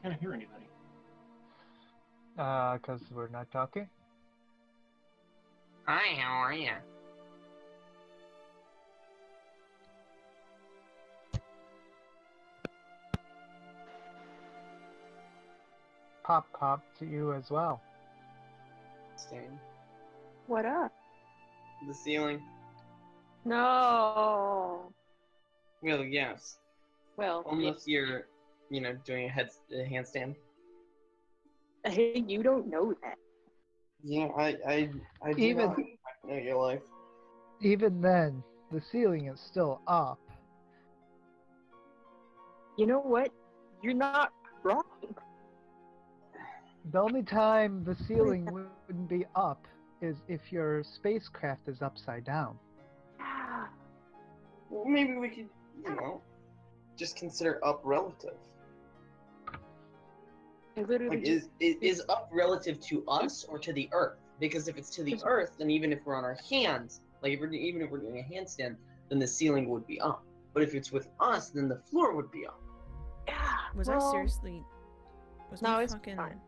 can't hear anybody. Because we're not talking? Hi, how are you? Pop to you as well. Stain. What up? The ceiling. No. Well, yes. Well, Unless you're, doing a handstand. hey, you don't know that. Yeah, I do Even- not know your life. Even then, the ceiling is still up. You know what? You're not wrong. The only time the ceiling wouldn't be up is if your spacecraft is upside down. Well, maybe we could, just consider up relative. I literally Like, is up relative to us or to the Earth? Because if it's to the Earth, then even if we're on our hands, like even if we're doing a handstand, then the ceiling would be up. But if it's with us, then the floor would be up. Was I seriously? Was no, my it's fucking? fine.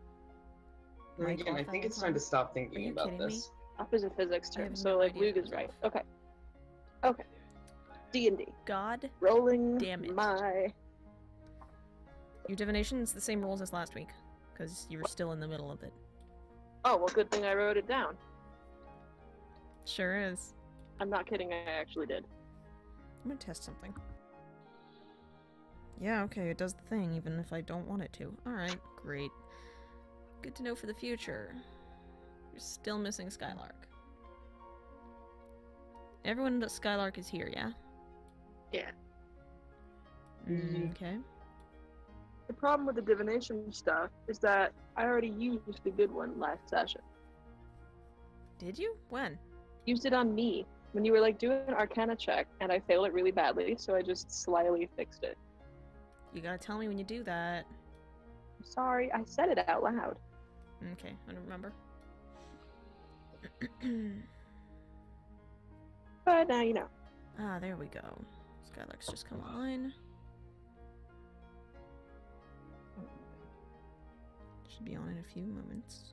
And again, I think it's time to stop thinking about kidding me? this. Up is a physics I term, have so no like idea Luke if is it right. was Okay. D&D. God, Rolling damn it. my... your divination's the same rules as last week, because you were still in the middle of it. Oh, well, good thing I wrote it down. Sure is. I'm not kidding, I actually did. I'm gonna test something. Yeah, okay, it does the thing, even if I don't want it to. Alright, great. Good to know for the future. You're still missing Skylark. Everyone at Skylark is here, yeah? Yeah. Okay. The problem with the divination stuff is that I already used the good one last session. Did you? When? Used it on me when you were like doing an Arcana check, and I failed it really badly, so I just slyly fixed it. You gotta tell me when you do that. I'm sorry, I said it out loud. Okay, I don't remember. But now you know. Ah, there we go. Skylark's just come online. Should be on in a few moments.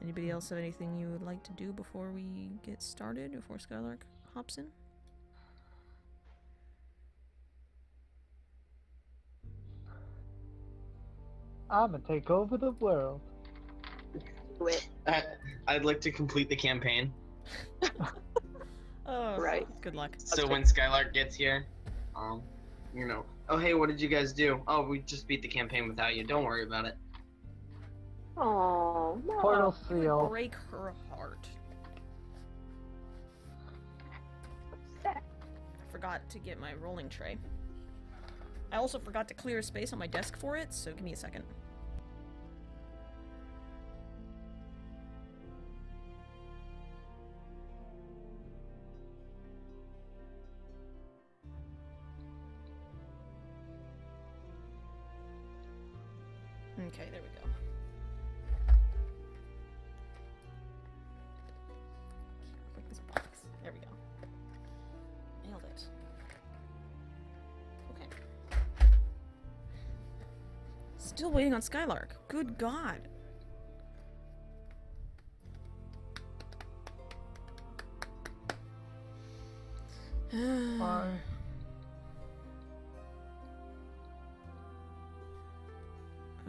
Anybody else have anything you would like to do before we get started, before Skylark hops in? I'ma take over the world. Do it. I'd like to complete the campaign. Oh, Right. Good luck. So when Skylark gets here, oh hey, what did you guys do? Oh, we just beat the campaign without you. Don't worry about it. Oh, no. Portal You would seal. break her heart. I forgot to get my rolling tray. I also forgot to clear a space on my desk for it, so give me a second. Okay, there we go. Break this box. There we go. Nailed it. Okay. Still waiting on Skylark. Good God. Why?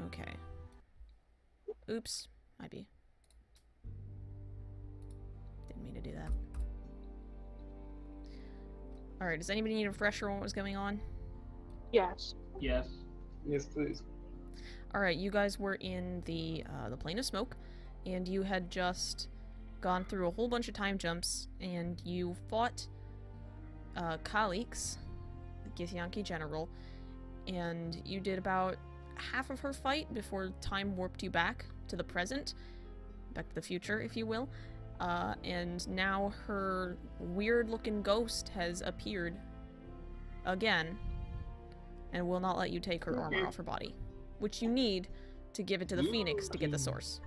Okay. Oops. Might be. Didn't mean to do that. Alright, does anybody need a refresher on what was going on? Yes. Yes. Yes, please. Alright, you guys were in the Plane of Smoke, and you had just gone through a whole bunch of time jumps, and you fought Kalix, the Githyanki general, and you did about half of her fight before time warped you back to the present, back to the future, if you will, and now her weird-looking ghost has appeared again, and will not let you take her armor off her body, which you need to give it to the Phoenix to get the source.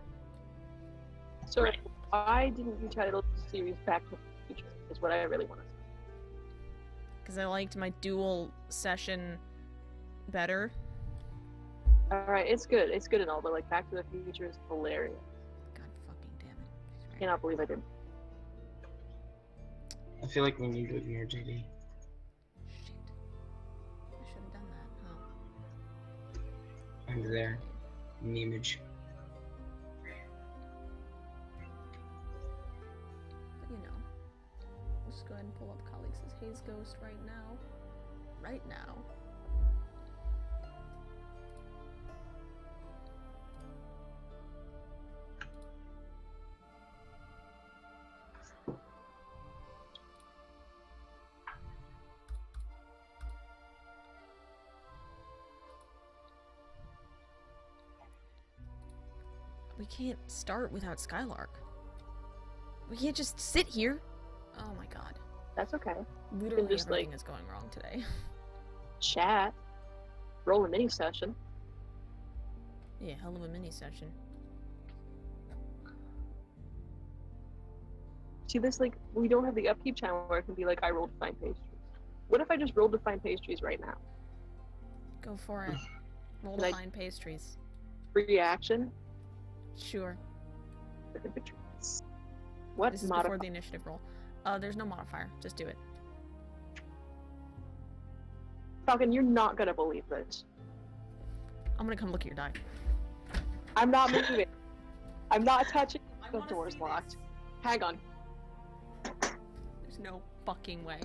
So why didn't you title the series Back to the Future, is what I really want to say. Because I liked my dual session better. Alright, it's good. It's good and all, but like Back to the Future is hilarious. God fucking damn it. She's right. Cannot believe I did. I feel like we need to ignore JD. Shit. I should have done that, huh? Under there. In the image. But you know, let's go ahead and pull up Colleagues' Haze Ghost right now. Right now. We can't start without Skylark. We can't just sit here. Oh my god. That's okay. Literally just, everything like- is going wrong today. Chat. Roll a mini session. Yeah, hell of a mini session. See this, like, we don't have the upkeep channel where it can be like, I rolled to find pastries. What if I just rolled to find pastries right now? Go for it. Roll Can to I- find pastries. Free action? Sure. What This is before modifier? the initiative roll. There's no modifier. Just do it. Falcon, you're not gonna believe this. I'm gonna come look at your die. I'm not moving. I'm not touching. I The wanna door's see locked. Hang on. There's no fucking way.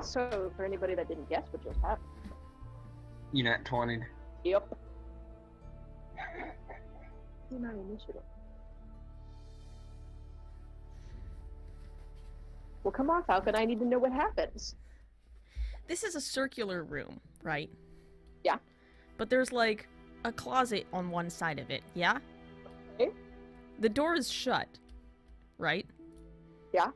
So, for anybody that didn't guess what just happened. You not 20. Yep. You're not initiative. Well, come on, Falcon. I need to know what happens. This is a circular room, right? Yeah. But there's like a closet on one side of it, yeah? Okay. The door is shut, right? Yeah.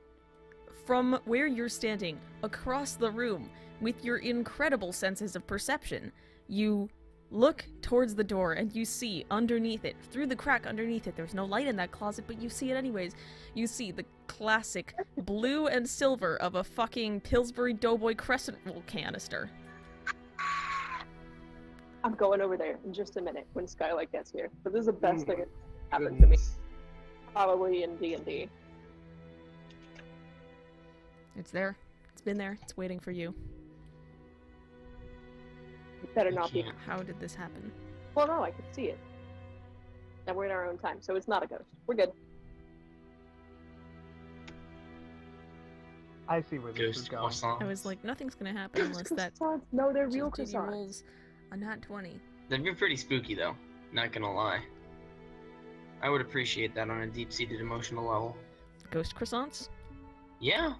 From where you're standing, across the room, with your incredible senses of perception, you look towards the door and you see underneath it, through the crack underneath it, there's no light in that closet, but you see it anyways. You see the classic blue and silver of a fucking Pillsbury Doughboy Crescent Roll canister. I'm going over there in just a minute when Skylight gets here. But this is the best thing that happened to me. Probably in D&D. It's there. It's been there. It's waiting for you. It better not be. can't. How did this happen? Well, no, I could see it. And we're in our own time, so it's not a ghost. We're good. I see where this is Ghost going. croissant. I was like, nothing's gonna happen unless that Croissants. No, they're real JD croissants. rolls a nat 20. That'd be pretty spooky, though. Not gonna lie. I would appreciate that on a deep-seated emotional level. Ghost croissants? Yeah.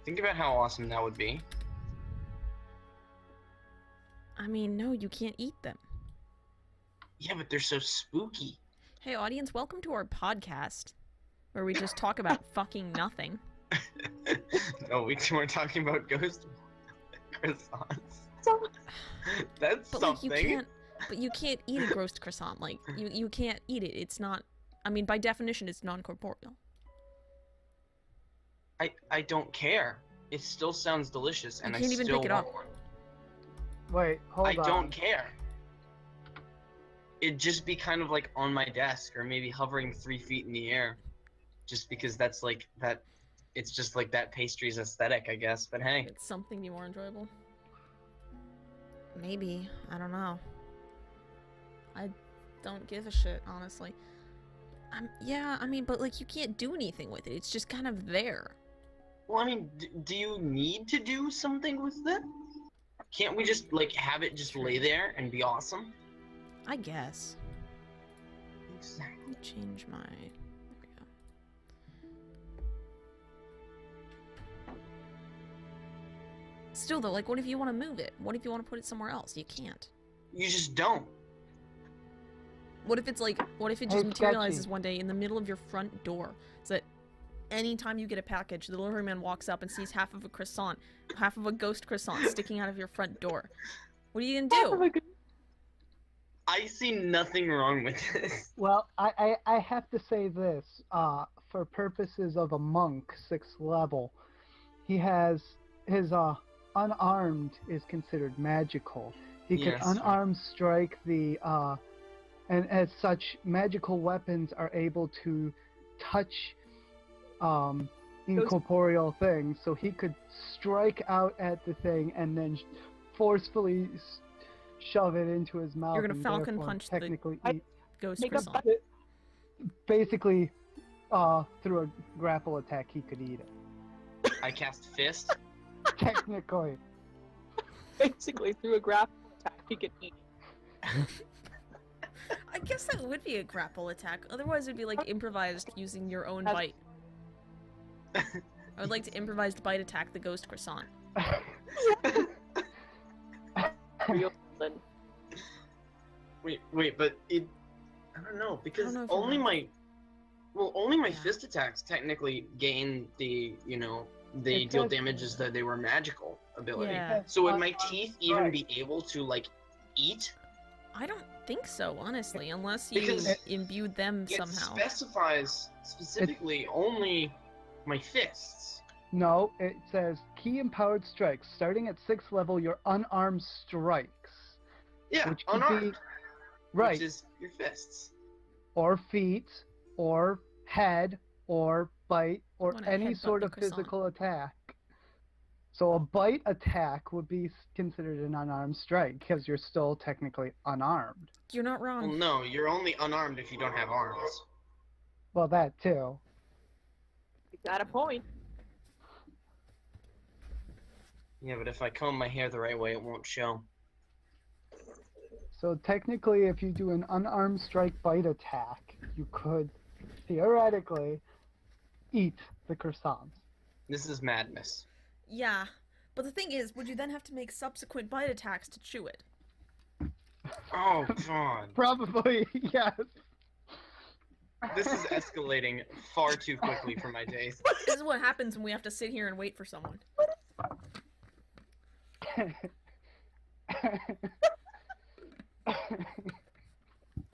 Think about how awesome that would be. I mean, no, you can't eat them. Yeah, but they're so spooky. Hey, audience, welcome to our podcast, where we just talk about fucking nothing. No, we weren't talking about ghost croissants. So, That's But like, something. you can't eat a ghost croissant. Like, you can't eat it. It's not. I mean, by definition, it's non-corporeal. I don't care. It still sounds delicious, and can't I even still pick it up. want one. Wait, hold I on. don't care. It'd just be kind of like on my desk, or maybe hovering 3 feet in the air, just because that's like that. It's just like that pastry's aesthetic, I guess. But hey, It's something be more enjoyable. Maybe. I don't know. I don't give a shit, honestly. Yeah, I mean, but like, you can't do anything with it. It's just kind of there. well, I mean, do you need to do something with it? Can't we just like have it just lay there and be awesome? I guess. Exactly. Let me change my. There we go. Still, though, like, what if you want to move it? What if you want to put it somewhere else? You can't. You just don't. What if it's like, what if it Hey, just materializes Sketchy. one day in the middle of your front door? So that anytime you get a package, the delivery man walks up and sees half of a croissant, half of a ghost croissant sticking out of your front door. What are you gonna do? I see nothing wrong with this. Well, I have to say this, for purposes of a monk, 6th level, he has his unarmed is considered magical. He can unarmed strike the and as such, magical weapons are able to touch incorporeal things. So he could strike out at the thing and then forcefully shove it into his mouth. You're gonna and Falcon therefore punch technically the eat. ghost croissant. Basically, through a grapple attack, he could eat it. I cast Fist. Technically. Basically, through a grapple attack, he could eat it. I guess that would be a grapple attack. Otherwise, it'd be like improvised using your own bite. I would like to improvised bite attack the ghost croissant. Wait, but it... I don't know, because only my fist attacks technically gain the, they deal damage as though they were magical ability. Yeah. So would my teeth even be able to, like, eat? I don't think so, honestly, unless you imbued them somehow. It specifies specifically only my fists. No, it says key empowered strikes. Starting at 6th level, your unarmed strikes. Yeah, which could unarmed. Be, right. Which is your fists. Or feet, or head, or bite, or any sort of physical attack. So a bite attack would be considered an unarmed strike, because you're still technically unarmed. You're not wrong. Well, no, you're only unarmed if you don't have arms. Well, that too. You got a point. Yeah, but if I comb my hair the right way, it won't show. So technically, if you do an unarmed strike bite attack, you could, theoretically, eat the croissants. This is madness. Yeah, but the thing is, would you then have to make subsequent bite attacks to chew it? Oh, God. Probably, yes. This is escalating far too quickly for my taste. This is what happens when we have to sit here and wait for someone.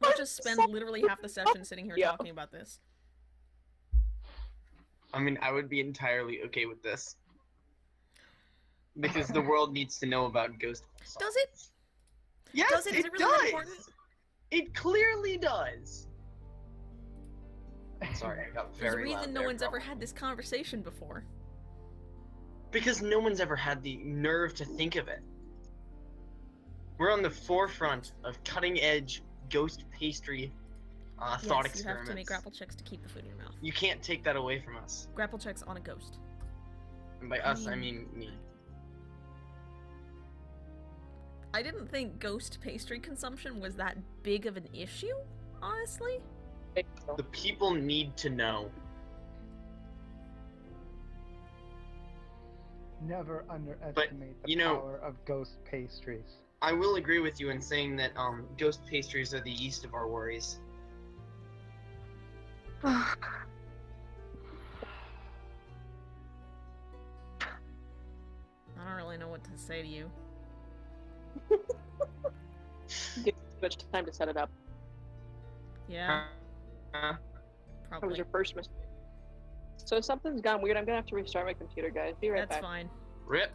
We'll just spend literally half the session sitting here talking about this. I mean, I would be entirely okay with this. Because the world needs to know about ghost croissants. Does it? Yes, does it? Is it really that important? It clearly does. Sorry, I got very There's a reason loud no there, one's ever probably. had this conversation before. Because no one's ever had the nerve to think of it. We're on the forefront of cutting-edge ghost pastry thought experiments. You have to make grapple checks to keep the food in your mouth. You can't take that away from us. Grapple checks on a ghost. And by us, I mean me. I didn't think ghost pastry consumption was that big of an issue, honestly. The people need to know. Never underestimate the power of ghost pastries. I will agree with you in saying that ghost pastries are the yeast of our worries. I don't really know what to say to you. Give too much time to set it up. Yeah. That Probably. was your first mistake. So something's gone weird. I'm gonna have to restart my computer, guys. Be right back. That's fine. Rip.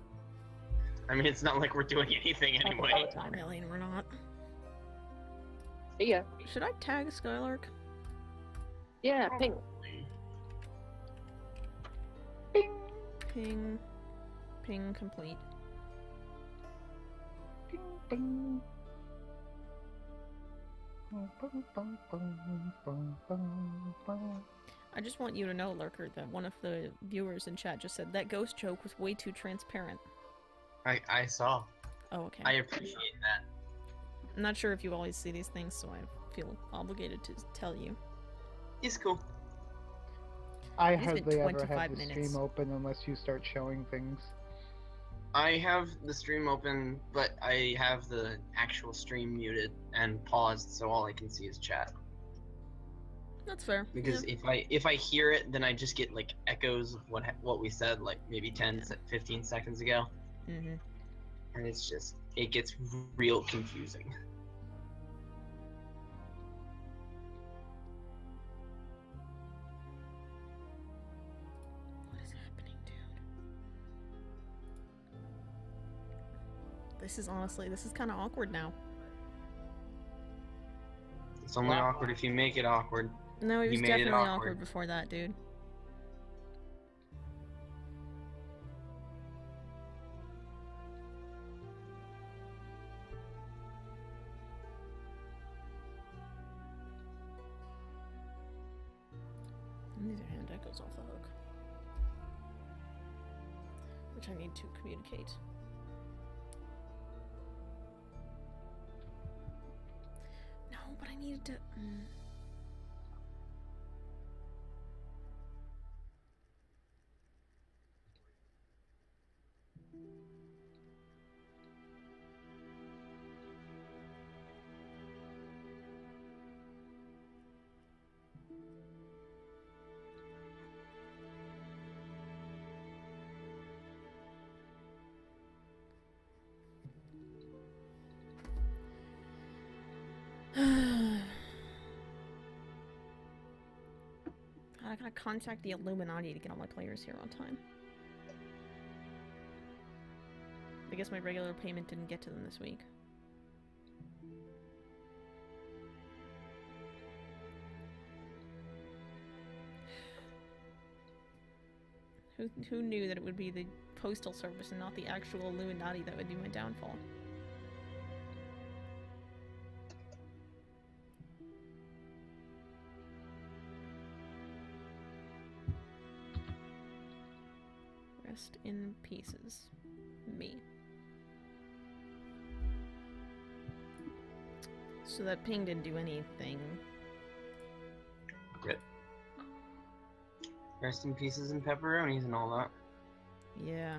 I mean, it's not like we're doing anything anyway. Not really, and we're not. See ya. Should I tag Skylark? Yeah, ping. Ping. Ping complete. Bing. I just want you to know, Lurker, that one of the viewers in chat just said that ghost joke was way too transparent. I saw. Oh, okay. I appreciate that. I'm not sure if you always see these things, so I feel obligated to tell you. It's cool. I It's been hardly ever 25 have the minutes. stream open unless you start showing things. I have the stream open, but I have the actual stream muted and paused, so all I can see is chat. That's fair. Because if I hear it, then I just get like echoes of what we said like maybe 15 seconds ago, Mm-hmm. and it gets real confusing. What is happening, dude? This is kind of awkward now. It's only awkward if you make it awkward. No, it was You made it definitely awkward. awkward before that, dude. And these are hand echoes off the hook. Which I need to communicate. No, but I needed to... I gotta contact the Illuminati to get all my players here on time. I guess my regular payment didn't get to them this week. Who knew that it would be the postal service and not the actual Illuminati that would be my downfall? Rest in pieces. Me. So that ping didn't do anything. Good. Rest in pieces and pepperonis and all that. Yeah.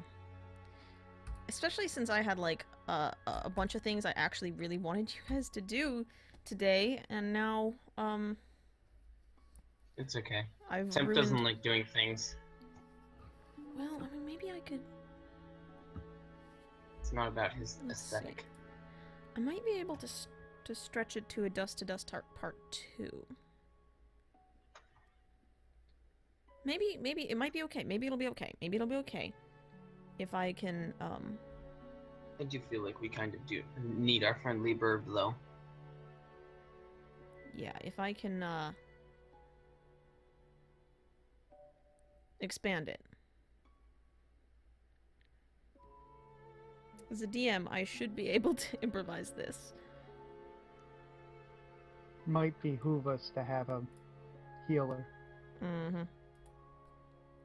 Especially since I had like a bunch of things I actually really wanted you guys to do today, and now It's okay. I've Temp ruined... doesn't like doing things. Well, I mean, maybe I could... It's not about his Let's aesthetic. see. I might be able to stretch it to a Dust Part 2. Maybe it might be okay. Maybe it'll be okay. Maybe it'll be okay. If I can, I do feel like we kind of do need our friendly burb, though. yeah, if I can, expand it. As a DM, I should be able to improvise this. Might behoove us to have a healer. Mm-hmm.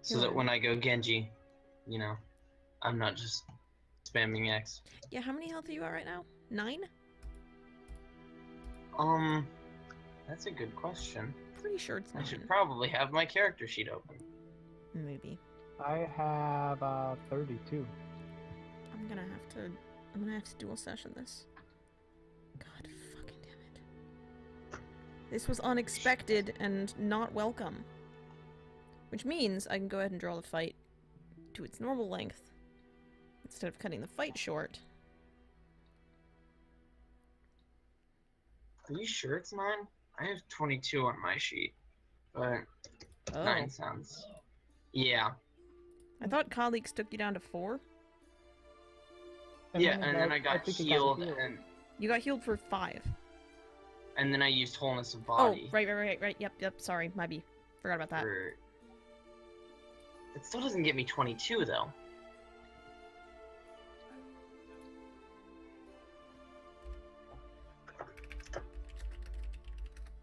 So that when I go Genji, you know, I'm not just spamming X. Yeah, how many health are you at right now? 9? That's a good question. Pretty sure it's 9. I should probably have my character sheet open. Maybe. I have 32. I'm gonna have to dual session this. God fucking damn it. This was unexpected and not welcome. Which means I can go ahead and draw the fight to its normal length instead of cutting the fight short. Are you sure it's 9? I have 22 on my sheet, but 9 sounds... Yeah. I thought colleagues took you down to 4. And yeah, and then I got healed, and... You got healed for 5. And then I used wholeness of Oh, body. right. Yep, sorry, might be. Forgot about that. It still doesn't get me 22, though.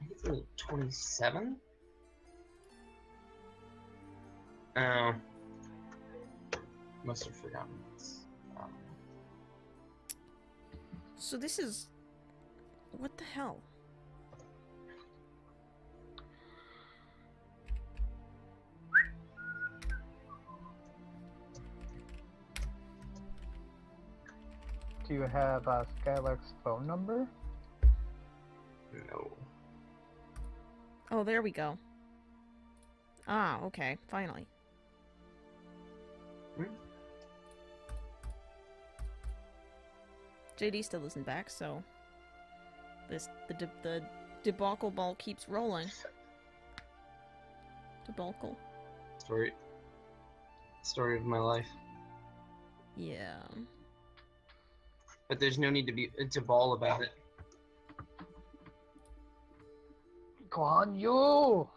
I think it's 27? Oh. Must have forgotten this. So this is... What the hell? Do you have Skylark's phone number? No. Oh, there we go. Ah, okay. Finally. JD still isn't back, so the debacle ball keeps rolling. Debacle. Story of my life. Yeah. But there's no need to be to ball about it. Guan Yu!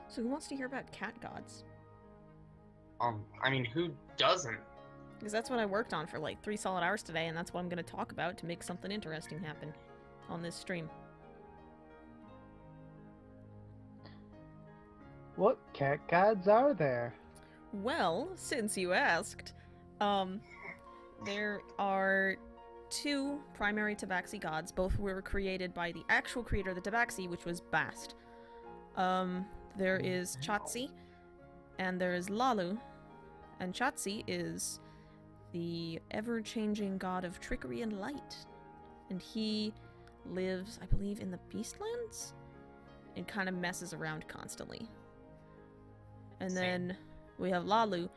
So who wants to hear about cat gods? I mean, who doesn't? Because that's what I worked on for like 3 solid hours today, and that's what I'm going to talk about to make something interesting happen on this stream. What cat gods are there? Well, since you asked, there are 2 primary tabaxi gods. Both were created by the actual creator of the tabaxi, which was Bast. There is Chatsi, and there is Lalu. And Chatsi is the ever-changing god of trickery and light. And he lives, I believe, in the Beastlands? And kind of messes around constantly. And then we have Lalu,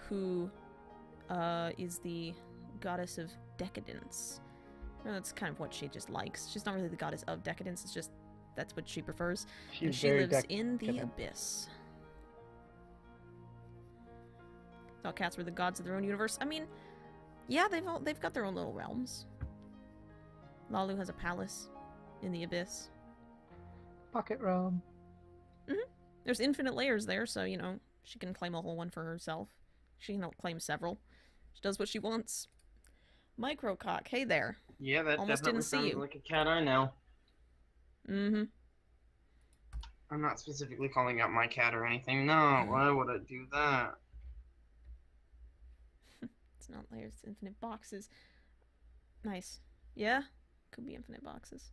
who is the goddess of decadence. Well, that's kind of what she just likes. She's not really the goddess of decadence, it's just that's what she prefers. And she lives in the abyss. Thought cats were the gods of their own universe. I mean, yeah, they've got their own little realms. Lalu has a palace in the abyss. Pocket realm. There's infinite layers there, so, you know, she can claim a whole one for herself. She can claim several. She does what she wants. Microcock, hey there. Yeah, that Almost definitely didn't see sounds you. like a cat I know. Mm-hmm. I'm not specifically calling out my cat or anything. No, why would I do that? It's not layers, it's infinite boxes. Nice. Yeah? Could be infinite boxes.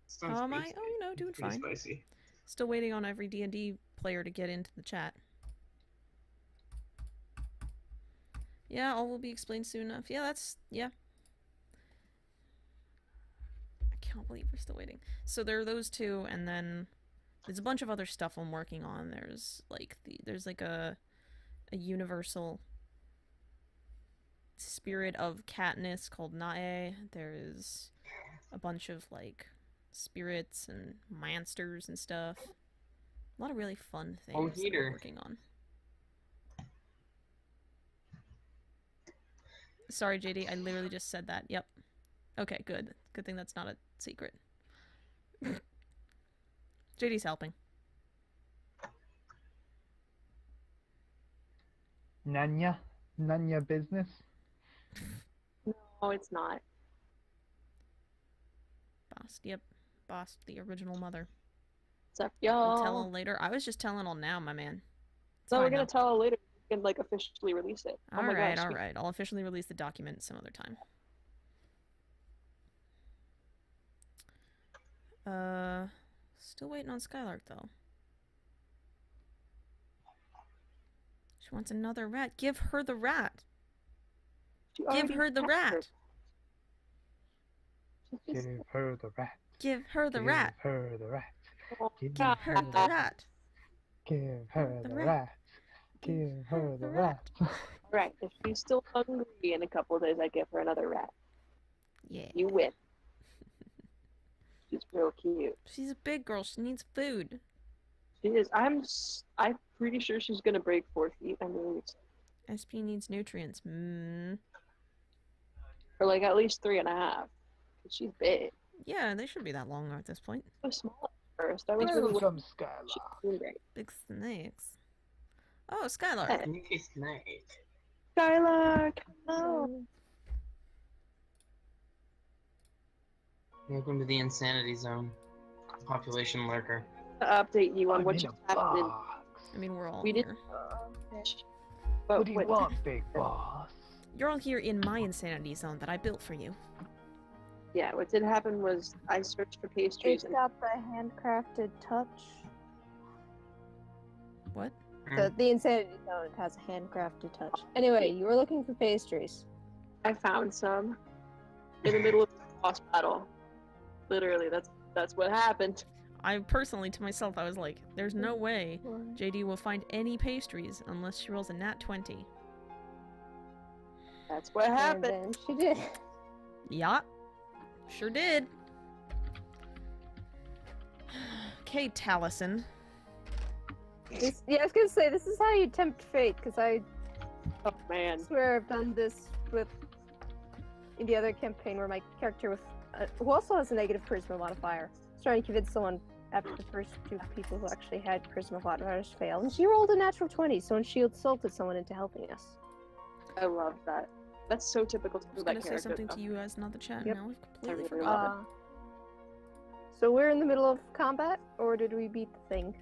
Sounds How am I? pretty- Oh, you know, doing pretty fine. spicy. Still waiting on every D&D player to get into the chat. Yeah, all will be explained soon enough. Yeah, yeah. I can't believe we're still waiting. So there are those 2, and then there's a bunch of other stuff I'm working on. There's like a universal spirit of catness called Nae. There's a bunch of like spirits and monsters and stuff. A lot of really fun things that we're working on. Sorry, JD, I literally just said that. Yep. Okay, good. Good thing that's not a secret. JD's helping. Nanya business. No, it's not. Bast, yep. Bast, the original mother. What's up, I'll tell y'all? her later. I was just telling all now, my man. It's So we're fine, gonna though. tell her later. We can like officially release it. Oh my gosh. Alright. I'll officially release the document some other time. Still waiting on Skylark, though. She wants another rat. Give her the rat. She Give already her the had rat. Give her the rat. Give her the Give rat. her the rat. Oh, Give Give her the rat. Give her the rat. rat. Give her the rat. Alright, if she's still hungry in a couple of days, I give her another rat. Yeah. You win. She's real cute. She's a big girl. She needs food. She is. I'm pretty sure she's gonna break 4 feet. I mean, SP needs nutrients. Or like at least 3.5. 'Cause she's big. Yeah, they should be that long at this point. So small at first. I was really Welcome, she's Skylar. doing great. Big snakes. Oh, Skylar. Hey. Sneaky snake. Skylar, hello. Welcome to the insanity zone. Population lurker. To update you on I'm what in just a happened. box. I mean, we're all We did- here. But What do you wait, want, big boss? You're all here in my insanity zone that I built for you. yeah, what did happen was I searched for pastries It's and got the handcrafted touch. What? The insanity zone has a handcrafted touch. Anyway, you were looking for pastries. I found some in the middle of a boss battle. Literally, that's what happened. I personally, to myself, I was like, there's no way JD will find any pastries unless she rolls a nat 20. That's what And happened. then she did. Yeah, sure did. Okay, Taliesin. Yeah, I was gonna say, this is how you tempt fate, because I Oh man. swear I've done this with in the other campaign where my character with who also has a negative charisma modifier was trying to convince someone after the first two people who actually had charisma modifiers fail, and she rolled a natural 20, so she insulted someone into helping us. I love that. That's so typical I to was that gonna say character. something though. to you guys, not the chat. Yep. Now I've completely really forgotten. love So we're in the middle of combat, or did we beat the thing?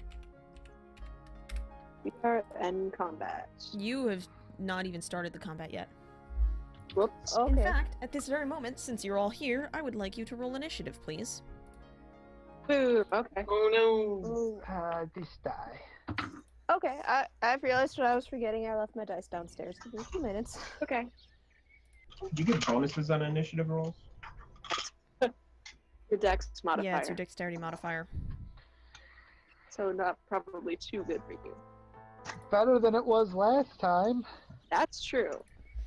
We are in combat. You have not even started the combat yet. Whoops. Okay. In fact, at this very moment, since you're all here, I would like you to roll initiative, please. Boom. Okay. Oh no! This die. Okay, I've realized what I was forgetting. I left my dice downstairs. Give me a few minutes. Okay. Do you get bonuses on initiative rolls? Your dex modifier. Yeah, it's your dexterity modifier. So not probably too good for you. Better than it was last time That's true.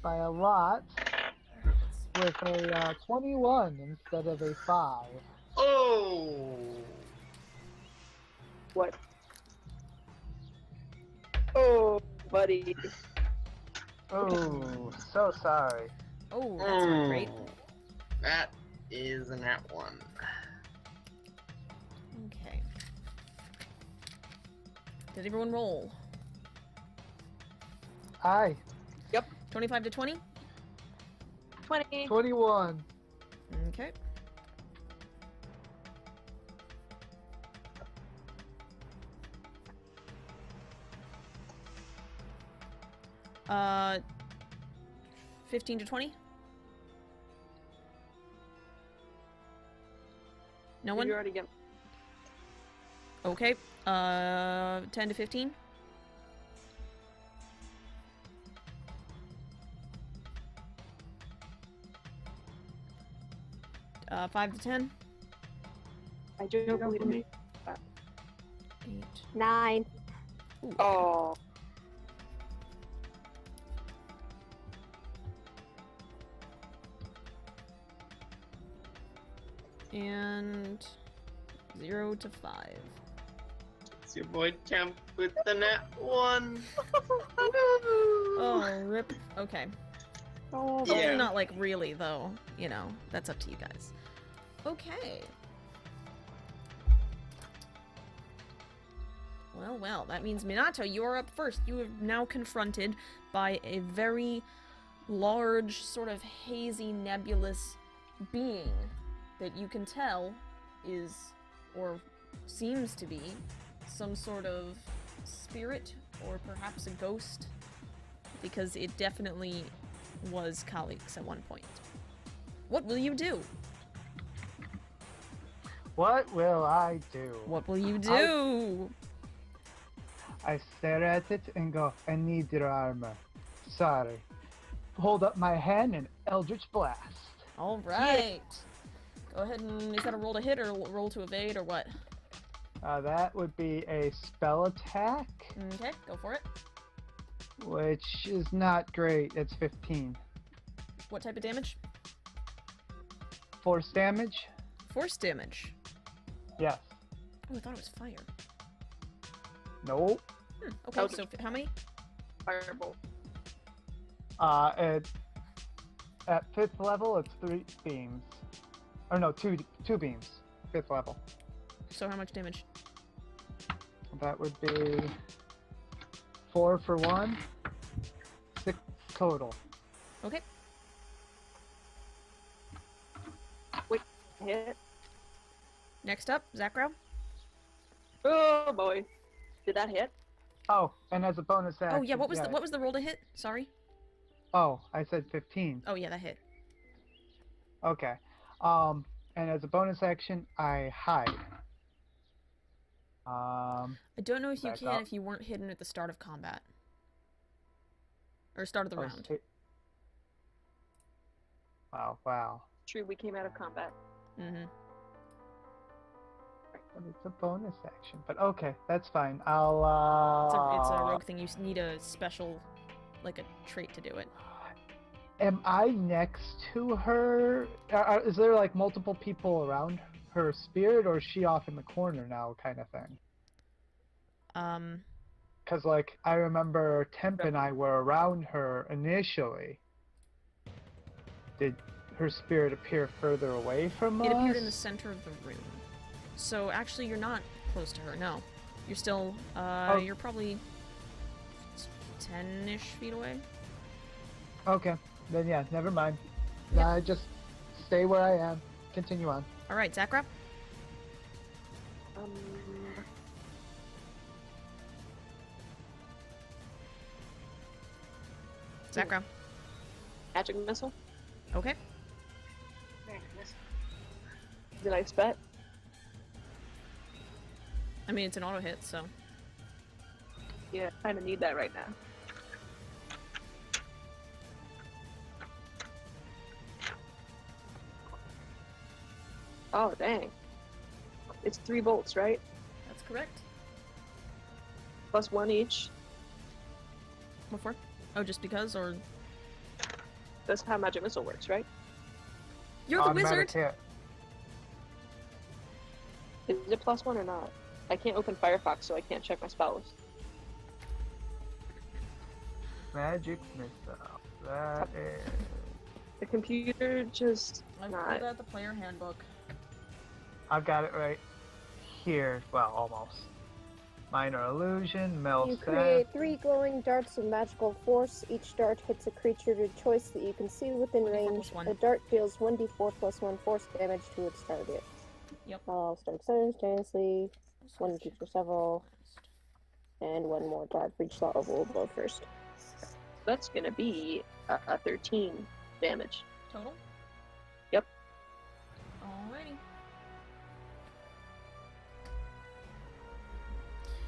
by a lot. With a 21 instead of a 5. Oh! What? Oh, buddy. Oh, so sorry. Oh, that's not great. That is a nat 1. Okay. Did everyone roll? Aye, 25 to 20? 20. 21. Okay. Uh, 15 to 20? No one? You already get. Okay. 10 to 15? Uh, 5 to 10? I don't believe me. 8. 9. Ooh. Oh. And 0 to 5. It's your boy Temp with the nat 1. Oh, rip. Okay. Oh, Hopefully Yeah. not like really though. You know, that's up to you guys. Okay. Well, well, that means Minato, you're up first. You are now confronted by a very large, sort of hazy, nebulous being that you can tell is, or seems to be, some sort of spirit or perhaps a ghost, because it definitely was colleagues at one point. What will you do? What will I do? What will you do? I stare at it and go, I need your armor. Sorry. Hold up my hand and Eldritch Blast. All right. Go ahead and, is that a roll to hit or roll to evade or what? That would be a spell attack, Okay, go for it. which is not great. It's 15. What type of damage? Force damage? Force damage. Yes. Oh, I thought it was fire. Nope. Okay, so how many? Firebolt. At 5th level, it's 3 beams. Or no, two beams. 5th level. So how much damage? That would be 4 for 1, 6 total. Okay. Hit. Next up, Zackrow. Oh boy. Did that hit? Oh, and as a bonus action. Oh yeah, what was the roll to hit? Sorry. Oh, I said 15. Oh yeah, that hit. Okay. And as a bonus action, I hide. I don't know if you back can up. if you weren't hidden at the start of combat. Or start of the round. Wow. True, we came out of combat. Mm-hmm. But it's a bonus action. But okay, that's fine. I'll, It's a rogue thing. You need a special, like a trait to do it. Am I next to her? Is there like multiple people around her spirit, or is she off in the corner now, kind of thing? Because like I remember Temp and I were around her initially. Did her spirit appear further away from us? It appeared in the center of the room. So actually, you're not close to her. No, you're still. You're probably 10-ish feet away. Okay, then yeah, never mind. Yep. I just stay where I am. Continue on. All right, Zackrow. Zackrow. Magic missile. Okay. Did I spec? I mean, it's an auto hit, so. Yeah, kind of need that right now. Oh dang! It's 3 bolts, right? That's correct. Plus 1 each. What for? Oh, just because, or That's how magic missile works, right? you're the Automatic wizard. hit. Is it plus 1 or not? I can't open Firefox, so I can't check my spell list. Magic missile. That is. The computer just I've not. pulled out the player handbook. I've got it right here. Well, almost. Minor illusion, melt You set. create 3 glowing darts of magical force. Each dart hits a creature of your choice that you can see within 1d4 range. plus 1. The dart deals 1d4 plus 1 force damage to its target. Yep. I'll start simultaneously. 1 each for several. And 1 more dart for each slot level below first. That's gonna be a 13 damage. Total? Yep. Alrighty.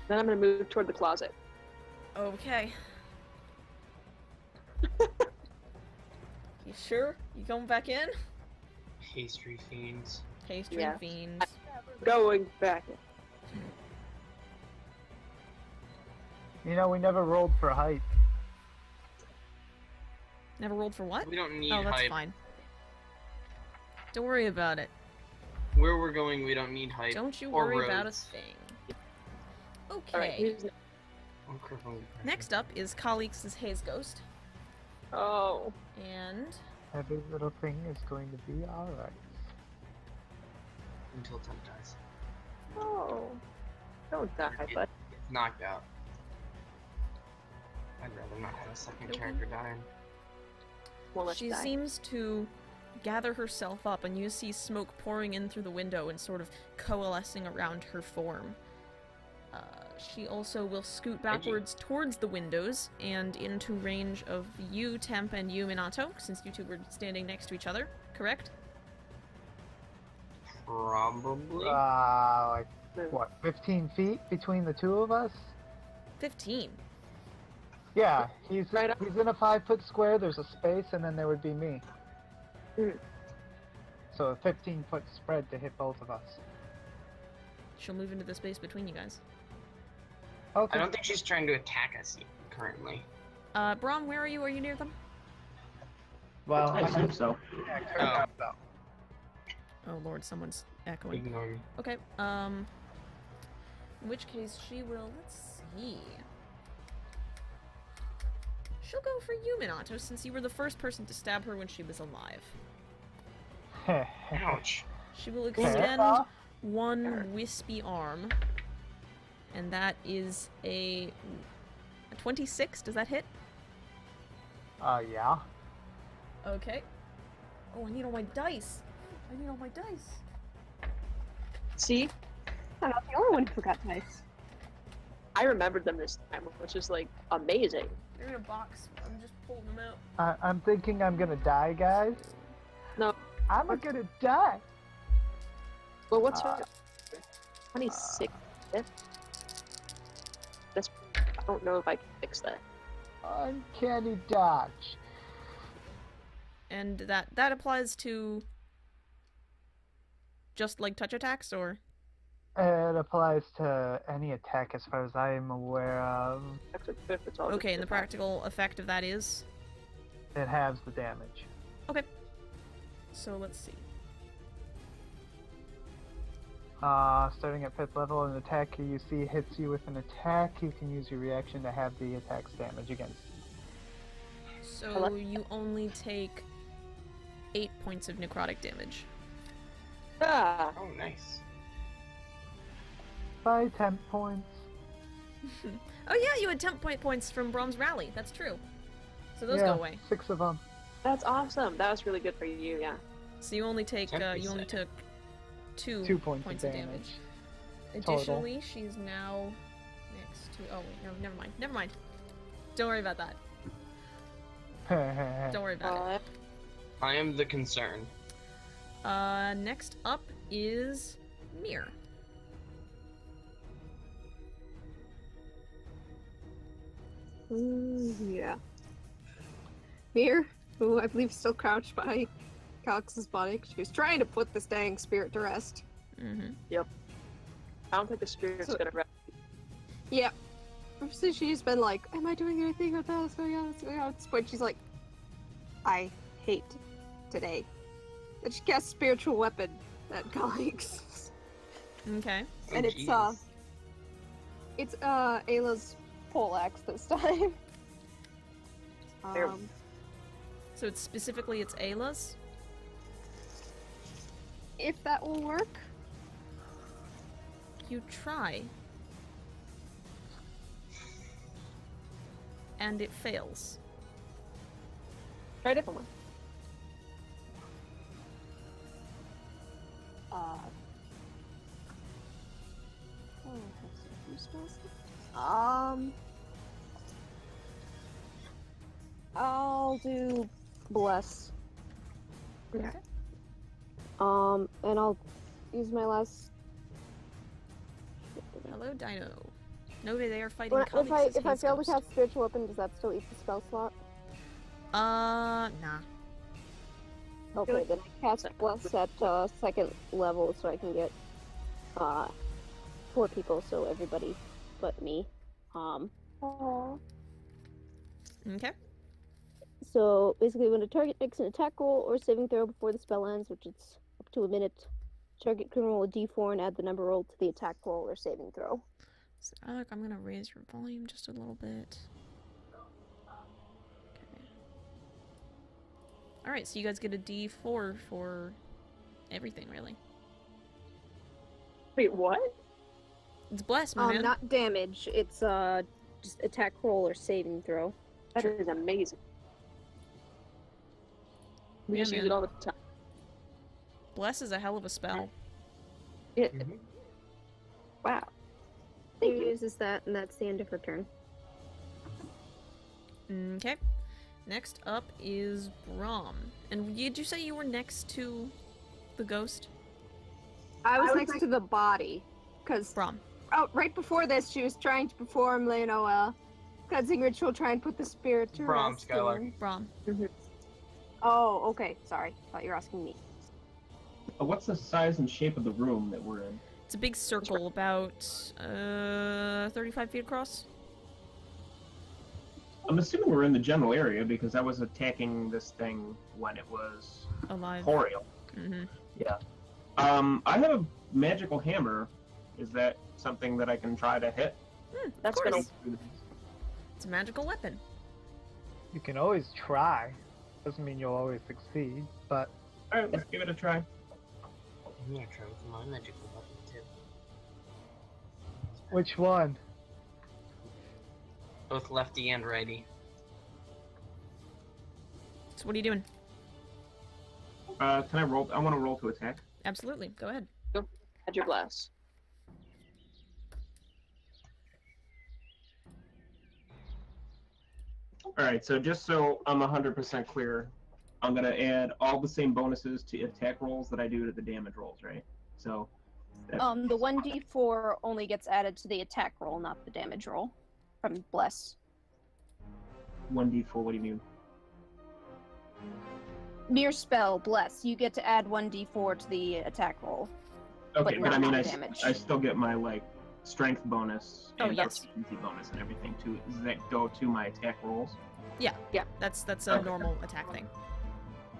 Then I'm gonna move toward the closet. Okay. You sure? You going back in? Pastry fiends. Pastry Yeah. fiends. Going back. You know, we never rolled for height. Never rolled for what? We don't need Oh, that's hype. fine. Don't worry about it. Where we're going, we don't need hype. Don't you or worry about a roads. thing. Alright, Okay. who's I'm crippling depression. Next up is Khalix's Haze Ghost. Oh. And Every little thing is going to be alright. Until Temp dies. Oh. Don't die, but It's knocked out. I'd rather not have a second Okay. character dying. won't let she you die. seems to gather herself up, and you see smoke pouring in through the window and sort of coalescing around her form. She also will scoot backwards towards the windows and into range of you, Temp, and you, Minato, since you two were standing next to each other, correct? Probably. Like, what, 15 feet between the two of us? 15. Yeah, he's Right up. he's in a 5-foot square, there's a space, and then there would be me. Mm. So a 15-foot spread to hit both of us. She'll move into the space between you guys. Okay. I don't think she's trying to attack us currently. Braum, where are you? Are you near them? Well, I assume so. yeah, Oh. turn around, though. Oh lord, someone's echoing. Ignore me. Okay, in which case she will, let's see. She'll go for you, Minato, since you were the first person to stab her when she was alive. Ouch. She will Fair extend enough. one wispy arm, and that is a 26. Does that hit? Yeah. Okay. Oh, I need all my dice. I need all my dice. See, I'm not the only one who forgot dice. I remembered them this time, which is like amazing. They're in a box. I'm just pulling them out. I'm thinking I'm gonna die, guys. No. I'm gonna die. Well, what's her 26? That's. I don't know if I can fix that. Uncanny dodge. And that applies to just like touch attacks, or? It applies to any attack as far as I am aware of. That's a fifth, it's all Okay, and the just- practical effect of that is? It halves the damage. Okay. So let's see. Starting at 5th level, an attacker you see hits you with an attack, you can use your reaction to have the attack's damage against you. So you only take 8 points of necrotic damage. Ah, Oh, nice. By 10 points. Oh yeah, you had temp points from Brahm's rally. That's true. So those yeah, go away. 6 of them. that's awesome. That was really good for you, yeah. So you only take you only 10%. took 2 2 points of of damage. Total. Additionally, she's now next to. Oh wait, no, never mind. Never mind. Don't worry about that. Don't worry about it. I am the concern. Next up is Mir. Yeah. Mir, who I believe is still crouched by Calix's body, 'cause she was trying to put this dang spirit to rest. Mm-hmm. I don't think the spirit's gonna rest. Yep. So she's been like, am I doing anything with that? What's going on? What's going on? At this point, she's like, I hate today. And she casts spiritual weapon at colleagues. Okay. And it's, jeez. It's Ayla's poleaxe this time. There. So it's specifically it's Ayla's. If that will work. You try. And it fails. Try a different one. Oh, I have some few spells left. I'll do bless. Okay. And I'll use my last. Hello, Dino. No, they are fighting When, colleagues. if I fail to cast spiritual weapon, does that still eat the spell slot? Nah. Okay, then I cast bless at 2nd level, so I can get 4 people, so everybody but me. Okay. So basically, when a target makes an attack roll or saving throw before the spell ends, which is up to a minute, target can roll a d4 and add the number rolled to the attack roll or saving throw. So, Alec, I'm gonna raise your volume just a little bit. Okay. Alright, so you guys get a D4 for everything, really. Wait, what? It's blessed, my man. Not damage. It's just attack roll or saving throw. That is amazing. We Yeah, just use man. it all the time. Bless is a hell of a spell. Yeah. Mhm. Wow. She Thank you. uses that, and that's the end of her turn. Okay. Next up is Brahm. And did you say you were next to the ghost? I was next to the body, because Brahm. right before this, she was trying to perform, cleansing ritual, try and put the spirit to Brahm, rest. Skylar. and- Brahm. Oh, okay. Sorry. Thought you were asking me. What's the size and shape of the room that we're in? It's a big circle, about 35 feet across. I'm assuming we're in the general area because I was attacking this thing when it was Alive. corporeal. Mm-hmm. I have a magical hammer. Is that something that I can try to hit? Of That's course. gonna- It's a magical weapon. You can always try. Doesn't mean you'll always succeed, but Alright, let's give it a try. I'm gonna try with my magical weapon too. which one? Both lefty and righty. So what are you doing? Can I roll? I want to roll to attack. Absolutely. Go ahead. Add your blast. Alright, so just so I'm 100% clear, I'm going to add all the same bonuses to attack rolls that I do to the damage rolls, right? So. The 1d4 only gets added to the attack roll, not the damage roll. From Bless. 1d4, what do you mean? Mere spell, Bless. You get to add 1d4 to the attack roll. Okay, but I not mean, the I damage. still get my, like, strength bonus Oh, and yes. proficiency bonus and everything, too. Does that go to my attack rolls? That's a Okay. normal attack thing.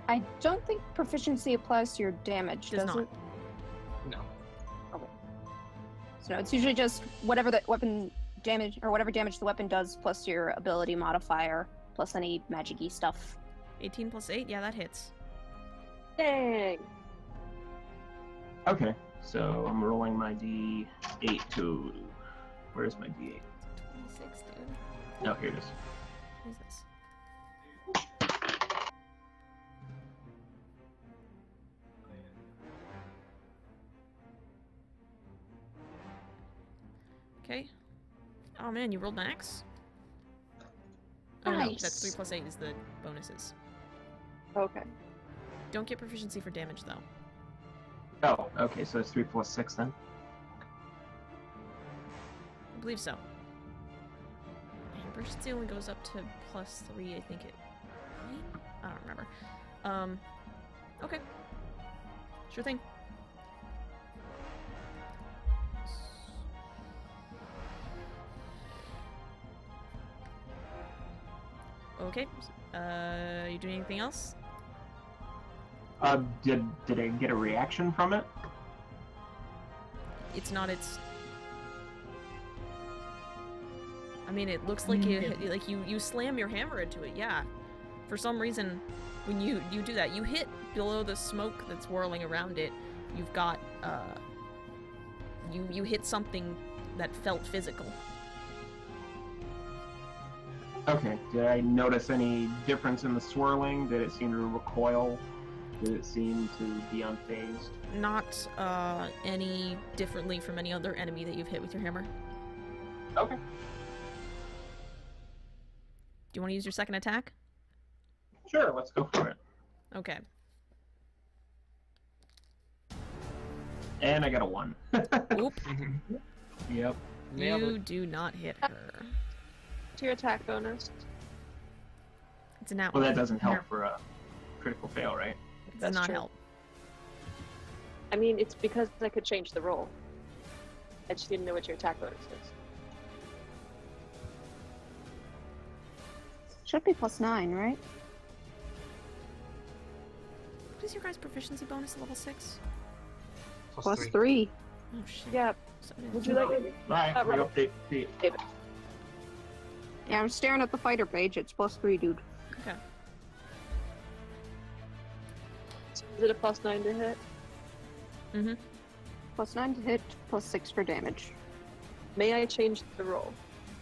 I don't think proficiency applies to your damage, Does does not. it? No. So no, it's usually just whatever the weapon damage, or whatever damage the weapon does, plus your ability modifier, plus any magic-y stuff. 18 plus 8, yeah, that hits. Dang. Okay, so I'm rolling my d8 to... Where's my d8? 26, dude. No, here it is. What is this? Okay. Oh man, you rolled max? Oh no, Nice. that's 3 plus 8 is the bonuses. Okay. Don't get proficiency for damage though. Oh, okay, so it's 3 plus 6 then? I believe so. And proficiency only goes up to plus 3, I think it... Right? I don't remember. Okay. Sure thing. Okay. You doing anything else? Did I get a reaction from it? It's not its... I mean, it looks like you slam your hammer into it, yeah. For some reason, when you do that, you hit below the smoke that's whirling around it. You've got, you hit something that felt physical. Okay, did I notice any difference in the swirling? Did it seem to recoil? Did it seem to be unfazed? Not, any differently from any other enemy that you've hit with your hammer. Okay. Do you want to use your second attack? Sure, let's go for it. Okay. And I got a 1. Oop. Yep. Nailed You it. do not hit her. To your attack bonus. It's a nat Well, one. that doesn't help for a critical fail, right? It does That's not true. help. I mean, it's because I could change the roll. I just didn't know what your attack bonus is. Should be plus 9, right? What is your guys' proficiency bonus at level 6? Plus 3. 3. Oh shit. Yeah. So it is. Would you like it? Alright, we Robert. update the... Yeah, I'm staring at the fighter page. It's plus 3, dude. Okay. Is it a plus 9 to hit? Mm-hmm. Plus 9 to hit, plus 6 for damage. May I change the roll?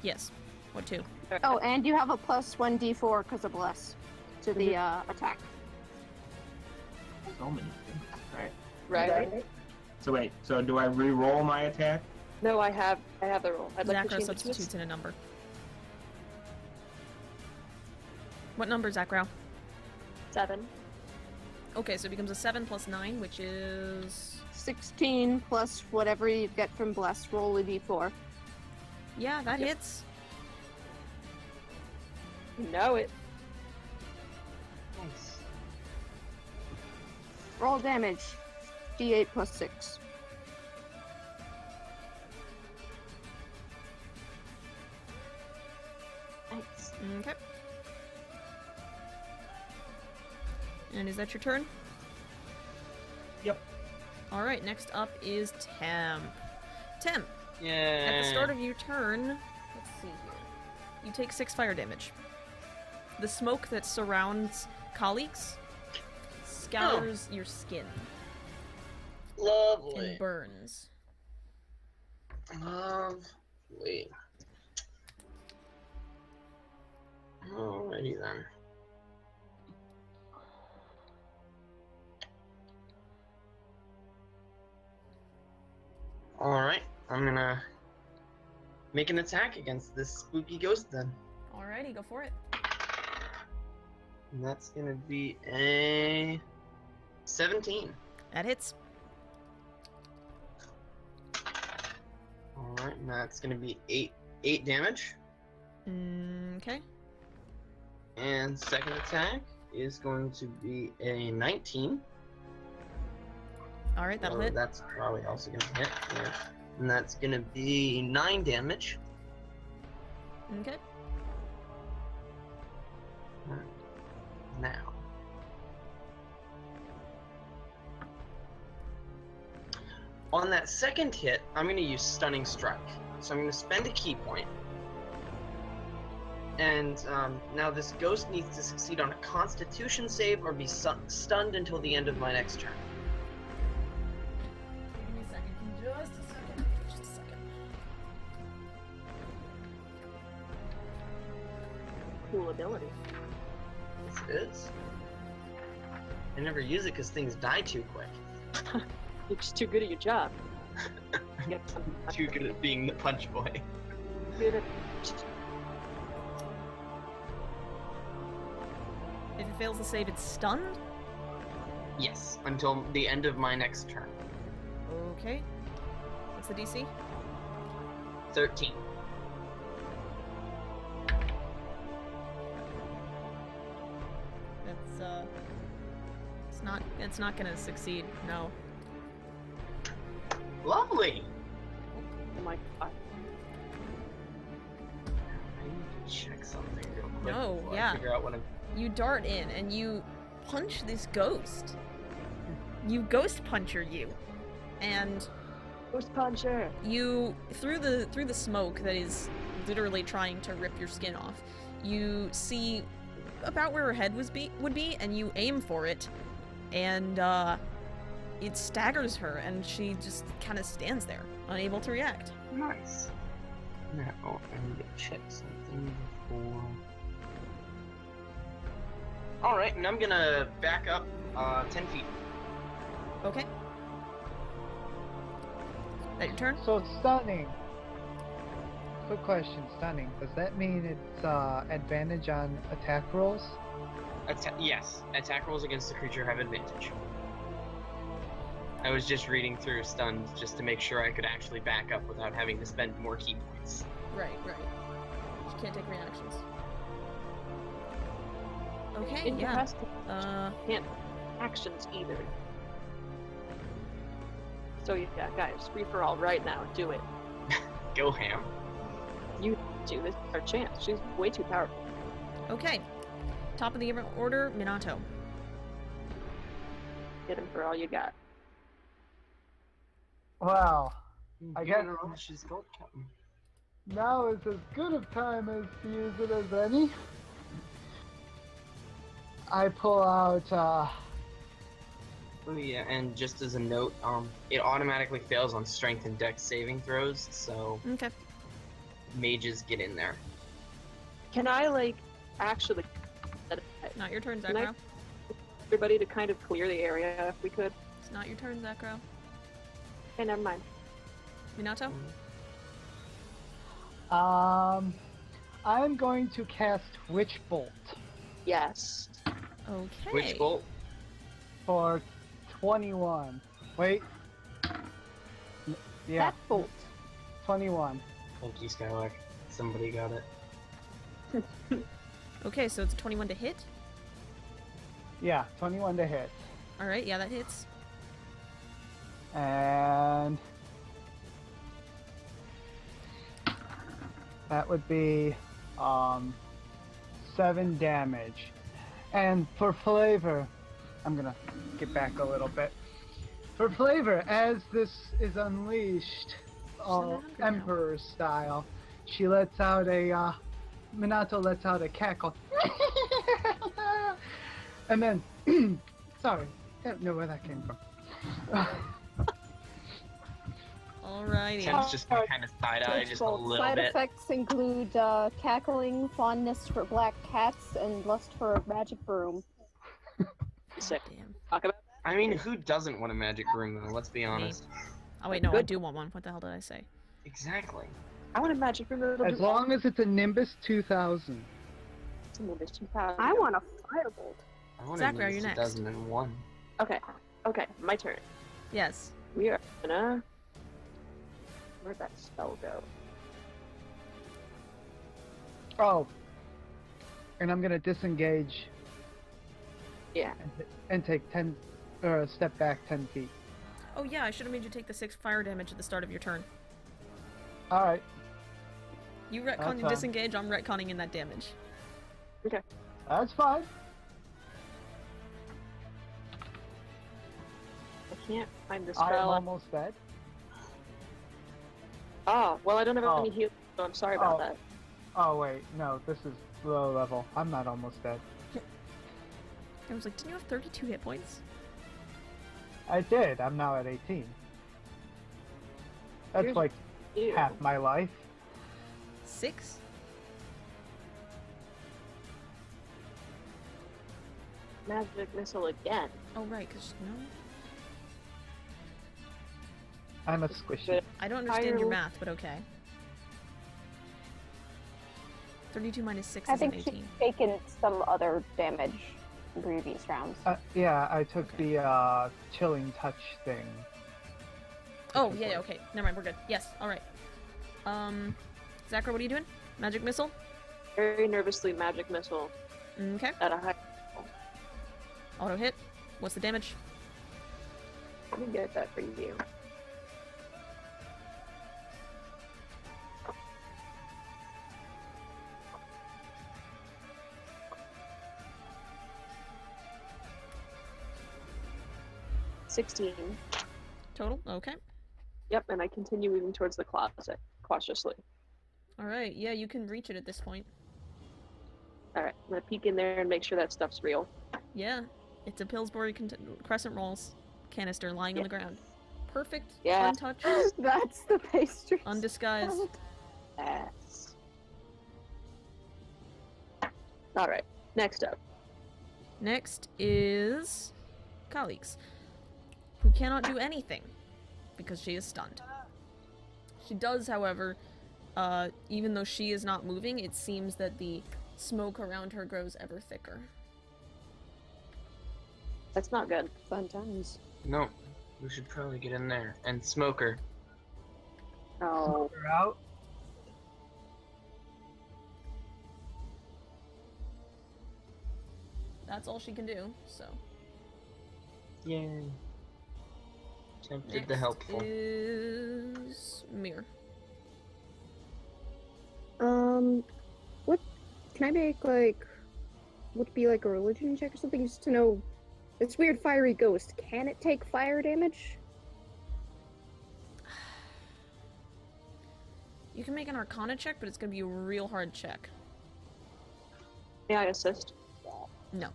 Yes. What two? Oh, and you have a plus 1d4 because of Bless to the attack. So many things. Alright. Right. So wait, so do I re-roll my attack? No, I have the roll. I'd like to Zackrow change it to a substitutes in a number. What number, Zackrow? 7. Okay, so it becomes a 7 plus 9, which is... 16 plus whatever you get from Bless. Roll a d4. Yeah, that Yep. hits. You know it. Nice. Roll damage. d8 plus 6. Nice. Okay. And is that your turn? Yep. Alright, next up is Temp. Temp, Yeah. at the start of your turn, let's see here. You take 6 fire damage. the smoke that surrounds colleagues scours your skin Lovely. and burns. Lovely. Alrighty then. Alright, I'm gonna make an attack against this spooky ghost then. Alrighty, go for it. And that's gonna be a 17. That hits. Alright, and that's gonna be 8 damage. Okay. And second attack is going to be a 19. Alright, that'll So hit. That's probably also gonna hit. Yeah. And that's gonna be 9 damage. Okay. Now. On that second hit, I'm going to use Stunning Strike. So I'm going to spend a key point. And now this ghost needs to succeed on a Constitution save or be stunned until the end of my next turn. Give me a second. Just a second. Cool ability. Yes, it is. I never use it because things die too quick. You're just too good at your job. Too good at being the punch boy. Good at... If it fails to save, it's stunned? Yes, until the end of my next turn. Okay. What's the DC? 13. That's, it's not gonna succeed, no. Lovely! Oh my god. I need to check something real quick No, before yeah. I figure out what I'm... You dart in and you punch this ghost. You ghost puncher you. And Ghost puncher! you through the smoke that is literally trying to rip your skin off, you see about where her head would be, and you aim for it, and it staggers her, and she just kind of stands there, unable to react. Nice. Now, I need to check something before... Alright, and I'm gonna back up 10 feet. Okay. That your turn? So stunning. Quick question, stunning. Does that mean it's advantage on attack rolls? Yes, attack rolls against the creature have advantage. I was just reading through stunned just to make sure I could actually back up without having to spend more key points. Right. You can't take reactions. Okay, yeah. Incapacitated. Can't actions either. So yeah, guys, free for all right now. Do it. Go ham. You do. This is our chance. She's way too powerful. Okay. Top of the order, Minato. Hit him for all you got. Wow. I You guess know, she's gold captain. now is as good of time as to use it as any. I pull out, Oh yeah, and just as a note, it automatically fails on strength and dex saving throws, so Okay. mages get in there. Can I like actually Not your turn, Can I- Zackrow. everybody to kind of clear the area if we could? It's not your turn, Zackrow. Okay, never mind. Minato? I'm going to cast Witch Bolt Yes. Okay. Which bolt? for 21. Wait. Yeah, That bolt. 21. Thank you, Skylark. Somebody got it. Okay, so it's 21 to hit. Yeah, 21 to hit. Alright, yeah, that hits. And that would be 7 damage. And for flavor, I'm gonna get back a little bit. For flavor, as this is unleashed, Emperor style, she lets out a Minato lets out a cackle. And then, sorry, don't know where that came from. Alrighty. Tim's just kind of side-eye just a little Side bit. effects include cackling, fondness for black cats, and lust for a magic broom. Sick. Damn. Talk about I mean, who doesn't want a magic room, though? Let's be honest. Oh wait, no, I Good. do want one. What the hell did I say? Exactly. I want a magic room that'll As do long as it's a Nimbus 2000. Nimbus 2000. I want a firebolt. I want Zackrow, a you're next. 2001. Okay, my turn. Yes. We are gonna... Where'd that spell go? Oh. And I'm gonna disengage Yeah. and take 10, or step back 10 feet. Oh yeah, I should have made you take the 6 fire damage at the start of your turn. Alright. You retcon That's and fine. disengage, I'm retconning in that damage. That's fine. I can't find the I am spell. almost dead. Oh, well, I don't have Oh. any heal, so I'm sorry about Oh. that. Oh wait, no, this is low level. I'm not almost dead. I was like, didn't you have 32 hit points? I did. I'm now at 18. That's Here's- like Ew. half my life. 6? Magic missile again. Oh right, cause no, I'm a squishy. Good. I don't understand your Fire- math, but okay. 32 minus 6 I is an think 18. she's taken some other damage in previous rounds. Yeah, I took the chilling touch thing. Oh yeah, okay. Never mind, we're good. Yes, alright. Zackrow, what are you doing? Magic missile? Very nervously, magic missile Okay. at a high. Auto hit. What's the damage? Let me get that for you. $16. Total? Okay. Yep, and I continue moving towards the closet cautiously. Alright, yeah, you can reach it at this point. Alright, I'm gonna peek in there and make sure that stuff's real. Yeah. It's a Pillsbury Crescent Rolls canister lying on the ground. Perfect. Yeah. Untouched. That's the pastry. Undisguised. Yes. Alright, next up. Next is colleagues, who cannot do anything because she is stunned. She does, however, even though she is not moving, it seems that the smoke around her grows ever thicker. That's not good. Fun times. No, we should probably get in there. And Smoker. Oh, We're out. That's all she can do, so. Yay. Tempted Next the helpful. is Mir. What can I make, like, would be like a religion check or something just to know this weird fiery ghost, can it take fire damage? You can make an Arcana check, but it's gonna be a real hard check. may I assist? No.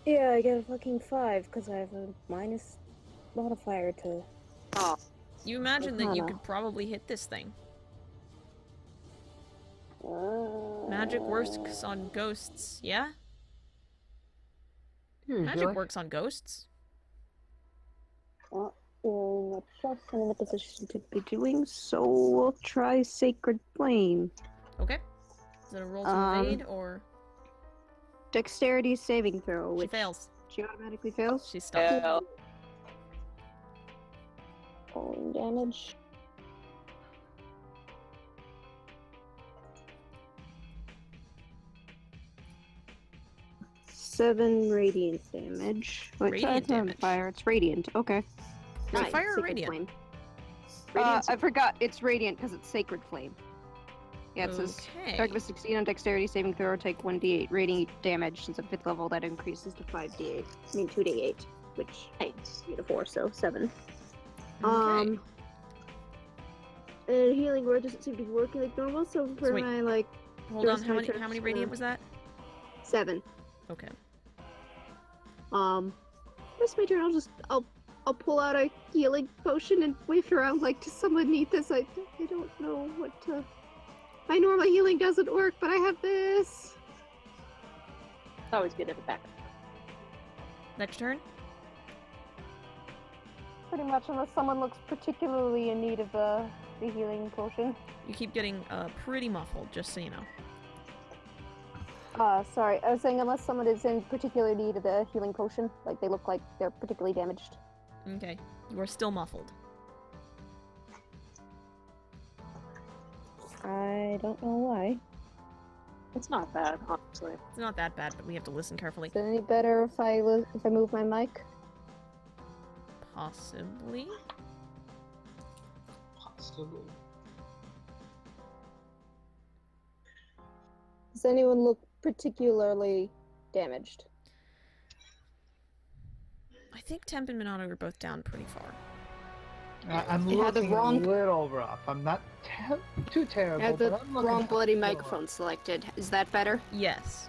Yeah, I get a fucking 5 because I have a minus modifier to. Oh, You imagine that you Arcana. could probably hit this thing. Uh, Magic works on ghosts, yeah? Usually. Magic works on ghosts. Well, I'm in a position to be doing, so we'll try Sacred Flame. Okay. Is it a roll to evade, or Dexterity saving throw, she which fails? she automatically fails. She's stuck. yeah. Falling damage. Seven radiant damage. Wait, Radiant that's not damage. fire. It's radiant. Okay. Wait, Nice. fire or Sacred radiant? Flame. Radiant's- I forgot. It's radiant because it's Sacred Flame. Yeah, it says Okay. target of a 16 on dexterity saving throw, take 1d8 radiant damage. Since I'm 5th level, that increases to 5d8. I mean 2d8, which I need to 4, so 7. Okay. And healing word doesn't seem to be working like normal, so for wait. my, like... Hold on, how many radiant was that? 7. Okay. That's my turn. I'll pull out a healing potion and wave it around like, does someone need this? I don't know what to... My normal healing doesn't work, but I have this. It's always good to have a backup. Next turn? Pretty much, unless someone looks particularly in need of the healing potion. You keep getting pretty muffled, just so you know. Sorry, I was saying unless someone is in particular need of the healing potion, like they look like they're particularly damaged. Okay. You are still muffled. I don't know why. It's not bad, honestly. It's not that bad, but we have to listen carefully. Is it any better if I move my mic? Possibly? Possibly. Does anyone look particularly damaged? I think Temp and Minato are both down pretty far. I'm It had the looking wrong- a little rough. I'm not too terrible. I have the but I'm looking wrong bloody a little microphone rough. selected. Is that better? Yes.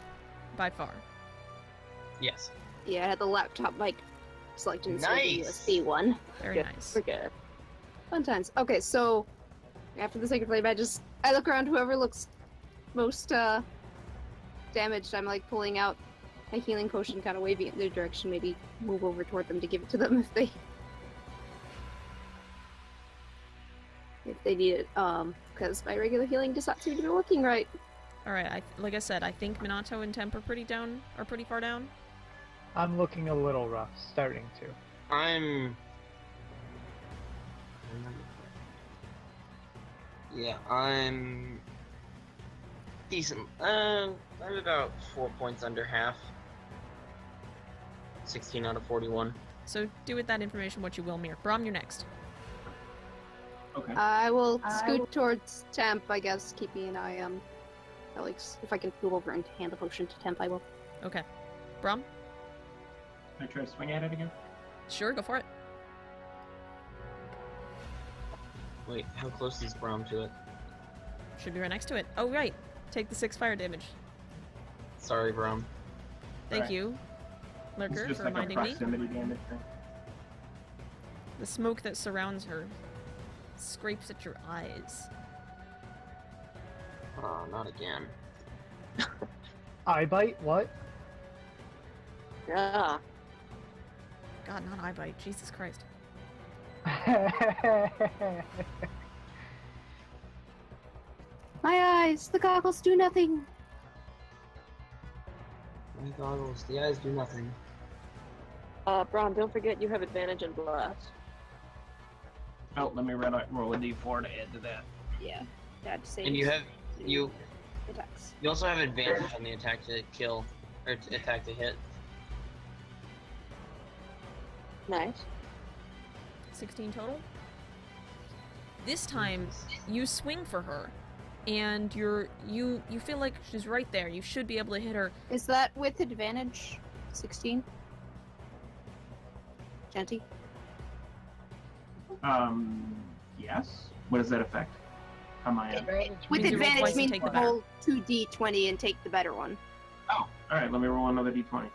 By far. Yes. Yeah, I had the laptop mic selected instead of the Nice. USB one. Very Good. nice. We're good. Fun times. Okay, so after the second flame, I look around whoever looks most damaged. I'm like pulling out a healing potion, kind of waving it in their direction. Maybe move over toward them to give it to them if they need it. Because my regular healing does not seem to be working right. Alright, like I said, I think Minato and Temp are pretty far down. I'm looking a little rough, starting to. I'm decent. I'm about 4 points under half. 16 out of 41. So do with that information what you will, Mir. Brom, you're next. Okay. I will scoot towards Temp, I guess, keeping an eye on Alex. If I can move over and hand the potion to Temp, I will. Okay. Brom? Can I try to swing at it again? Sure, go for it. Wait, how close is Brom to it? Should be right next to it. Oh, right. Take the 6 fire damage. Sorry, Brom. Thank Alright. you, It's Lurker, just for like a reminding me. proximity damage thing. The smoke that surrounds her scrapes at your eyes. Oh, not again. Eye bite? What? Yeah. God, not eye bite. Jesus Christ. My eyes! The goggles do nothing! My goggles, the eyes do nothing. Braun, don't forget you have advantage in blast. Oh, let me roll a d4 to add to that. Yeah, that saves. And you attacks. you also have advantage on the attack to kill, or attack to hit. Nice. 16 total. This time, you swing for her, and you feel like she's right there. You should be able to hit her. Is that with advantage? 16? Genty? Yes. What does that affect? On my end? With Means you roll advantage twice and means take the roll 2d20 and take the better one. Oh, alright, let me roll another d20.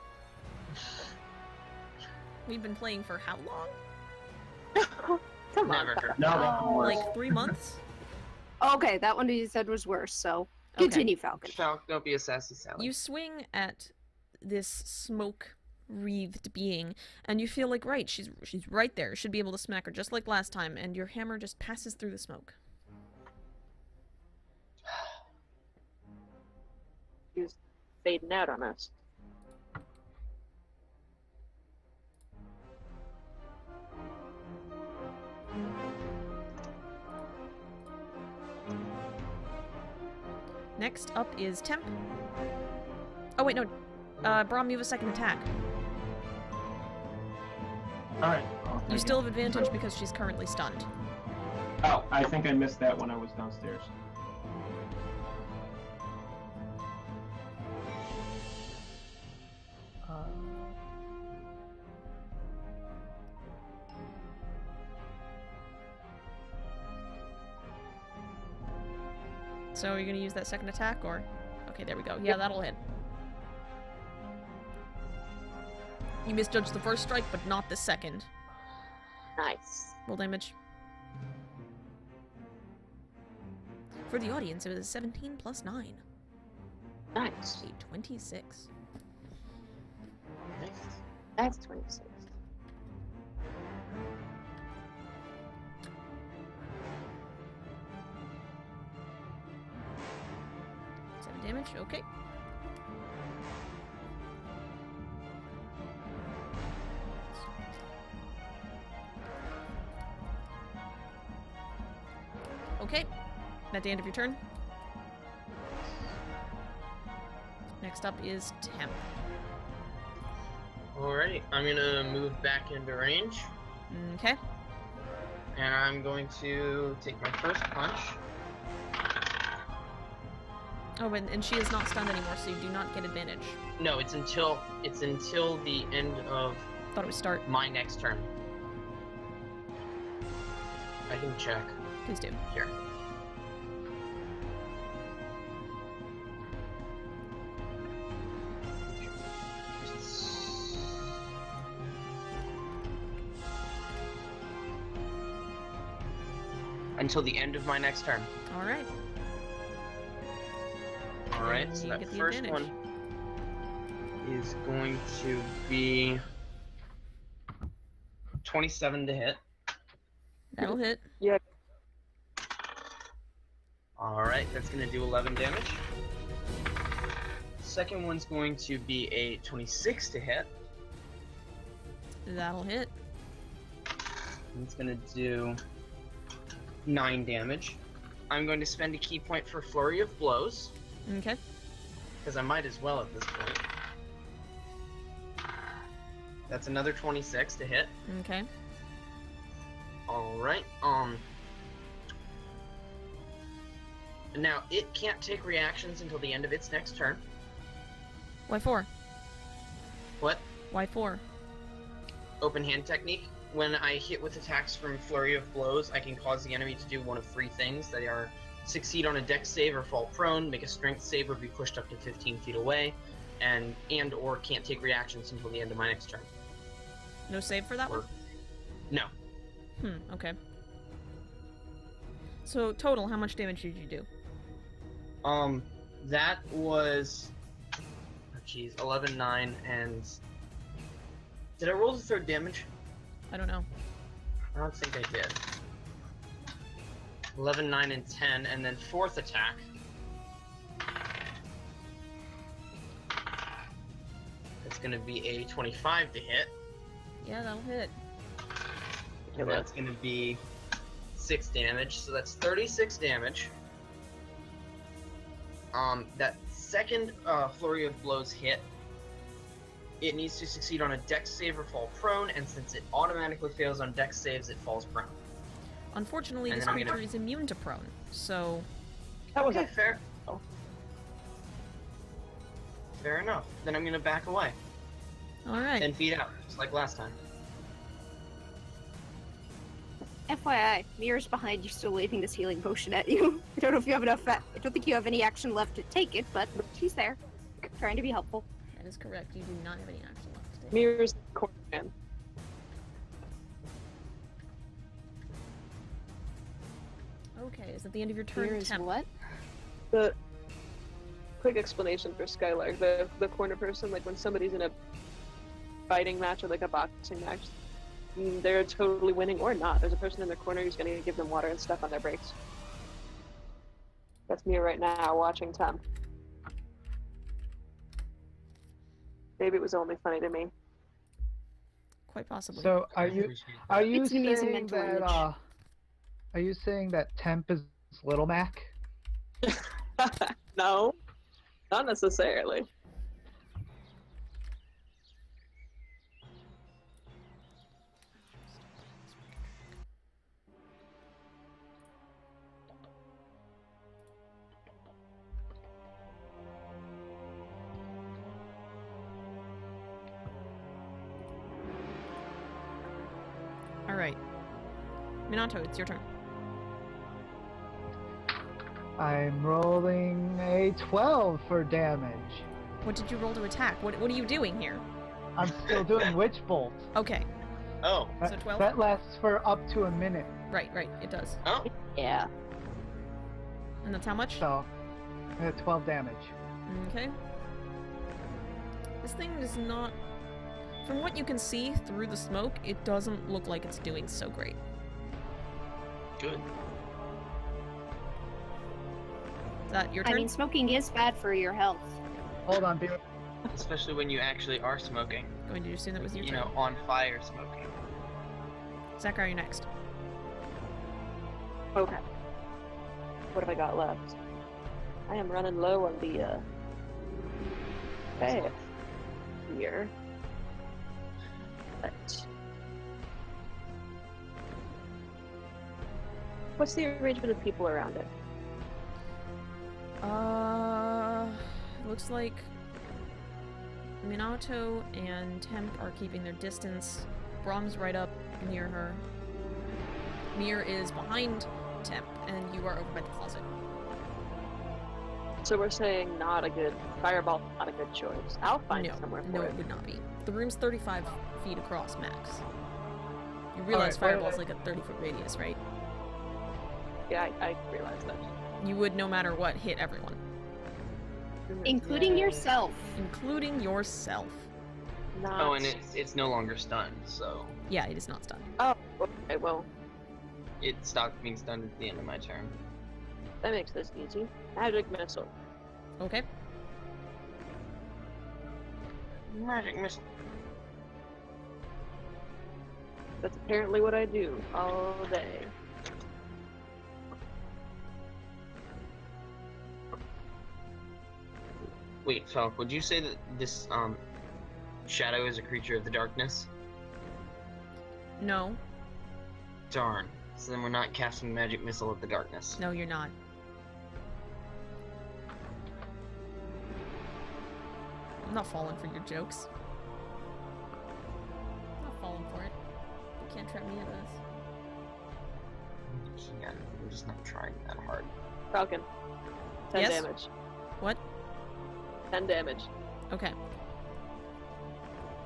We've been playing for how long? Come on. Never heard. No, that's worse. Like 3 months? Okay, that one you said was worse, so continue, Falcon. Falcon, don't be a sassy Sally. You swing at this smoke-wreathed being, and you feel like, right, she's right there. Should be able to smack her just like last time, and your hammer just passes through the smoke. He's fading out on us. Next up is Temp. Oh wait, no. Brom, you have a second attack. Alright. You still have advantage because she's currently stunned. Oh, I think I missed that when I was downstairs. So are you gonna use that second attack, or? Okay, there we go. Yeah, that'll hit. You misjudged the first strike, but not the second. Nice. Roll damage. For the audience, it was 17 plus 9. Nice. A 26. That's 26. Damage, okay. Okay, at the end of your turn. Next up is Temp. Alright, I'm gonna move back into range, Okay. and I'm going to take my first punch. Oh, and she is not stunned anymore, so you do not get advantage. No, it's until the end of Thought it would start. my next turn. I can check Please do. here. Until the end of my next turn. Alright. Alright, And so you that get the first advantage. one is going to be 27 to hit. That'll hit. Alright, that's going to do 11 damage. Second one's going to be a 26 to hit. That'll hit. And it's going to do 9 damage. I'm going to spend a key point for Flurry of Blows, Okay. because I might as well at this point. That's another 26 to hit. Okay. Alright, now, it can't take reactions until the end of its next turn. Why 4? What? Why 4? Open hand technique. When I hit with attacks from Flurry of Blows, I can cause the enemy to do one of 3 things. They are succeed on a dex save or fall prone, make a strength save or be pushed up to 15 feet away, and or can't take reactions until the end of my next turn. No save for that one? No. Okay. So, total, how much damage did you do? That was... Oh, jeez, 11, 9, and... Did I roll the third damage? I don't know. I don't think I did. 11, 9, and 10, and then fourth attack. It's gonna be a 25 to hit. Yeah, that'll hit. And that's gonna be 6 damage, so that's 36 damage. That second Flurry of Blows hit, it needs to succeed on a dex save or fall prone, and since it automatically fails on dex saves, it falls prone. Unfortunately, And this then I'm creature gonna- is immune to prone, so... That was Okay, fair. Fair enough. Then I'm gonna back away. Alright. 10 feet out, just like last time. FYI, Mira's behind you, still waving this healing potion at you. I don't know if you have enough. I don't think you have any action left to take it, but she's there, trying to be helpful. That is correct. You do not have any action left to take. Mirror's corner man. Okay, is that the end of your turn? Mira's Temp? what? The quick explanation for Skylark, the corner person, like when somebody's in a fighting match or like a boxing match, they're totally winning or not. There's a person in their corner who's going to give them water and stuff on their breaks. That's me right now watching Tom. Maybe it was only funny to me. Quite possibly. So are you It's an amazing saying mental that image. are you saying that Temp is Little Mac? No, not necessarily. Alright. Minato, it's your turn. I'm rolling a 12 for damage. What did you roll to attack? What are you doing here? I'm still doing Witch Bolt. Okay, Oh. so 12? That lasts for up to a minute. Right, it does. Oh. Yeah. And that's how much? So, 12 damage. Okay. This thing is not... From what you can see through the smoke, it doesn't look like it's doing so great. Good. Is that your turn? I mean, smoking is bad for your health. Hold on, be Especially when you actually are smoking. Going to assume that was your You turn. know, on fire smoking. Zackrow, you're next. Okay. What have I got left? I am running low on the faith here. But what's the arrangement of people around it? Looks like Minato and Temp are keeping their distance. Brom's right up near her. Mir is behind Temp, and you are over by the closet. So we're saying not a good fireball, not a good choice. I'll find somewhere for No, it. it would not be. The room's 35 feet across, max. You realize Alright, fireball's like a 30-foot radius, right? Yeah, I realize that. You would, no matter what, hit everyone. Including Yeah. yourself. Including yourself. Not... Oh, and it's no longer stunned, so Yeah, it is not stunned. Oh, okay, well, it stopped being stunned at the end of my turn. that makes this easy. Magic missile. Okay. Magic missile. That's apparently what I do all day. Wait, Falk, would you say that this shadow is a creature of the darkness? No. Darn. So then we're not casting magic missile at the darkness. No, you're not. I'm not falling for your jokes. I'm not falling for it. You can't trap me into this. Yeah, I'm just not trying that hard. Falcon. 10 Yes? damage. What? 10 damage. Okay.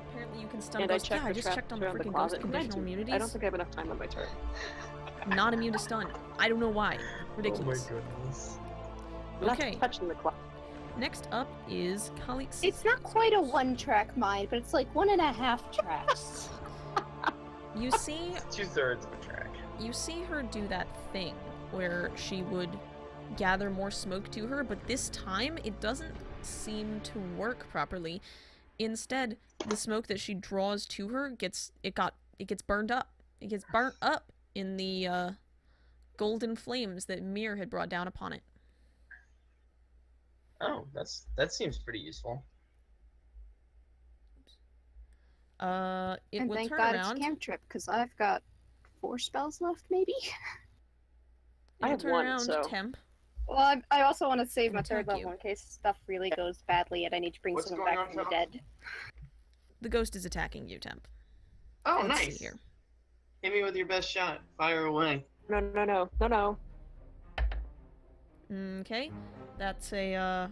Apparently you can stun And ghosts. I checked Yeah, I the just traps checked on the around the freaking ghost closet. conditional immunities. I don't think I have enough time on my turn. Not immune to stun. I don't know why. Ridiculous. goodness. Okay. Not touching the closet. Next up is Khalees. It's not quite a one-track mind, but it's like 1.5 tracks. You see, 2/3 of the track. you see her do that thing where she would gather more smoke to her, but this time it doesn't seem to work properly. Instead, the smoke that she draws to her gets burned up. It gets burnt up in the golden flames that Mir had brought down upon it. Oh, that seems pretty useful. It And will thank turn God around. it's cantrip, because I've got 4 spells left, maybe? It I will have turn one, around, so- Temp. Well, I also want to save my Attack third you. level in case stuff really goes badly and I need to bring What's someone going back on, from the Phil? dead. The ghost is attacking you, Temp. Oh, Let's nice. see here. Hit me with your best shot. Fire away. No. Okay, that's a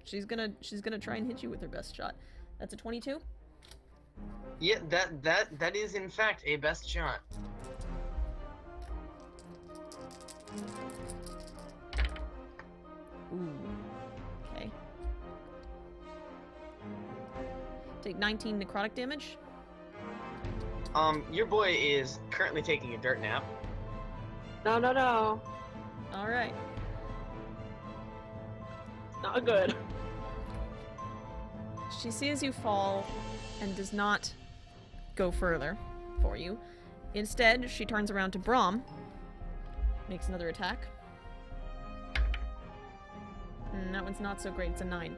she's gonna try and hit you with her best shot. That's a 22. Yeah, that is in fact a best shot. Ooh. Okay. Take 19 necrotic damage. Your boy is currently taking a dirt nap. No. All right. Not good. She sees you fall and does not go further for you. Instead, she turns around to Brom, makes another attack. That one's not so great. It's a 9.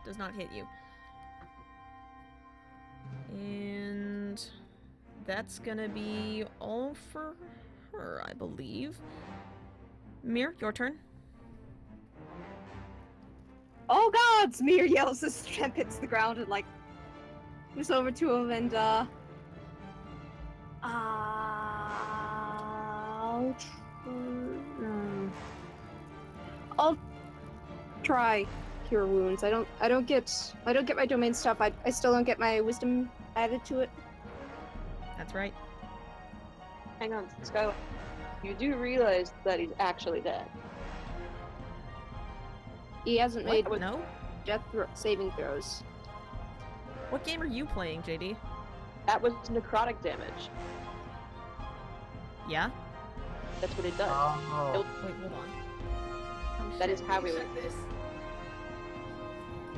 Does not hit you. And that's gonna be all for her, I believe. Mir, your turn. Oh gods! Mir yells as Tremp hits the ground and like moves over to him and I'll try cure wounds. I don't get my domain stuff. I still don't get my wisdom added to it. That's right. Hang on, Skylar. You do realize that he's actually dead. He hasn't made No? death saving throws. What game are you playing, JD? That was necrotic damage. Yeah? That's what it does. Oh. Wait, hold on. That is how we would.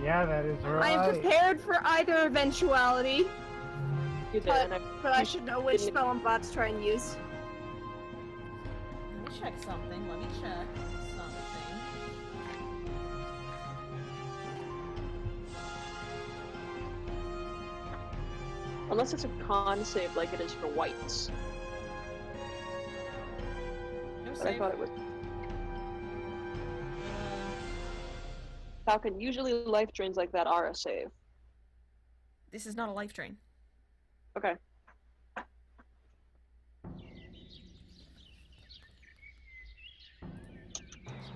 Yeah, that is right. I am prepared for either eventuality, You did, but, and but I should know which didn't- spell I'm about to try and use. Let me check something. Let me check something. unless it's a con save like it is for whites. No But I save. thought it was. Falcon, usually life drains like that are a save. This is not a life drain. Okay.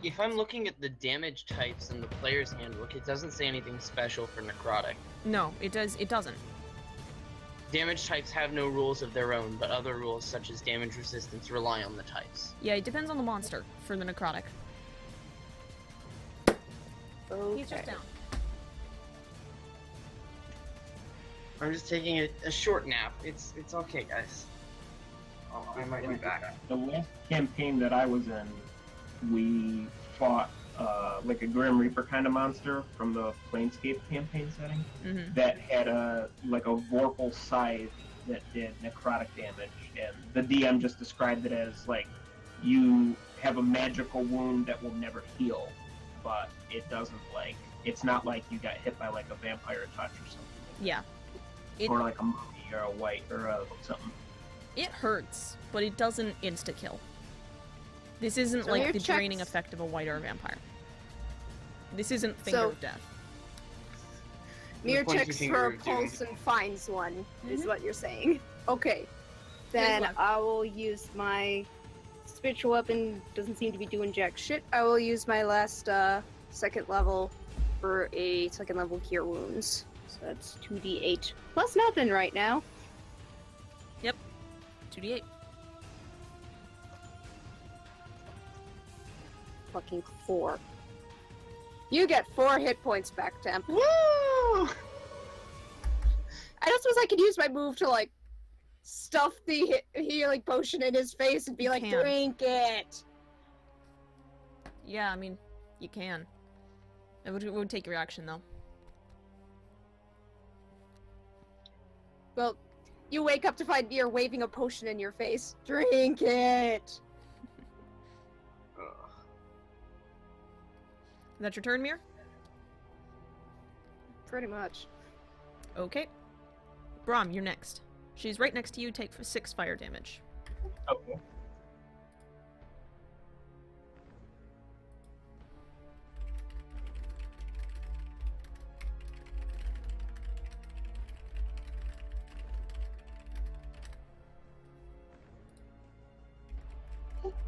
If I'm looking at the damage types in the player's handbook, it doesn't say anything special for necrotic. No, it doesn't. Damage types have no rules of their own, but other rules such as damage resistance rely on the types. Yeah, it depends on the monster for the necrotic. Okay. He's just down. I'm just taking a short nap. It's okay, guys. Oh, I might be back. The last campaign that I was in, we fought like a Grim Reaper kind of monster from the Planescape campaign setting Mm-hmm. that had a Vorpal scythe that did necrotic damage, and the DM just described it as like you have a magical wound that will never heal, but it doesn't it's not like you got hit by like a vampire touch or something. Yeah. It, Or like a mummy or a white or something. it hurts, but it doesn't insta-kill. This isn't So like your the draining checks- effect of a white or a vampire. This isn't Finger So- of Death. Mir pointy checks finger for a of doom. pulse and finds one, is Mhm. what you're saying. Okay. Then luck. I will use my spiritual weapon. Doesn't seem to be doing jack shit. I will use my last second level for a second level cure wounds. So that's 2d8 plus nothing right now. 2d8. Fucking 4. You get 4 hit points back, Temp. Woo! I don't suppose I could use my move to like stuff the healing potion in his face and be You like, can. drink it. Yeah, I mean, you can. It would take your action, though. Well, you wake up to find Mir waving a potion in your face. Drink it. Ugh. Is that your turn, Mir? Pretty much. Okay. Braum, you're next. She's right next to you, take 6 fire damage. Okay.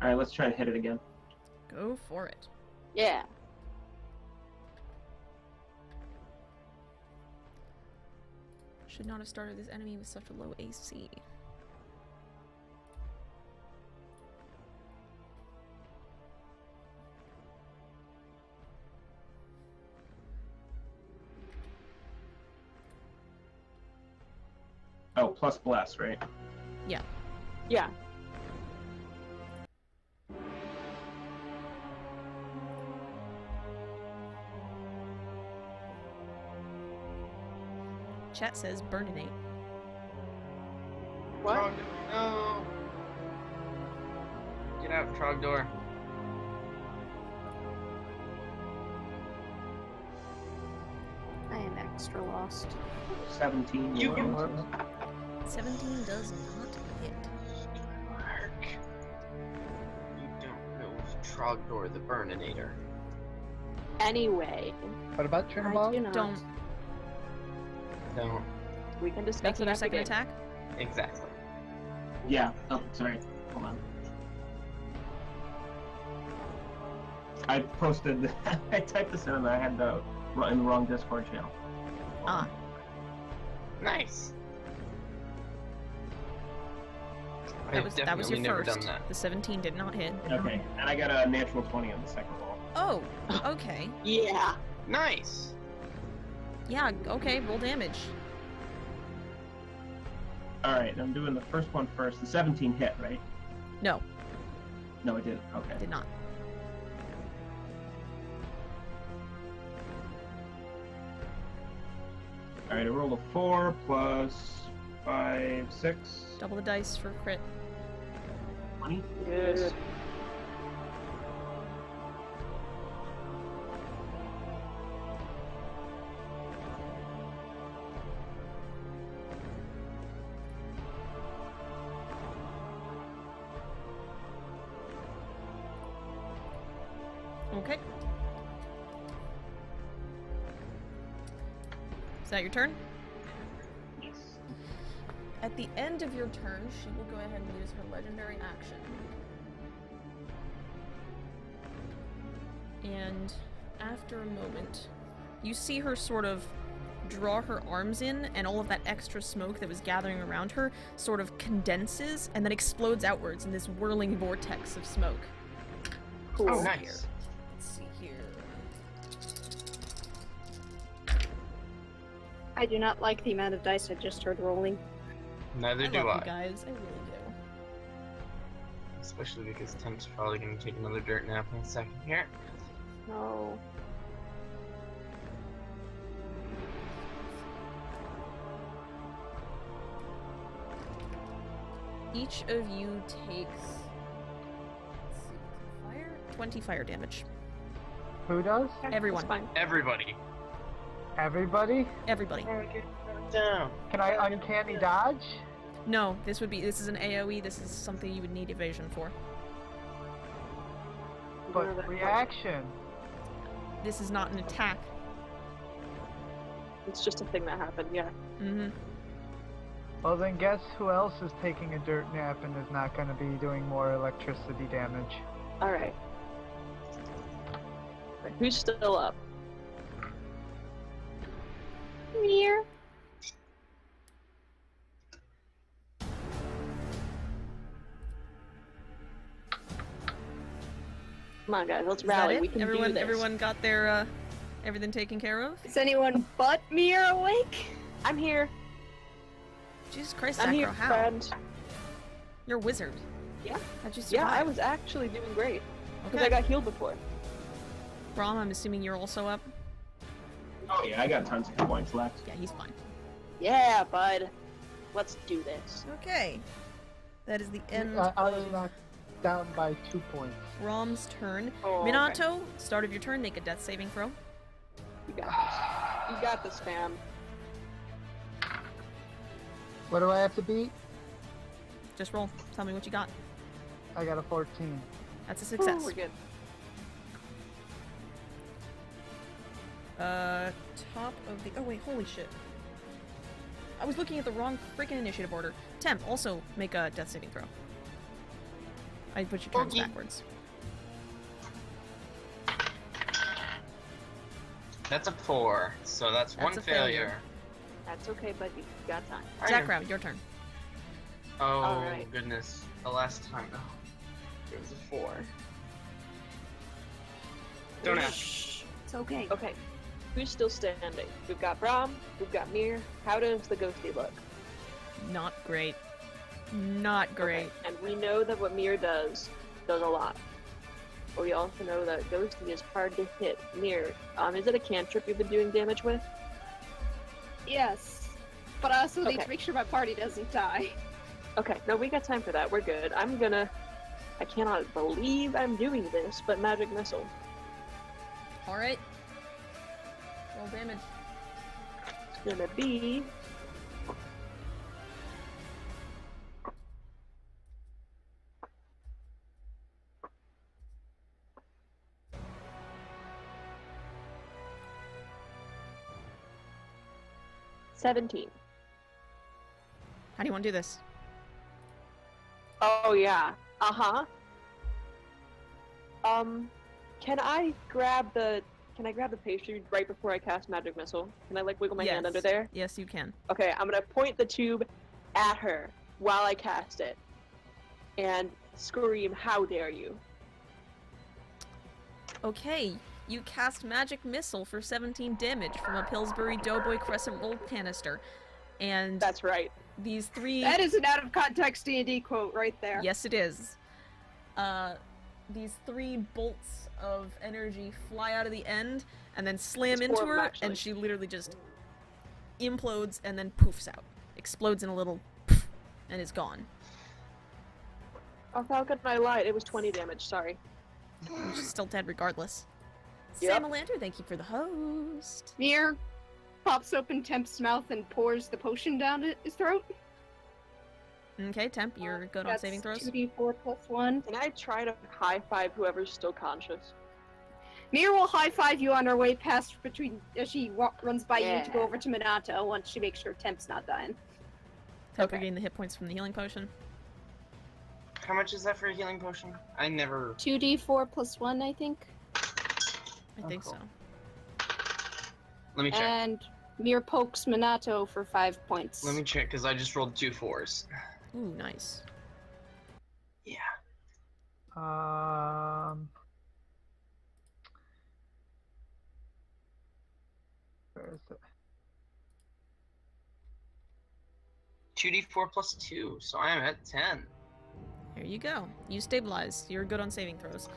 Alright, let's try to hit it again. Go for it. Yeah. Should not have started this enemy with such a low AC. Oh, plus bless, right? Yeah. Chat says burninate. What? No. Get out, Trogdor. I am extra lost. 17. You- What? 17 does not hit. Mark. You don't know Trogdor the Burninator. Anyway, What about I do Trinabog? not. Don't. Don't. we can discuss Making it your after second game. attack? Exactly. Yeah. Oh, sorry. Hold on. I posted. I typed this in and I had the in the wrong Discord channel. Ah. Nice. That was your definitely never first. done that. The 17 did not hit. Okay, and I got a natural 20 on the second roll. Oh, okay. Yeah. Nice. Yeah, okay, roll damage. All right, I'm doing the first one first. The 17 hit, right? No, No, it didn't. Okay. did not. All right, I rolled a 4 plus 5, 6, Double the dice for crit. 20. Good. Okay. Is that your turn? Yes. At the end of your turn, she will go ahead and use her legendary action. And after a moment, you see her sort of draw her arms in, and all of that extra smoke that was gathering around her sort of condenses and then explodes outwards in this whirling vortex of smoke. Cool. Oh, nice. Let's see here. I do not like the amount of dice I just heard rolling. Neither do love I. you guys, I really do. Especially because Tim's probably going to take another dirt nap in a second here. No. Each of you takes, let's see, 20 fire damage. Who does? Everyone. That's fine. Everybody. Everybody? Everybody. Down. Can I uncanny dodge? No, this is an AoE, this is something you would need evasion for. But reaction. This is not an attack. It's just a thing that happened, yeah. Mm-hmm. Well then guess who else is taking a dirt nap and is not going to be doing more electricity damage? Alright. Who's still up? Mir. Come on, guys, let's Is that rally. it? We can do this. Everyone got their, everything taken care of? Is anyone but Mir awake? I'm here. Jesus Christ, I'm Zackrow, here, how? friend. You're a wizard. Yeah. How'd you survive? Yeah, I was actually doing great. Because Okay. I got healed before. Brahm, I'm assuming you're also up? Oh yeah, I got tons of hit points left. Yeah, he's fine. Yeah, bud. Let's do this. Okay. That is the end I was of knocked down by 2 points. Brahm's turn. Oh, Minato, start of your turn, make a death saving throw. You got this. You got this, fam. What do I have to beat? Just roll. Tell me what you got. I got a 14. That's a success. Ooh, we're good. Top of the... Oh, wait, holy shit. I was looking at the wrong freaking initiative order. Temp, also make a death saving throw. I put your turns Okay. backwards. That's a 4, so that's one a failure. failure. That's okay, buddy. You got time. Zackrow, your turn. Oh, Alright. goodness. The last time. Oh, it was a 4. Don't ask. Shh. It's okay. Okay. Who's still standing? We've got Brahm. We've got Mir. How does the ghosty look? Not great. Not great. Okay. And we know that what Mir does a lot. But we also know that ghosty is hard to hit. Mir, is it a cantrip you've been doing damage with? Yes. But I also need Okay. to make sure my party doesn't die. Okay, no, we got time for that. We're good. I cannot believe I'm doing this, but magic missile. Alright. Roll damage. It's gonna be... $17. How do you want to do this? Oh yeah. Can I grab the pastry right before I cast magic missile? Can I like wiggle my hand under there? Yes, you can. Okay, I'm gonna point the tube at her while I cast it, and scream, "How dare you!" Okay, you cast magic missile for 17 damage from a Pillsbury Doughboy crescent roll canister, and That's right. these three. That is an out of context D&D quote right there. Yes, it is. These three bolts of energy fly out of the end and then slam It's into four of them, her, actually. and she literally just implodes and then poofs out. Explodes in a little poof, and is gone. Oh, Falcon, I lied. It was 20 damage. Sorry. She's still dead regardless. Yep. Salamander, thank you for the host. Mir pops open Temp's mouth and pours the potion down his throat. Okay, Temp, you're good on That's saving throws. 2d4 plus 1. Can I try to high five whoever's still conscious? Mir will high five you on her way past between as she runs by you to go Yeah. over to Minato once she makes sure Temp's not dying. Temp, Okay. regain the hit points from the healing potion. How much is that for a healing potion? I never. 2d4 plus 1, I think. I think cool. so. Let me check. And Mir pokes Minato for 5 points. Let me check because I just rolled 2 4s. Ooh, nice. Yeah. Where is it? 2d4 plus 2, so I am at 10. There you go. You stabilize. You're good on saving throws.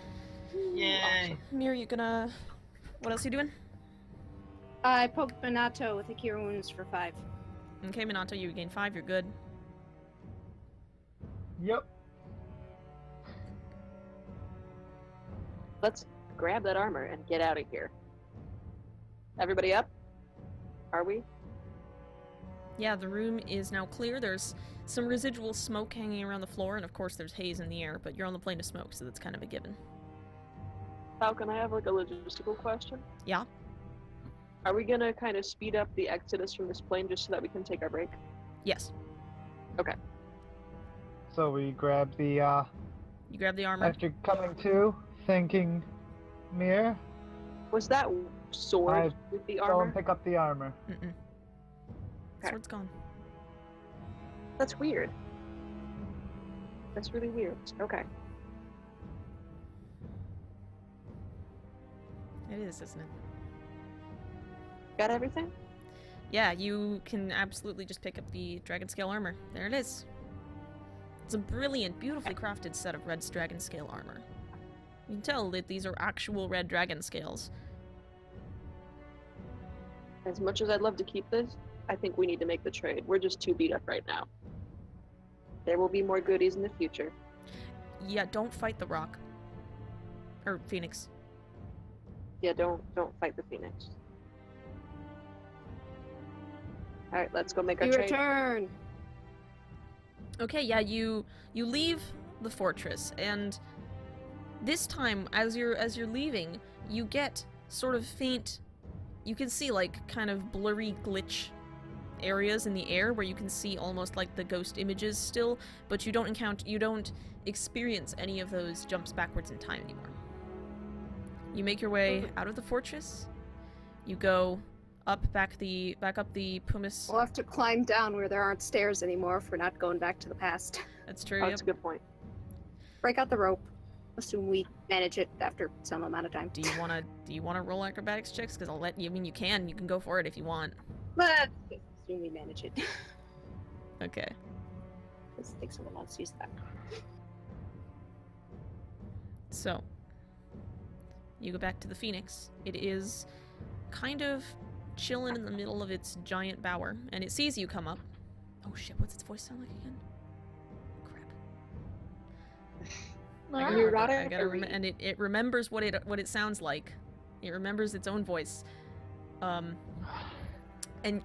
Yay. Mir, you gonna... What else are you doing? I poked Minato with a Cure Wounds for 5. Okay, Minato, you regain 5. You're good. Yep. Let's grab that armor and get out of here. Everybody up? Are we? Yeah, the room is now clear. There's some residual smoke hanging around the floor, and of course there's haze in the air, but you're on the plane of smoke, so that's kind of a given. Falcon, I have like a logistical question. Yeah? Are we gonna kind of speed up the exodus from this plane just so that we can take our break? Yes. So we grab the, You grab the armor. after coming to, thanking Mir, Was that sword I with the go armor? and pick up the armor. Mm-mm. Okay. Sword's gone. That's weird. That's really weird. Okay. It is, isn't it? Got everything? Yeah, you can absolutely just pick up the dragon scale armor. There it is. It's a brilliant, beautifully crafted set of red dragon scale armor. You can tell that these are actual red dragon scales. As much as I'd love to keep this, I think we need to make the trade. We're just too beat up right now. There will be more goodies in the future. Yeah, don't fight the rock. Or Phoenix. Yeah, don't fight the Phoenix. Alright, let's go make our You trade. return! Okay, yeah, you leave the fortress, and this time, as you're leaving, you get sort of faint. You can see like kind of blurry glitch areas in the air where you can see almost like the ghost images still, but you don't experience any of those jumps backwards in time anymore. You make your way out of the fortress. You go back up the Pumice. We'll have to climb down where there aren't stairs anymore if we're not going back to the past. That's true. Oh, Yep. that's a good point. Break out the rope. Assume we manage it after some amount of time. Do you wanna roll acrobatics checks? Because I'll let you. I mean, you can go for it if you want. Let's assume we manage it. Okay. Let's think someone else use that. So, you go back to the Phoenix. It is kind of chilling in the middle of its giant bower, and it sees you come up. Oh shit, what's its voice sound like again? Crap. Neurotic I gotta and it remembers what it sounds like. It remembers its own voice. And and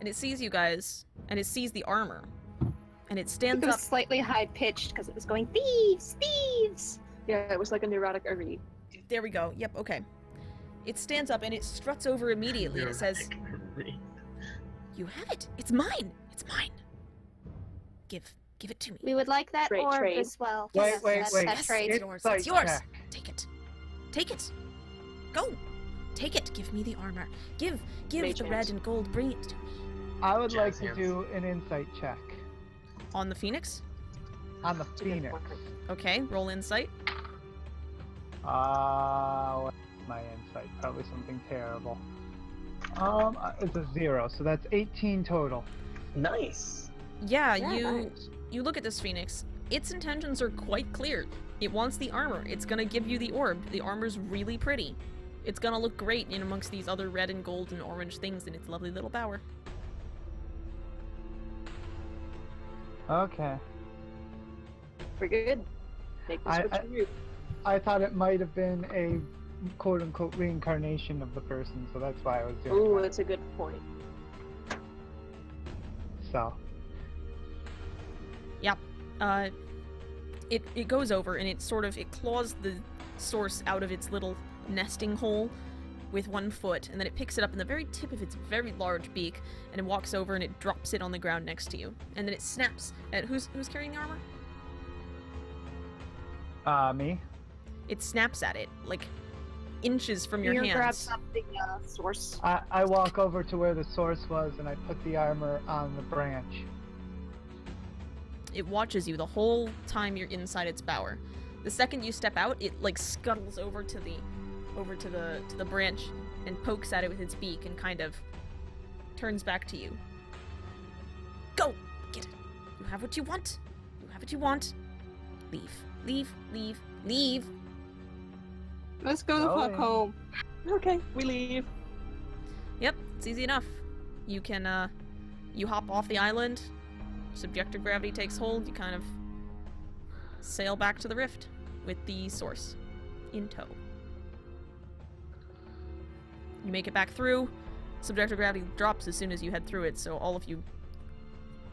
it sees you guys, and it sees the armor, and it stands It was up. slightly high pitched because it was going thieves, thieves. Yeah, it was like a neurotic Ari. There we go. Yep. Okay. It stands up and it struts over immediately, and it says, "You have it. It's mine. It's mine. Give Give it to me. We would like that Trade, orb trade. as well. Wait, Yes, wait, that's wait. that Yes, trade. it's yours. Insight It's yours. check. Take it. Take it. Go. Take it. Give me the armor. Give Mage the red hands. and gold. Bring it to me. I would like Jazz to hands. do an insight check On the Phoenix. on the It's a good Phoenix. point. Okay, roll insight. What's my insight? Probably something terrible. It's a 0, so that's 18 total. Nice. Yeah, Yeah, you nice. you look at this Phoenix. Its intentions are quite clear. It wants the armor. It's gonna give you the orb. The armor's really pretty. It's gonna look great in amongst these other red and gold and orange things in its lovely little bower. Okay. We're good. Make the I- switch for you. I thought it might have been a quote-unquote reincarnation of the person, so that's why I was doing Ooh, that. that's a good point. So, It goes over and it claws the source out of its little nesting hole with one foot, and then it picks it up in the very tip of its very large beak, and it walks over and it drops it on the ground next to you, and then it snaps at who's carrying the armor? me? It snaps at it like inches from your Mir hands. grabs up the source. I walk over to where the source was and I put the armor on the branch. It watches you the whole time you're inside its bower. The second you step out, it like scuttles over to the branch and pokes at it with its beak and kind of turns back to you. Go! Get it. You have what you want. You have what you want. Leave. Leave. Leave. Leave. Let's go the fuck Going. home. Okay, we leave. Yep, it's easy enough. You can you hop off the island, subjective gravity takes hold, you kind of sail back to the rift with the source in tow. You make it back through, subjective gravity drops as soon as you head through it, so all of you,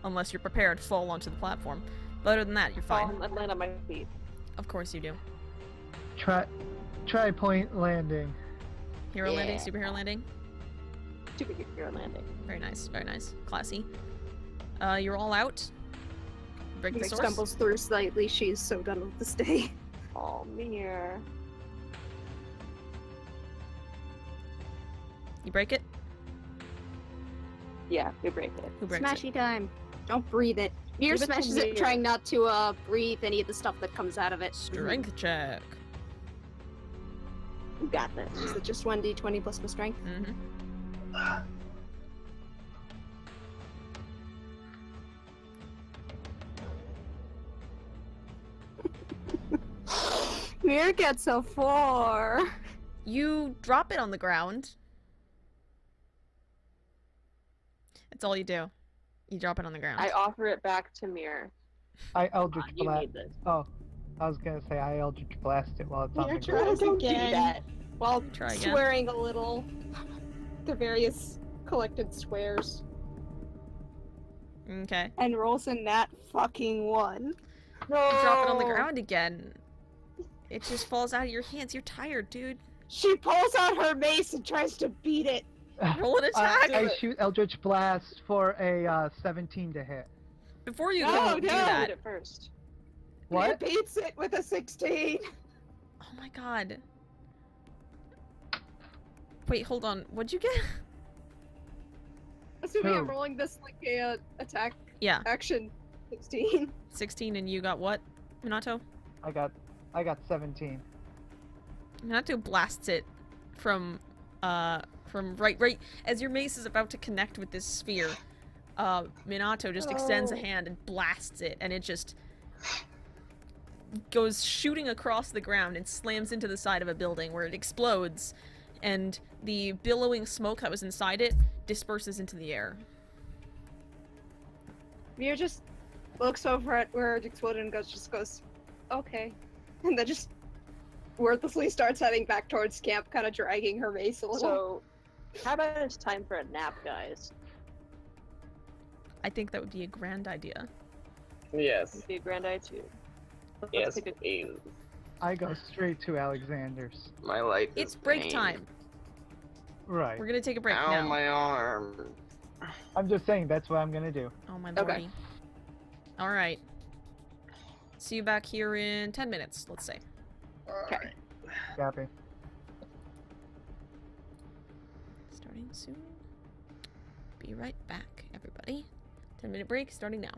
unless you're prepared, fall onto the platform. But other than that, you're fine. I'll land on my feet. Of course you do. Try point landing. Hero Yeah. landing, superhero landing. Stupid hero landing. Very nice, classy. You're all out. Break the Mir source. stumbles through slightly. She's so done with this day. Oh, Mir. You break it? Yeah, we break it. Who breaks it? Smashy time. Don't breathe it. Mir Give it to smashes it, Mir. trying not to breathe any of the stuff that comes out of it. Strength check. You got this. Is it just 1d20 plus my strength? Mm-hmm. Mir gets a 4. You drop it on the ground. That's all you do. You drop it on the ground. I offer it back to Mir. I Eldritch You Blast. need this. Oh, I was gonna say I Eldritch Blast it while it's on Mir the ground. tries Don't do again that. while Try again. swearing a little. The various collected swears. Okay. And rolls in that fucking 1. No. You drop it on the ground again. It just falls out of your hands. You're tired, dude. She pulls out her mace and tries to beat it. Roll an attack. I shoot Eldritch Blast for a 17 to hit. Before you No, go no. do Did that. it first. Mir What? beats it with a 16. Oh my god. Wait, hold on. What'd you get? Assuming I'm Who? rolling this like a attack Yeah, action 16. 16, and you got what, Minato? I got 17. Minato blasts it from right as your mace is about to connect with this sphere. Minato just extends a Oh. hand and blasts it, and it just goes shooting across the ground and slams into the side of a building where it explodes, and the billowing smoke that was inside it disperses into the air. Mir just looks over at where it exploded and goes, okay. And then just wordlessly starts heading back towards camp, kind of dragging her mace a little. So, how about it's time for a nap, guys? I think that would be a grand idea. Yes. It'd be a grand idea too. Let's Yes, take a- please. I go straight to Alexander's. My life is It's break pain. time. Right. We're gonna take a break Ow, now. my arm. I'm just saying that's what I'm gonna do. Oh my Okay. lordy. Alright. See you back here in 10 minutes, let's say. Okay. Copy. Starting soon. Be right back, everybody. 10-minute break starting now.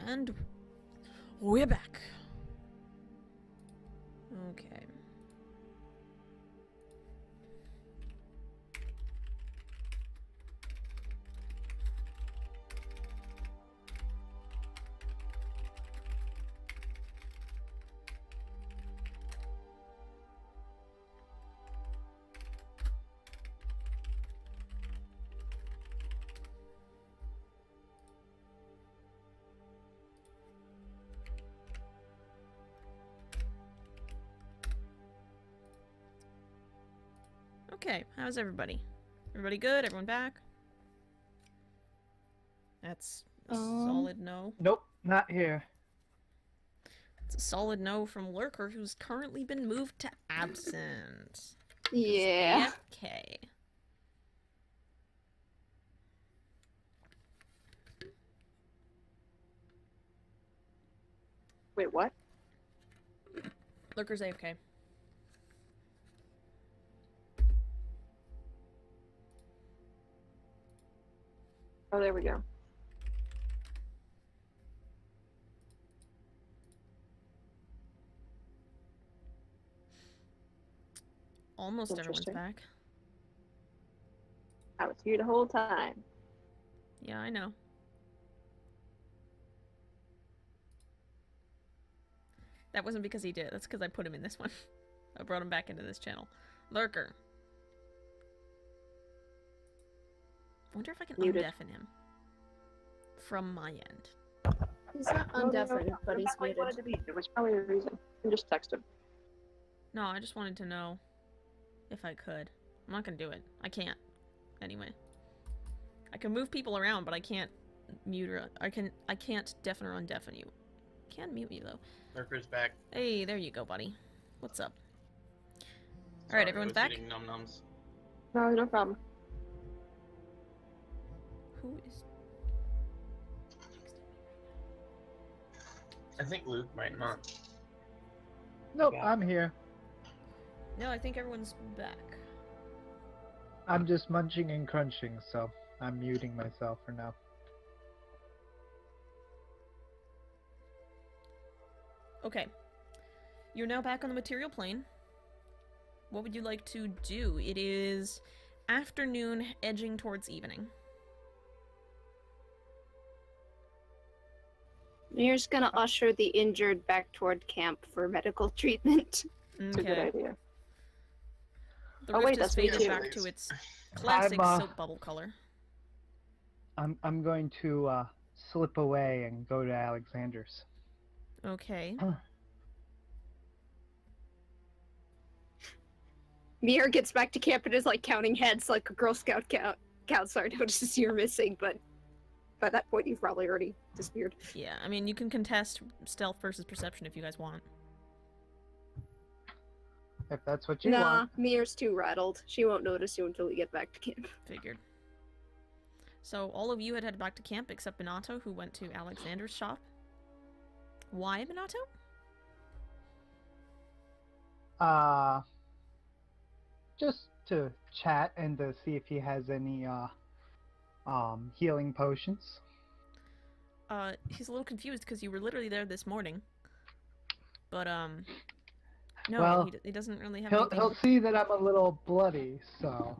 And we're back. Okay. Okay, how's everybody? Everybody good? Everyone back? That's a solid no. Nope, not here. It's a solid no from Lurker, who's currently been moved to absent. Yeah. Okay. Wait, what? Lurker's AFK. Oh, there we go. Almost everyone's Interesting. back. I was here the whole time. Yeah, I know. That wasn't because he did. That's because I put him in this one. I brought him back into this channel. Lurker. I wonder if I can Muted. undeafen him. From my end. He's not No, undefinite, but he's that's what he muted. wanted to be. There was probably a reason. I just text him. No, I just wanted to know if I could. I'm not gonna do it. I can't. Anyway. I can move people around, but I can't mute or I can't deafen or undeafen you. Can mute you though. Lurker's back. Hey, there you go, buddy. What's up? Sorry, Alright, everyone's I was back? eating num-nums. No, no problem. Who is I think Luke might not. Nope, Yeah. I'm here. No, I think everyone's back. I'm just munching and crunching, so I'm muting myself for now. Okay. You're now back on the material plane. What would you like to do? It is afternoon, edging towards evening. Mir's gonna usher the injured back toward camp for medical treatment. It's a good Okay. idea. The Oh, rift wait, is that's me fading too. back to its classic I'm, soap bubble color. I'm going to slip away and go to Alexander's. Okay. Mir gets back to camp and is like counting heads like a Girl Scout counselor notices you're missing, but by that point you've probably already disappeared. Yeah, I mean, you can contest stealth versus perception if you guys want. If that's what you Nah, want. Mir's too rattled. She won't notice you until we get back to camp. Figured. So all of you had headed back to camp except Minato, who went to Alexander's shop. Why, Minato? Just to chat and to see if he has any healing potions. He's a little confused because you were literally there this morning. But, no, Well, he doesn't really have He'll anything see that I'm a little bloody, so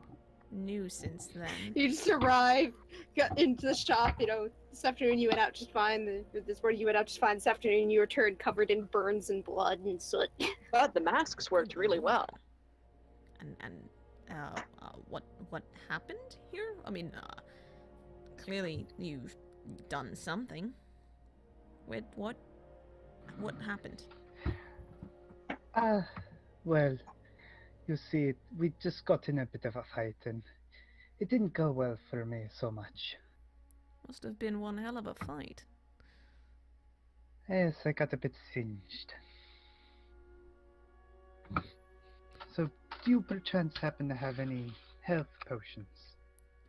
new since then. You just arrived, got into the shop, you know, this afternoon you went out just fine, this morning you went out just fine, this afternoon you returned covered in burns and blood and soot. But the masks worked really well. What happened here? I mean, clearly you've done something. Wait, what happened? Well, you see, we just got in a bit of a fight, and it didn't go well for me so much. Must have been one hell of a fight. Yes, I got a bit singed. So, do you perchance happen to have any health potions?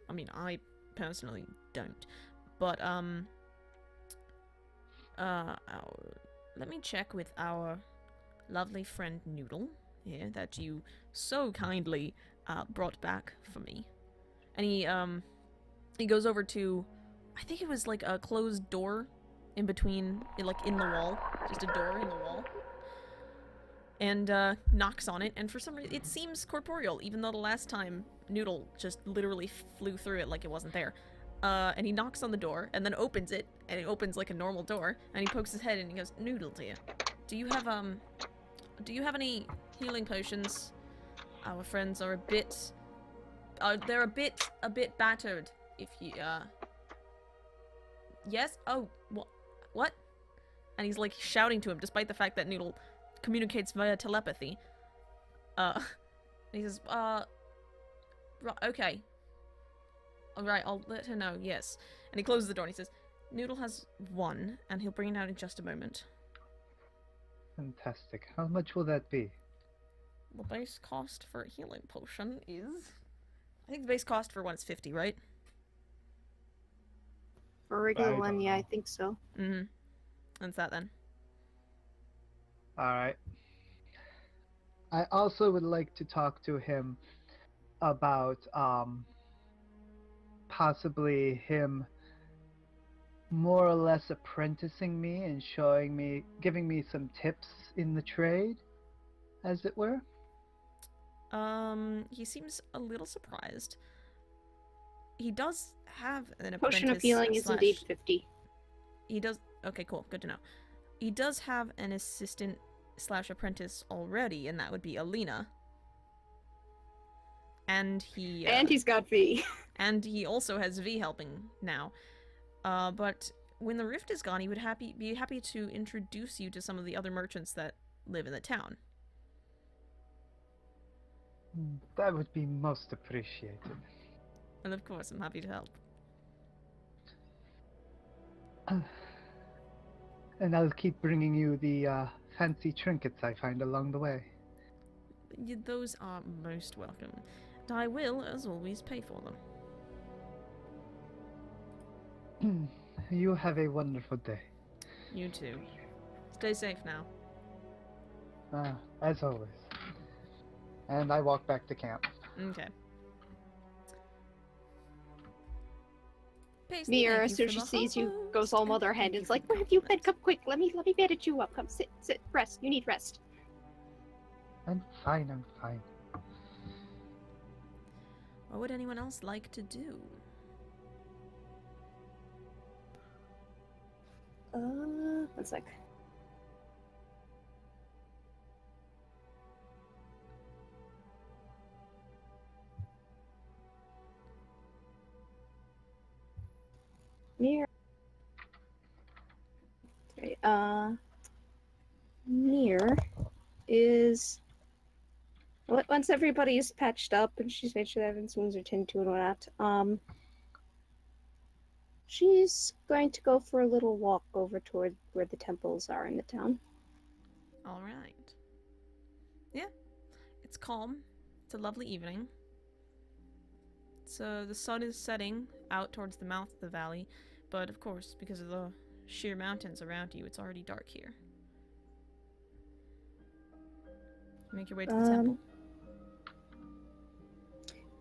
I mean, I personally don't. But, let me check with our lovely friend Noodle here that you so kindly brought back for me. And he goes over to, I think it was like a closed door in between, like in the wall, just a door in the wall, and knocks on it, and for some reason it seems corporeal, even though the last time Noodle just literally flew through it like it wasn't there. And he knocks on the door, and then opens it, and it opens like a normal door, and he pokes his head and he goes, "Noodle, dear, do you have any healing potions? Our friends are a bit, they're a bit battered, if you, yes? Oh, what? And he's like shouting to him, despite the fact that Noodle communicates via telepathy. He says, right, okay. Alright, I'll let her know, yes. And he closes the door and he says, Noodle has one, and he'll bring it out in just a moment. Fantastic. How much will that be? The base cost for a healing potion is... I think the base cost for one is 50, right? For a regular I one, don't yeah, I know. think so. Mm-hmm. That's that then. Alright. I also would like to talk to him about possibly him more or less apprenticing me and showing me, giving me some tips in the trade, as it were. He seems a little surprised. He does have an apprentice Potion of healing is indeed 50. He does... Okay, cool. Good to know. He does have an assistant / apprentice already, and that would be Alina. And he... And he's got V. And he also has V helping now. But when the rift is gone, he would be happy to introduce you to some of the other merchants that live in the town. That would be most appreciated. And of course, I'm happy to help. And I'll keep bringing you the fancy trinkets I find along the way. Those are most welcome. And I will, as always, pay for them. You have a wonderful day. You too. Stay safe now. As always. And I walk back to camp. Okay. Paisley, Mira, thank as you soon for as she the sees you, hugs, goes all and mother thank hen. you It's for like, the where have you been? compliments. Come quick. Let me bandage you up. Come sit, rest. You need rest. I'm fine, I'm fine. What would anyone else like to do? One sec. Mira. Okay, Mir is once everybody is patched up and she's made sure that everyone's wounds are tended to and whatnot, she's going to go for a little walk over toward where the temples are in the town. Alright. Yeah. It's calm. It's a lovely evening. So the sun is setting out towards the mouth of the valley, but of course, because of the sheer mountains around you, it's already dark here. Make your way to the temple.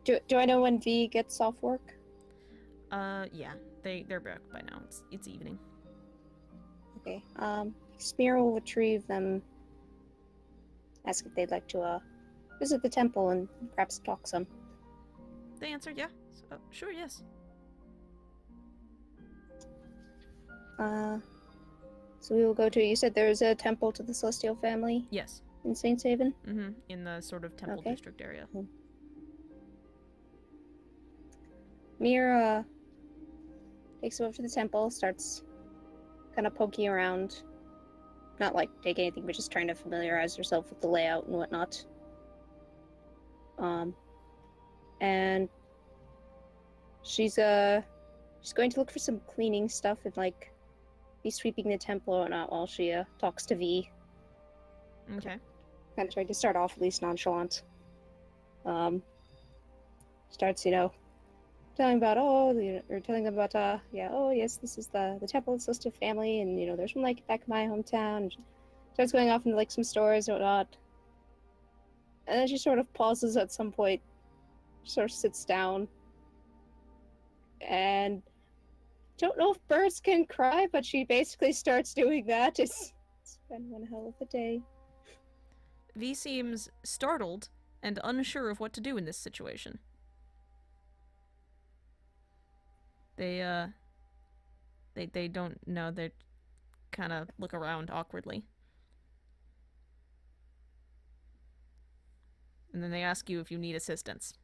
Do I know when V gets off work? Yeah. They're back by now. It's evening. Okay. Spear will retrieve them. Ask if they'd like to visit the temple and perhaps talk some. They answered, yeah. So, sure, yes. So we will go to. You said there's a temple to the Celestial family Yes. in Saint Haven. Mm-hmm. In the sort of temple Okay. district area. Mira takes him over to the temple, starts kind of poking around. Not like take anything, but just trying to familiarize herself with the layout and whatnot. And she's going to look for some cleaning stuff and like be sweeping the temple or whatnot while she talks to V. Okay. Kind of trying to start off at least nonchalant. Starts, telling about telling them about oh yes, this is the temple of the Celestial family, and there's one like back in my hometown. And she starts going off into like some stores or whatnot, and then she sort of pauses at some point, sort of sits down, and don't know if birds can cry, but she basically starts doing that. It's been one hell of a day. V seems startled and unsure of what to do in this situation. They don't know. They kind of look around awkwardly. And then they ask you if you need assistance.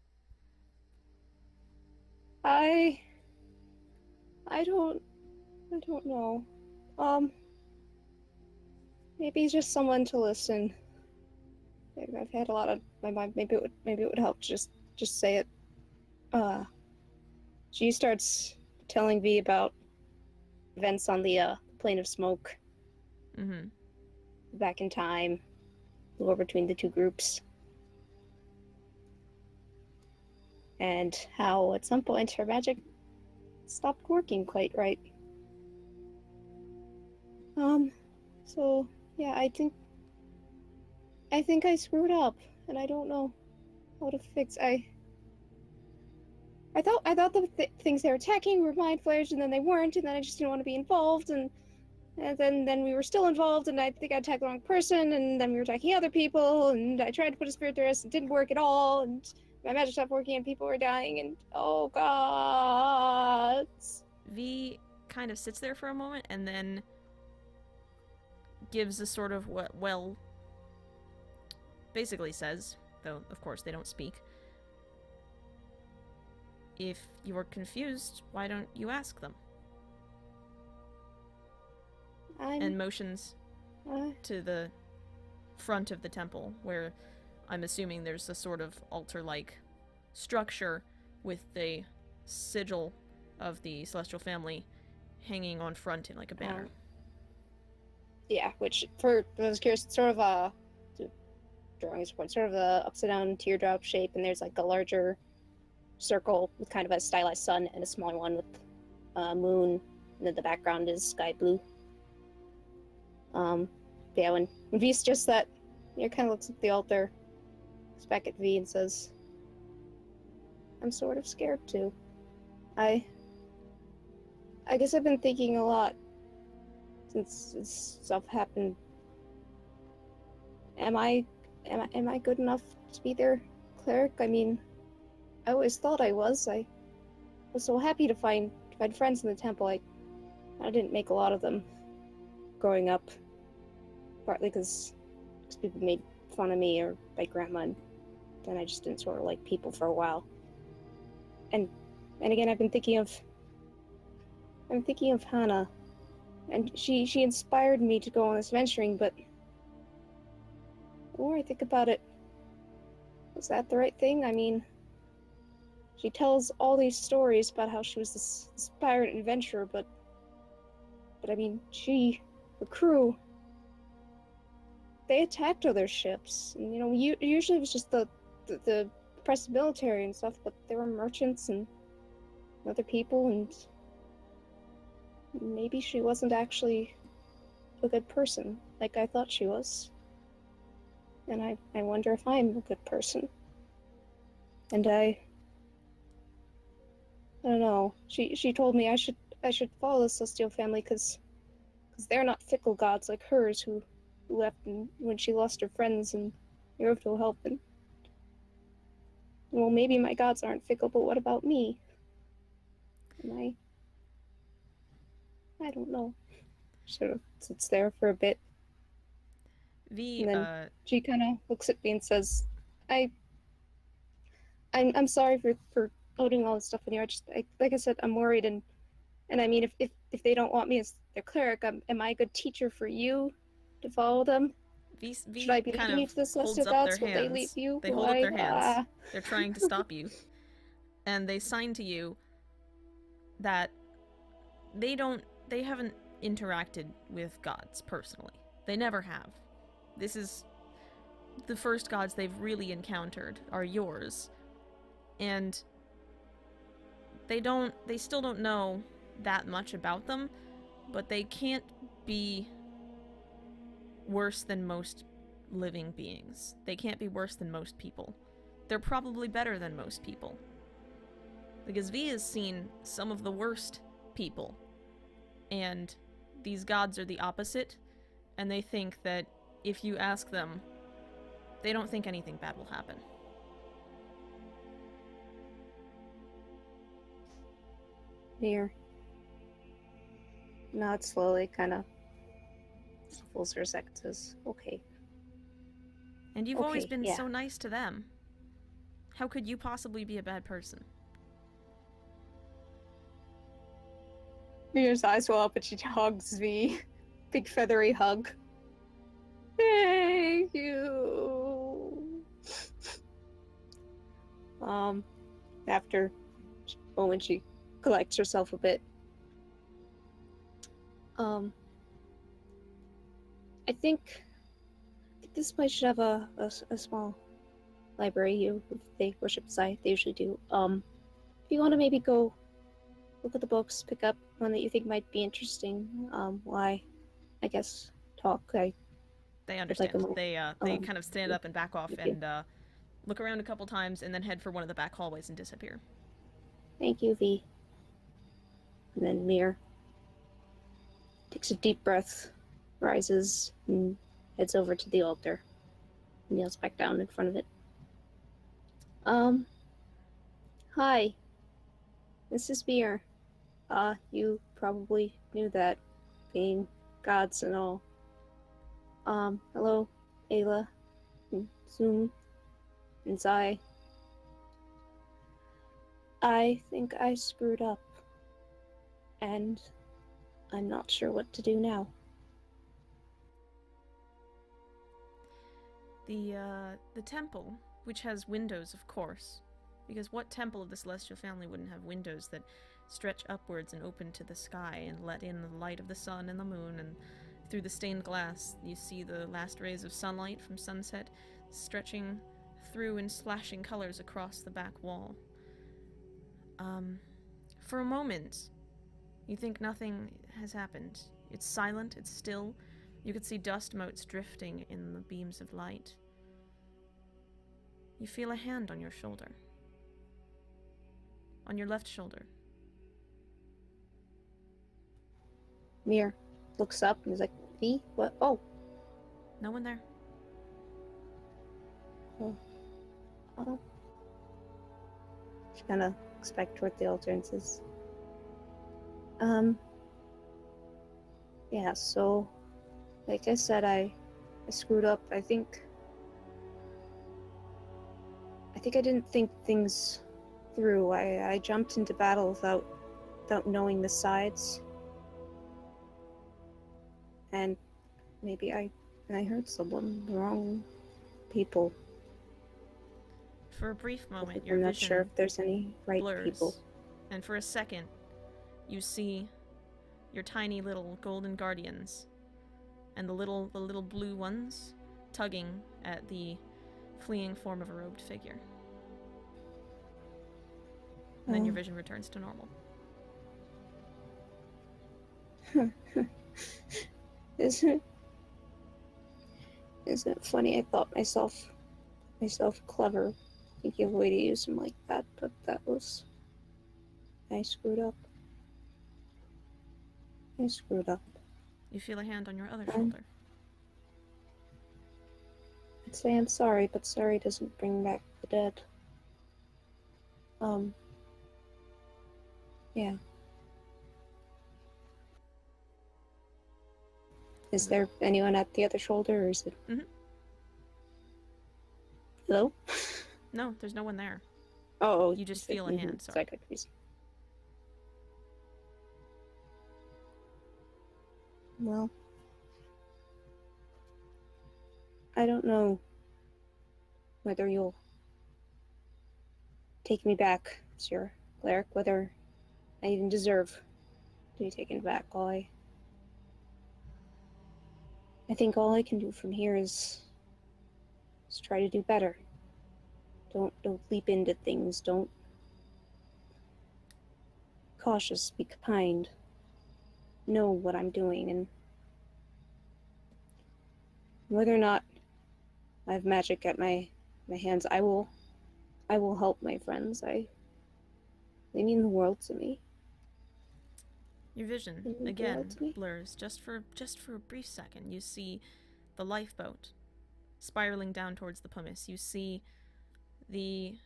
I don't know. Maybe just someone to listen. I've had a lot of my mind. Maybe it would help to just say it. She starts telling V about events on the plane of smoke. Mm-hmm. Back in time, the war between the two groups, and how at some point her magic stopped working quite right. So yeah, I think I screwed up, and I don't know how to fix. I thought the things they were attacking were mind flayers, and then they weren't, and then I just didn't want to be involved, and then we were still involved, and I think I attacked the wrong person, and then we were attacking other people, and I tried to put a spirit through us, and it didn't work at all, and my magic stopped working, and people were dying, and oh god. V kind of sits there for a moment, and then gives a sort of basically says, though of course they don't speak, if you are confused, why don't you ask them? And motions to the front of the temple, where I'm assuming there's a sort of altar-like structure with the sigil of the celestial family hanging on front in like a banner. Yeah, which for those curious, it's sort of a drawing is sort of the upside down teardrop shape, and there's like a larger circle with kind of a stylized sun and a smaller one with moon, and then the background is sky blue. Yeah, when V's just that, kind of looks at the altar, looks back at V and says, "I'm sort of scared too. I guess I've been thinking a lot since this stuff happened. Am I good enough to be their cleric? I mean, I always thought I was. I was so happy to find friends in the temple. I didn't make a lot of them growing up, partly because people made fun of me or my grandma, and then I just didn't sort of like people for a while. And again, I've been thinking of Hannah, and she inspired me to go on this venturing, but the more I think about it, was that the right thing? I mean, she tells all these stories about how she was this pirate adventurer, but I mean, the crew, they attacked other ships, and usually it was just the oppressed military and stuff, but there were merchants and other people, and maybe she wasn't actually a good person like I thought she was. And I wonder if I'm a good person. And I don't know. She told me I should follow the Celestial family because they're not fickle gods like hers who left when she lost her friends and Riftwatchers help. And well, maybe my gods aren't fickle, but what about me? And I don't know. Sort of sits there for a bit. And then she kind of looks at me and says, I'm sorry for loading all this stuff in here. Like I said, I'm worried, and I mean, if they don't want me as their cleric, am I a good teacher for you to follow them? Should I be leading you to the celestial gods? Will they lead you? They hold up their hands. They're trying to stop you, and they sign to you that they haven't interacted with gods personally. They never have. This is the first gods they've really encountered are yours. And they still don't know that much about them, but they can't be worse than most living beings. They can't be worse than most people. They're probably better than most people. Because V has seen some of the worst people And these gods are the opposite, and they think that if you ask them, they don't think anything bad will happen. Here. Nod slowly, kind of shuffles her second, says, okay. And you've always Okay, been yeah. so nice to them. How could you possibly be a bad person? Mia's eyes well up and she hugs V. Big feathery hug. Thank you. After a moment, she collects herself a bit. I think this place should have a small library here. If they worship Sai, they usually do. If you want to maybe go look at the books, pick up one that you think might be interesting, why, I guess, talk. They understand. They kind of stand up and back off thank you. and look around a couple times and then head for one of the back hallways and disappear. Thank you, V. And then Mir takes a deep breath, rises, and heads over to the altar. Kneels back down in front of it. Hi. This is Mir. You probably knew that, being gods and all. Hello, Ayla, and Zoom, and Zai. I think I screwed up, and I'm not sure what to do now. The temple, which has windows, of course, because what temple of the Celestial Family wouldn't have windows that stretch upwards and open to the sky and let in the light of the sun and the moon, and through the stained glass you see the last rays of sunlight from sunset stretching through and splashing colors across the back wall. For a moment, you think nothing has happened. It's silent, it's still. You could see dust motes drifting in the beams of light. You feel a hand on your shoulder. On your left shoulder. Mir looks up and is like, V? What? Oh. No one there. She kind of looks back toward the altar and says, yeah, so, like I said, I screwed up. I think I didn't think things through. I jumped into battle without knowing the sides. And maybe I hurt someone, the wrong people. For a brief moment, your I'm not vision sure if there's any right blurs, people. and for a second, you see your tiny little golden guardians, and the little blue ones tugging at the fleeing form of a robed figure. And then your vision returns to normal. Isn't it funny? I thought myself clever, thinking of a way to use him like that, but I screwed up. You feel a hand on your other shoulder. I'd say I'm sorry, but sorry doesn't bring back the dead. Yeah. Is there anyone at the other shoulder, or is it... Mhm. Hello? No, there's no one there. Oh, You just feel a hand, sorry. Well, I don't know whether you'll take me back as your cleric, whether I even deserve to be taken back. I think all I can do from here is try to do better. Don't leap into things. Don't. Cautious, be kind. Know what I'm doing, and whether or not I have magic at my hands, I will help my friends. They mean the world to me. Your vision Can you again guide me? blurs just for a brief second. You see the lifeboat spiraling down towards the pumice. You see the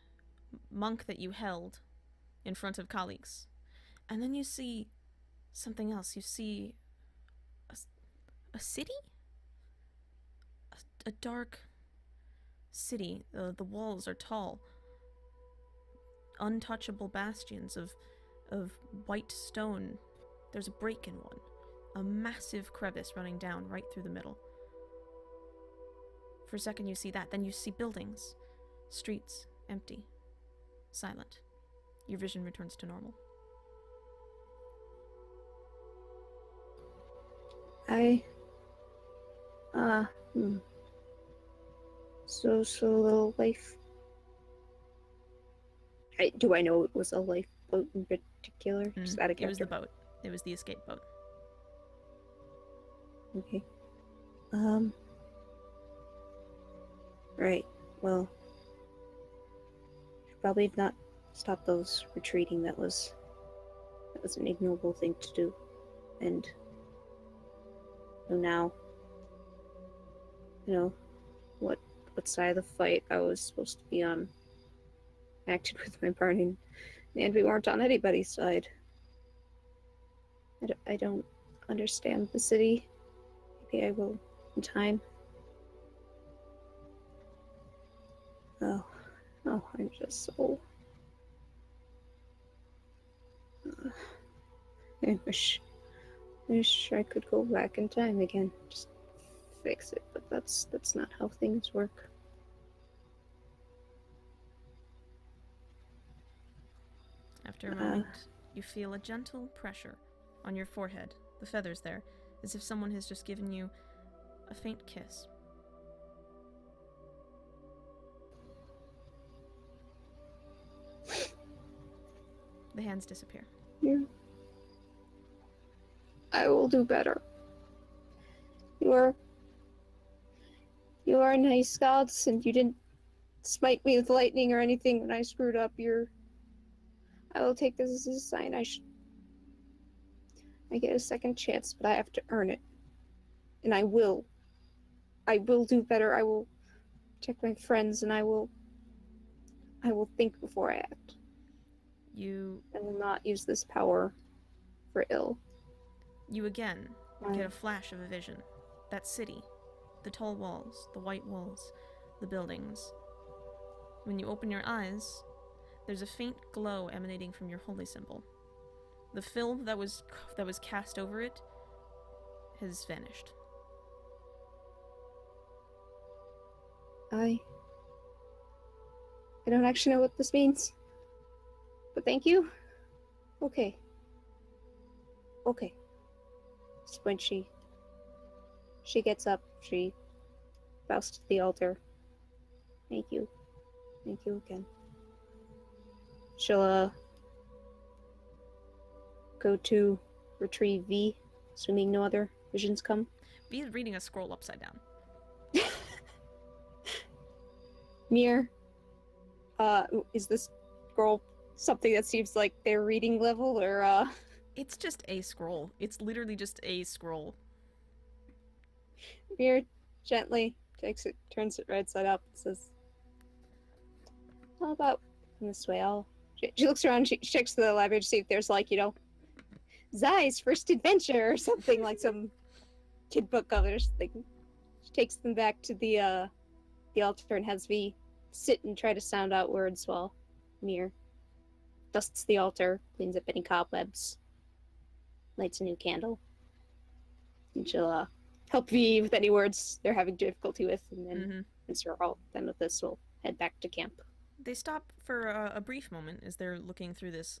monk that you held in front of colleagues. And then you see something else. You see a city? A dark city. The walls are tall. Untouchable bastions of white stone. There's a break in one. A massive crevice running down right through the middle. For a second you see that, then you see buildings. Streets, empty. Silent. Your vision returns to normal. So little life. Do I know it was a lifeboat in particular? Is that a character? It was the boat. It was the escape boat. Okay. Right. Well, should probably not stop those retreating. That was an ignoble thing to do. And so now, what side of the fight I was supposed to be on. I acted with my part, and we weren't on anybody's side. I don't understand the city. Maybe I will in time. Oh, I'm just so... I wish I could go back in time again. Just fix it, but that's not how things work. After a moment, you feel a gentle pressure on your forehead, the feathers there, as if someone has just given you a faint kiss. The hands disappear. Yeah. I will do better. You are nice gods, and you didn't smite me with lightning or anything when I screwed up. I will take this as a sign. I get a second chance, but I have to earn it. And I will do better. I will protect my friends, and I will think before I act. I will not use this power for ill. You again get a flash of a vision. That city. The tall walls, the white walls, the buildings. When you open your eyes, there's a faint glow emanating from your holy symbol. The film that was cast over it has vanished. I don't actually know what this means. But thank you. Okay. So when she gets up, she bows to the altar. Thank you. Thank you again. She'll go to retrieve V, assuming no other visions come. V is reading a scroll upside down. Mir, is this scroll something that seems like their reading level, or It's just a scroll. It's literally just a scroll. Mir gently takes it, turns it right side up, and says, "How about this way? She looks around, she checks the library to see if there's Zai's first adventure or something, like some kid book of it or something. She takes them back to the altar and has V sit and try to sound out words while Mir dusts the altar, cleans up any cobwebs, lights a new candle. And she'll help V with any words they're having difficulty with, and then once they're all done with this, we'll head back to camp. They stop for a brief moment as they're looking through this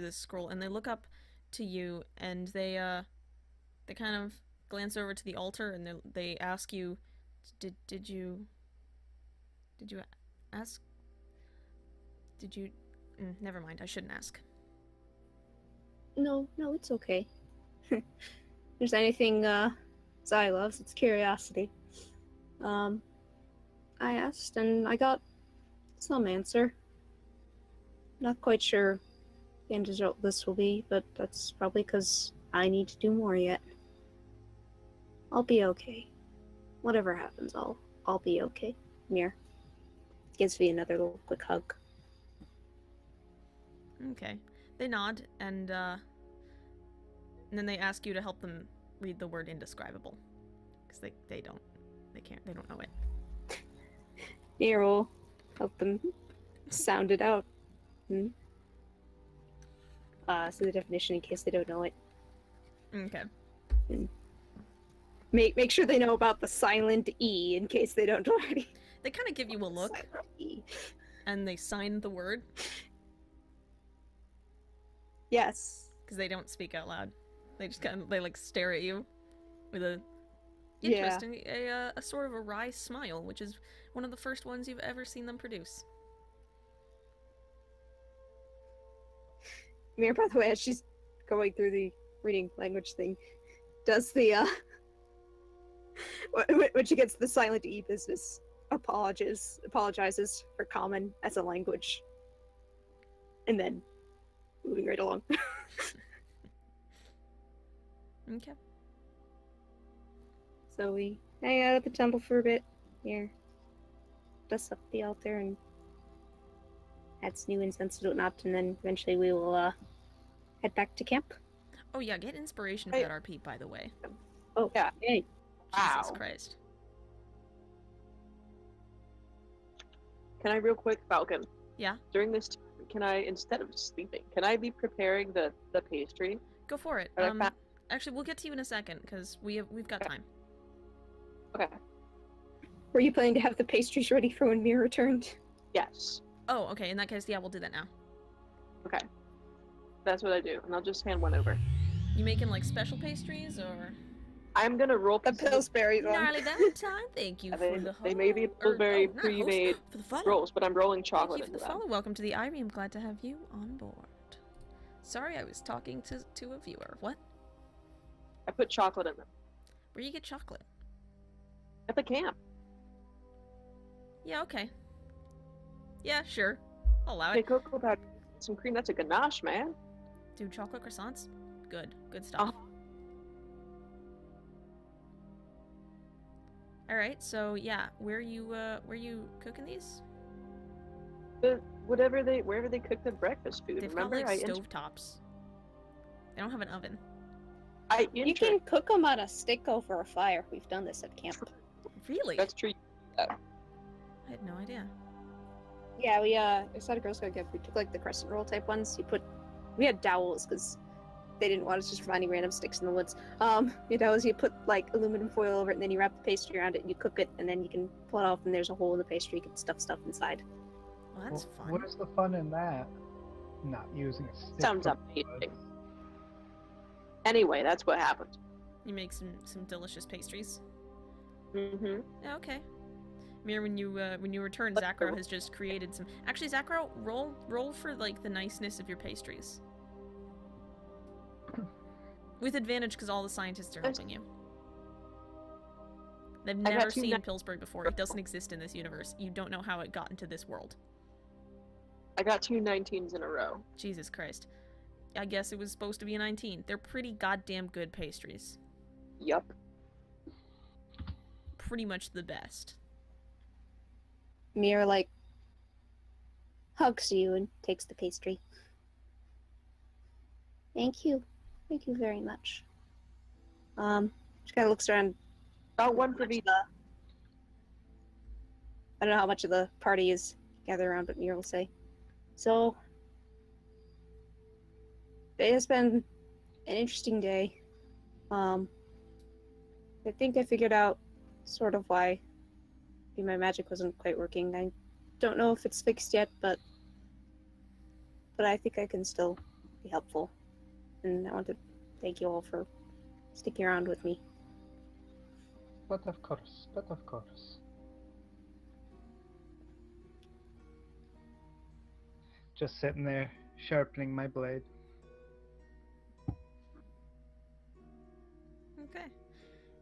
scroll, and they look up to you, and they kind of glance over to the altar, and they ask you, did you ask? Did you? Never mind. I shouldn't ask. No, it's okay. If there's anything Zai loves, it's curiosity. I asked, and I got some answer. Not quite sure the end result this will be, but that's probably because I need to do more yet. I'll be okay. Whatever happens, I'll be okay. Mir gives me another little quick hug. Okay. They nod, and then they ask you to help them read the word indescribable. Because they don't know it. Mir will help them sound it out. So the definition in case they don't know it. Okay. Make sure they know about the silent E in case they don't already. They kind of give you a look, Silent E. and they sign the word, Yes. because they don't speak out loud. They just they like stare at you with a Yeah. interesting, a sort of a wry smile, which is one of the first ones you've ever seen them produce. Mir, by the way, as she's going through the reading language thing, does the when she gets the silent E business, apologizes for common as a language, and then moving right along. Okay. So we hang out at the temple for a bit. Here, dust up the altar and adds new incense and whatnot, and then eventually we will head back to camp. Oh yeah, get inspiration for that RP, by the way. Oh Yeah. Hey. Wow. Jesus Christ. Can I real quick, Falcon? Yeah? During this time, can I, instead of sleeping, can I be preparing the pastry? Go for it. Or like that? Actually, we'll get to you in a second, because we've got time. Okay. Were you planning to have the pastries ready for when Mir returned? Yes. Oh, okay, in that case, yeah, we'll do that now. Okay. That's what I do, and I'll just hand one over. You making, like, special pastries, or...? I'm gonna roll The pieces of- Pillsbury one. Gnarly Valentine, thank you They- for the they may be host- Pillsbury not pre-made host, for the follow. rolls, but I'm rolling Thank chocolate you for the into them. follow. Welcome to the Irie. I'm glad to have you on board. Sorry, I was talking to a viewer. What? I put chocolate in them. Where you get chocolate? At the camp. Yeah, okay. Yeah, sure. I'll allow Hey, it. cocoa powder, some cream. That's a ganache, man. Dude, chocolate croissants? Good. Good stuff. Alright, so yeah, where you cooking these? Wherever they cook the breakfast food. They've got Remember, like stovetops. They don't have an oven. You can cook them on a stick over a fire. We've done this at camp. Really? That's true. I had no idea. Yeah, we it's not a Girl Scout camp. We took like the crescent roll type ones. We had dowels because they didn't want us just finding random sticks in the woods. You put like aluminum foil over it, and then you wrap the pastry around it, and you cook it, and then you can pull it off, and there's a hole in the pastry. You can stuff stuff inside. Well, that's fun. What is the fun in that? Not using a stick. Sounds for amazing. wood. Anyway, that's what happened. You make some delicious pastries. Mm-hmm. Yeah, okay. Mir, when you return, Zackrow has just created some. Actually, Zackrow, roll for like the niceness of your pastries. With advantage, because all the scientists are helping you. They've never seen Pillsbury before. It doesn't exist in this universe. You don't know how it got into this world. I got 2 19s in a row. Jesus Christ. I guess it was supposed to be a 19. They're pretty goddamn good pastries. Yup. Pretty much the best. Mir like hugs you and takes the pastry. Thank you very much. She kind of looks around. About one for each. I don't know how much of the party is gathered around, but Mir will say, "So, it has been an interesting day. I think I figured out sort of why my magic wasn't quite working. I don't know if it's fixed yet, but I think I can still be helpful. And I want to thank you all for sticking around with me." But of course. Just sitting there, sharpening my blade. Okay.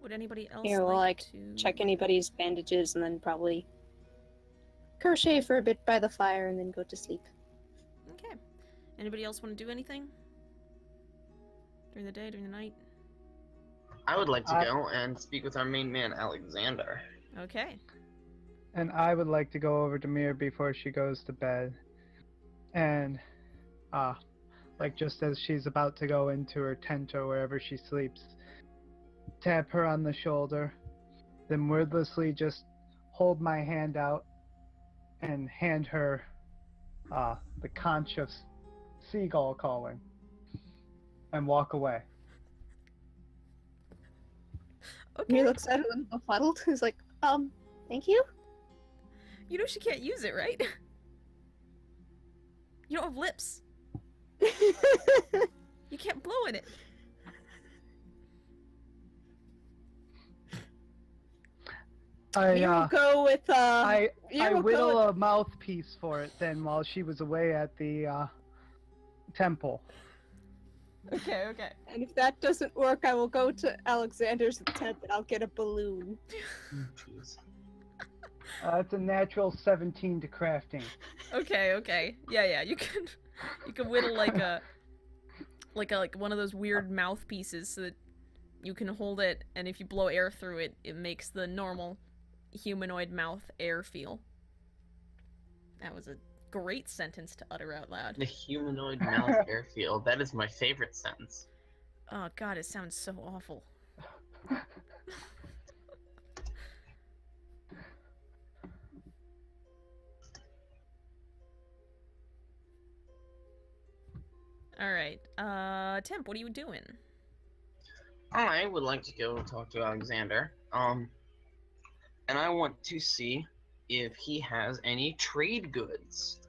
Would anybody else Here, we'll like like to check anybody's bandages and then probably crochet for a bit by the fire and then go to sleep. Okay. Anybody else want to do anything During the day, during the night? I would like to go and speak with our main man, Alexander. Okay. And I would like to go over to Mir before she goes to bed. And, like just as she's about to go into her tent or wherever she sleeps, tap her on the shoulder, then wordlessly just hold my hand out and hand her the conch of seagull calling and walk away. He looks at it and befuddled. He's like, thank you? You know she can't use it, right? You don't have lips. You can't blow in it. You will go with, I whittle a mouthpiece for it then while she was away at the temple. Okay. And if that doesn't work, I will go to Alexander's tent and I'll get a balloon. Jeez. It's a natural 17 to crafting. Okay. Yeah. You can whittle like one of those weird mouthpieces so that you can hold it, and if you blow air through it, it makes the normal humanoid mouth air feel. That was a great sentence to utter out loud. The humanoid mouth airfield. That is my favorite sentence. Oh god, it sounds so awful. Alright, Temp, what are you doing? I would like to go talk to Alexander. And I want to see if he has any trade goods.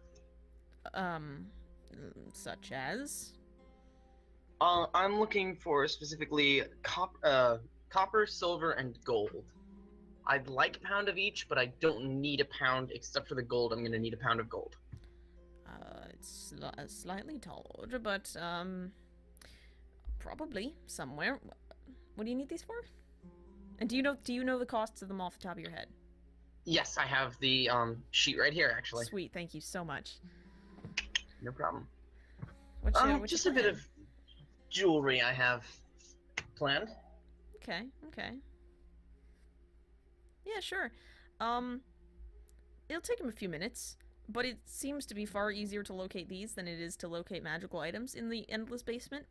Such as? I'm looking for specifically copper, silver, and gold. I'd like a pound of each, but I don't need a pound except for the gold. I'm gonna need a pound of gold. It's slightly tall, but probably somewhere. What do you need these for? And do you know the costs of them off the top of your head? Yes, I have the sheet right here, actually. Sweet, thank you so much. No problem. What's just your a bit plan? of jewelry I have planned. Okay. Yeah, sure. It'll take him a few minutes, but it seems to be far easier to locate these than it is to locate magical items in the endless basement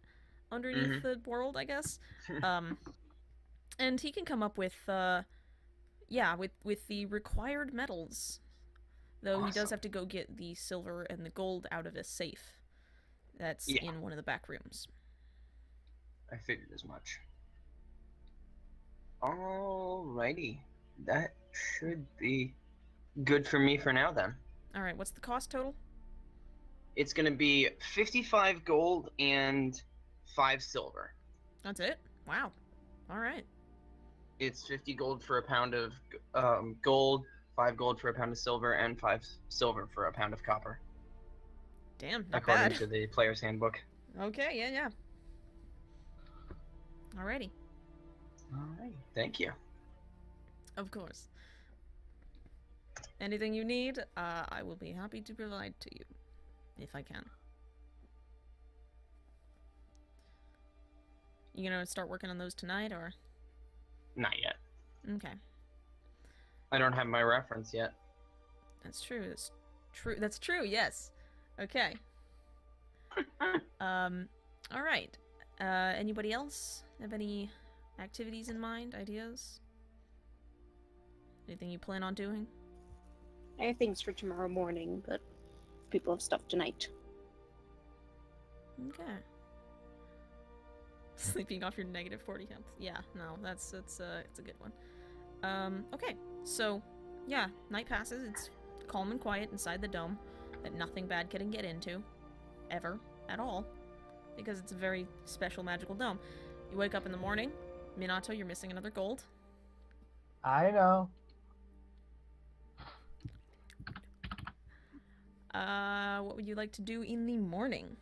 underneath the world, I guess. And he can come up with, with the required metals. Though he does have to go get the silver and the gold out of a safe that's in one of the back rooms. I figured as much. Alrighty. That should be good for me for now, then. Alright, what's the cost total? It's gonna be 55 gold and 5 silver. That's it? Wow. Alright. It's 50 gold for a pound of gold, 5 gold for a pound of silver, and 5 silver for a pound of copper. Damn, not according bad. to the player's handbook. Okay, yeah. Alrighty. Alright, thank you. Of course. Anything you need, I will be happy to provide to you, if I can. You gonna start working on those tonight, or? Not yet. Okay. I don't have my reference yet. That's true. That's true. Yes. Okay. All right. Anybody else have any activities in mind? Ideas? Anything you plan on doing? I have things for tomorrow morning, but people have stuff tonight. Okay. Sleeping off your negative 40 health. Yeah, no, it's a good one. Okay, so yeah, night passes. It's calm and quiet inside the dome that nothing bad can get into, ever, at all, because it's a very special magical dome. You wake up in the morning, Minato, you're missing another gold. I know. What would you like to do in the morning?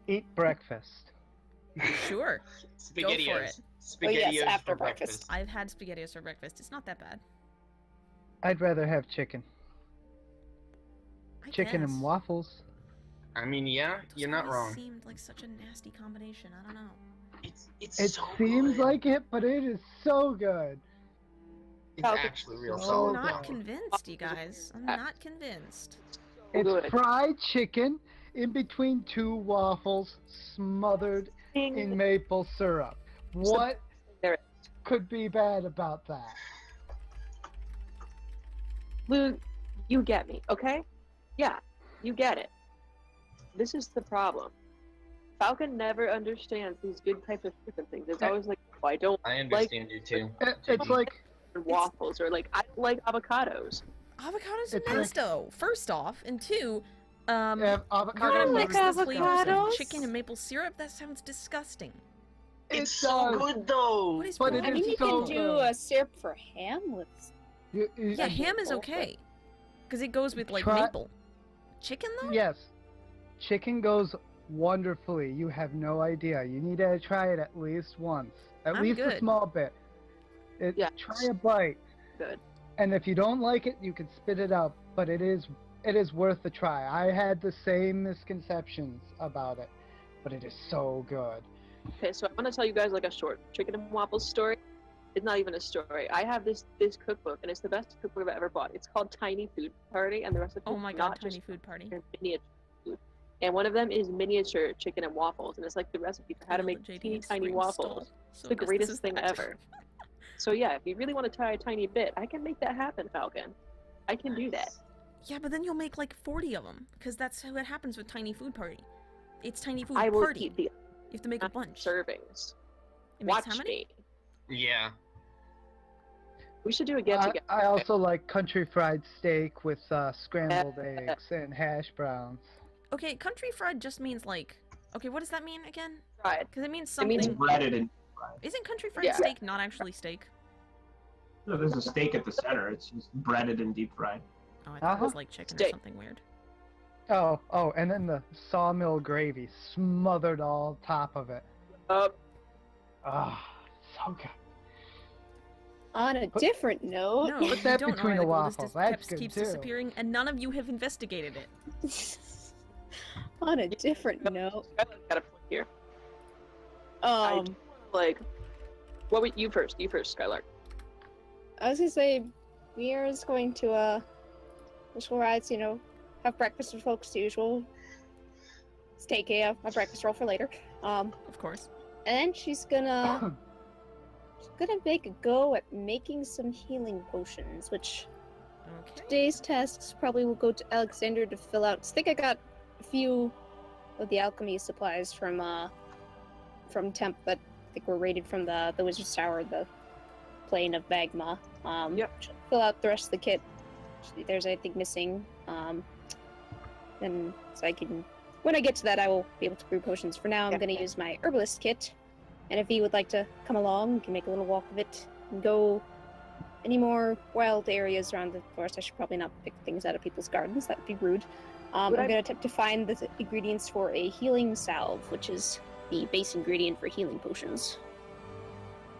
Eat breakfast. Sure. SpaghettiOs. Go for it. SpaghettiOs yes, after for breakfast. I've had SpaghettiOs for breakfast. It's not that bad. I'd rather have chicken. I Chicken guess. and waffles. I mean, yeah, Those you're not always wrong. seemed like such a nasty combination. I don't know. It's It so seems good. like it, but it is so good. It's Falcon. actually real So I'm solid. not good. convinced, you guys. I'm not convinced. It's Good. fried chicken in between two waffles smothered in maple syrup. What There. could be bad about that? Luke, you get me, okay? Yeah, you get it. This is the problem. Falcon never understands these good types of different things. It's always like, oh, I don't I like understand you too. It's like waffles, or like, I don't like avocados. Avocados It's are like- nice though. First off, and two, avocado. you're gonna like mix the flavors of avocados. chicken and maple syrup. That sounds disgusting. It's It so does. good though. What is But wrong it I is mean, with you so can do good. a syrup for ham with. Yeah, ham is maple, okay, because it goes with like Try- maple. Chicken though? Yes, chicken goes wonderfully. You have no idea. You need to try it at least once, at I'm least good. a small bit. Yeah. Try a bite, Good. and if you don't like it, you can spit it out. But it is worth a try. I had the same misconceptions about it, but it is so good. Okay, so I'm gonna tell you guys like a short chicken and waffles story. It's not even a story. I have this cookbook, and it's the best cookbook I've ever bought. It's called Tiny Food Party, and the recipe Oh my is god, not tiny just food party. miniature food. And one of them is miniature chicken and waffles, and it's like the recipe for how to Feel make the JD teeny tiny screen waffles. stall. It's So the I guess this greatest is thing that. ever. So yeah, if you really want to try a tiny bit, I can make that happen, Falcon. I can do that. Yeah, but then you'll make like 40 of them, because that's how it happens with tiny food party. It's tiny food I will party. eat the You have to make a bunch. servings. It makes Watch how many? me. Yeah. We should do a get together. I also like country fried steak with scrambled eggs and hash browns. Okay, country fried just means like. Okay, what does that mean again? Fried. Because it means It something. means It's breaded and Isn't country fried Yeah. steak not actually steak? no, there's a steak at the center. It's just breaded and deep fried. Oh, I thought it was Uh-huh. like chicken or Steak. something weird. Oh, and then the sawmill gravy smothered all top of it. Ah, so good. On a different note, No, Put you that don't know between why the the gold is waffles, that's good keeps too. disappearing, and none of you have investigated it. on a different note, Skylar's got a point here. um, Like, what would you first? You first, Skylar. I was gonna say, Mira's going to Usual rides, have breakfast with folks as usual. Take a breakfast roll for later. Of course. And then she's gonna make a go at making some healing potions, which Okay. today's tasks probably will go to Alexander to fill out. I think I got a few of the alchemy supplies from Temp that I think were raided from the Wizard's Tower, the plane of Magma. Yep. She'll fill out the rest of the kit. If there's anything missing, then so I can. When I get to that, I will be able to brew potions. For now, I'm Yeah. going to use my herbalist kit, and if you would like to come along, we can make a little walk of it and go any more wild areas around the forest. I should probably not pick things out of people's gardens. That would be rude. I'm Would I- going to attempt to find the ingredients for a healing salve, which is the base ingredient for healing potions.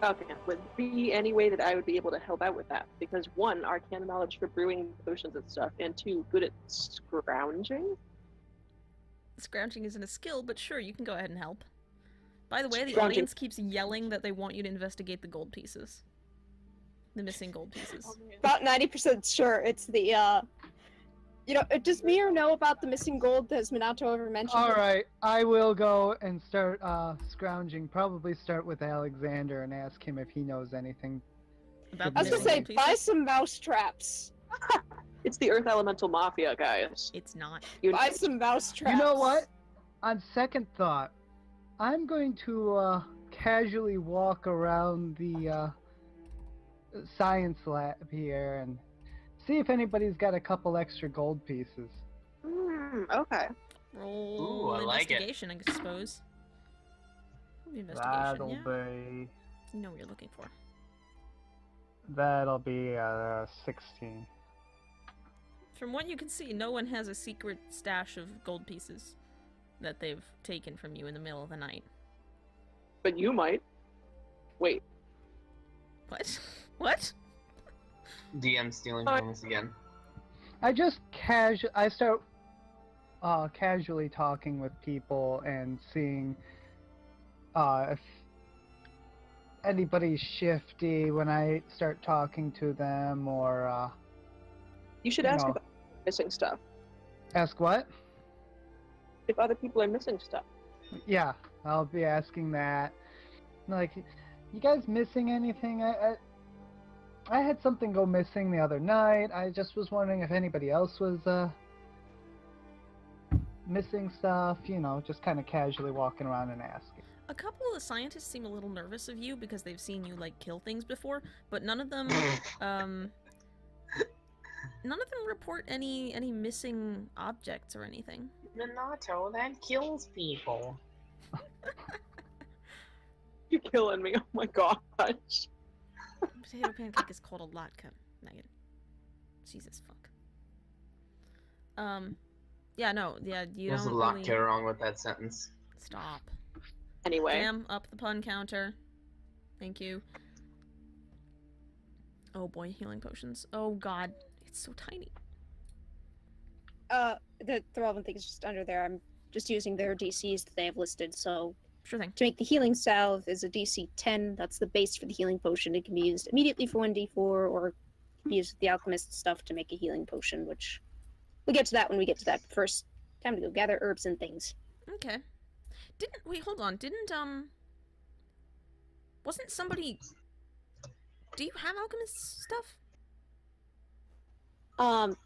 Okay, would there be any way that I would be able to help out with that? Because one, arcana knowledge for brewing potions and stuff, and two, good at scrounging. Scrounging isn't a skill, but sure, you can go ahead and help. By the way, the Scrounging. audience keeps yelling that they want you to investigate the gold pieces. The missing gold pieces. About 90% sure it's the, does Mir know about the missing gold? Has Minato ever mentioned All it? right, I will go and start scrounging. Probably start with Alexander and ask him if he knows anything. About I was the gonna missing say, gold buy pieces? some mouse traps. It's the Earth Elemental Mafia, guys. It's not. You Buy some mouse traps. You know what? On second thought, I'm going to casually walk around the science lab here and see if anybody's got a couple extra gold pieces. Okay. Roll Ooh, I like it. investigation, I suppose. Investigation, yeah. be You know what you're looking for. that'll be 16. From what you can see, no one has a secret stash of gold pieces that they've taken from you in the middle of the night. But you might. Wait. What? What? DM stealing Oh. from us again. I just I start casually talking with people and seeing if anybody's shifty when I start talking to them, or You should you ask know. if they're missing stuff. Ask what? If other people are missing stuff. Yeah, I'll be asking that. Like, you guys missing anything? I had something go missing the other night. I just was wondering if anybody else was missing stuff. You know, just kind of casually walking around and asking. A couple of the scientists seem a little nervous of you because they've seen you, like, kill things before, but none of them, none of them report any missing objects or anything. Minato, that kills people. You're killing me. Oh my gosh. Potato pancake is called a latke, Megan. Jesus fuck. Yeah, no, yeah, you There's a don't lot really... wrong with that sentence. Stop. Anyway. Jam up the pun counter. Thank you. Oh boy, healing potions. Oh god, it's so tiny. The relevant thing is just under there. I'm just using their DCs that they have listed. So Sure thing. to make the healing salve is a DC 10. That's the base for the healing potion. It can be used immediately for 1d4, or be used with the alchemist stuff to make a healing potion, which we'll get to that when we get to that. First, time to go gather herbs and things. Okay. Wait, hold on. Wasn't somebody... Do you have alchemist stuff?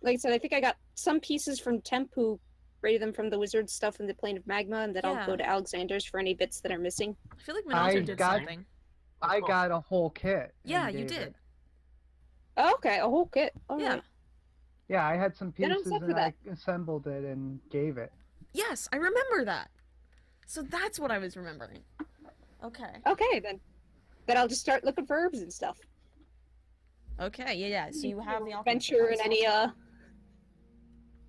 Like I said, I think I got some pieces from Temp, who rated them from the wizard stuff in the plane of magma, and then I'll go to Alexander's for any bits that are missing. I feel like Minato did something. I got a whole kit. Yeah, and you gave did. it. Oh, okay, a whole kit. All Yeah. right. Yeah, I had some Then I'm pieces set for and I that. assembled it and gave it. Yes, I remember that. So that's what I was remembering. Okay. Okay, then I'll just start looking for herbs and stuff. Okay, yeah. So you have the alchemist Venture in supplies. any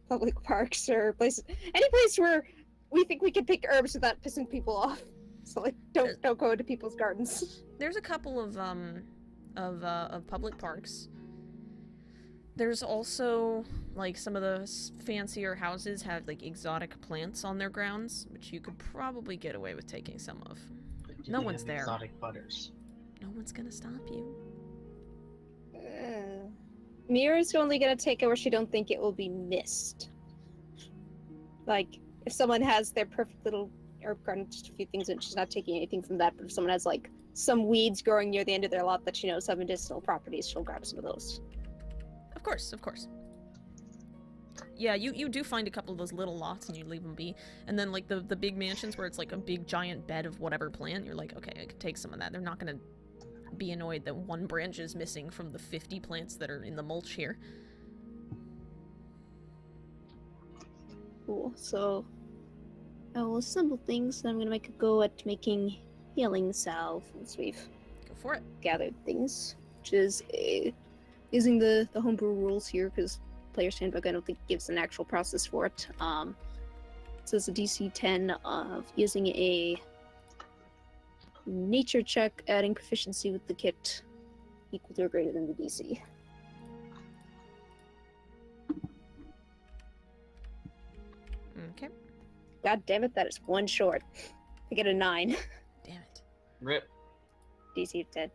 public parks or places, any place where we think we can pick herbs without pissing people off. So like, don't go into people's gardens. There's a couple of public parks. There's also, like, some of the fancier houses have, like, exotic plants on their grounds, which you could probably get away with taking some of. No one's there. Exotic butters. No one's gonna stop you. Mira's only gonna take it where she don't think it will be missed. Like, if someone has their perfect little herb garden, just a few things, and she's not taking anything from that, but if someone has, like, some weeds growing near the end of their lot that she knows have medicinal properties, she'll grab some of those. Of course. Yeah, you do find a couple of those little lots and you leave them be. And then, like, the big mansions where it's, like, a big giant bed of whatever plant, you're like, okay, I can take some of that. They're not gonna be annoyed that one branch is missing from the 50 plants that are in the mulch here. Cool, so I will assemble things, and I'm gonna make a go at making healing salve once we've Go for it. gathered things, which is using the homebrew rules here, because Player's Handbook I don't think gives an actual process for it. So it's a DC 10 of using a nature check, adding proficiency with the kit equal to or greater than the DC. Okay. God damn it, that is one short. I get a 9. Damn it. Rip. DC of 10.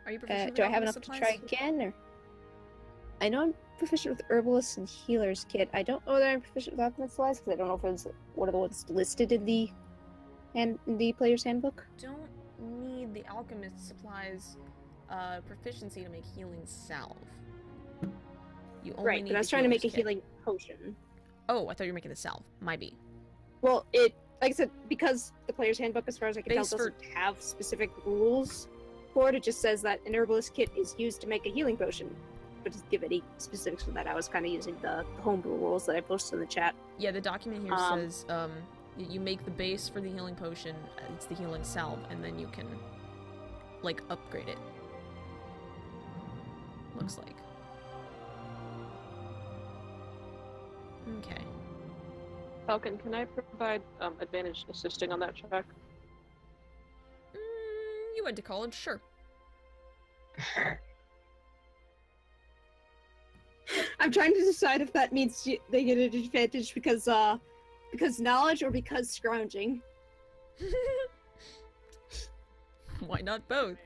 Are you proficient Do with I have alchemist enough to supplies? try again? Or I know I'm proficient with Herbalist and Healer's Kit. I don't know whether I'm proficient with Alchemist supplies because I don't know if it's one of the ones listed in the Player's Handbook. Don't need the alchemist supplies proficiency to make healing salve. You only Right, need but I was the trying to make a healer's kit. healing potion. Oh, I thought you were making the salve. Might be. Well, like I said, because the Player's Handbook, as far as I can tell, Base for- doesn't have specific rules for it. It just says that an Herbalist Kit is used to make a healing potion. But to give any specifics for that, I was kind of using the homebrew rules that I posted in the chat. Yeah, the document here says you make the base for the healing potion, it's the healing salve, and then you can, like, upgrade it. Looks like. Okay. Falcon, can I provide advantage assisting on that check? You went to college, sure. I'm trying to decide if that means they get an advantage because knowledge or because scrounging. Why not both?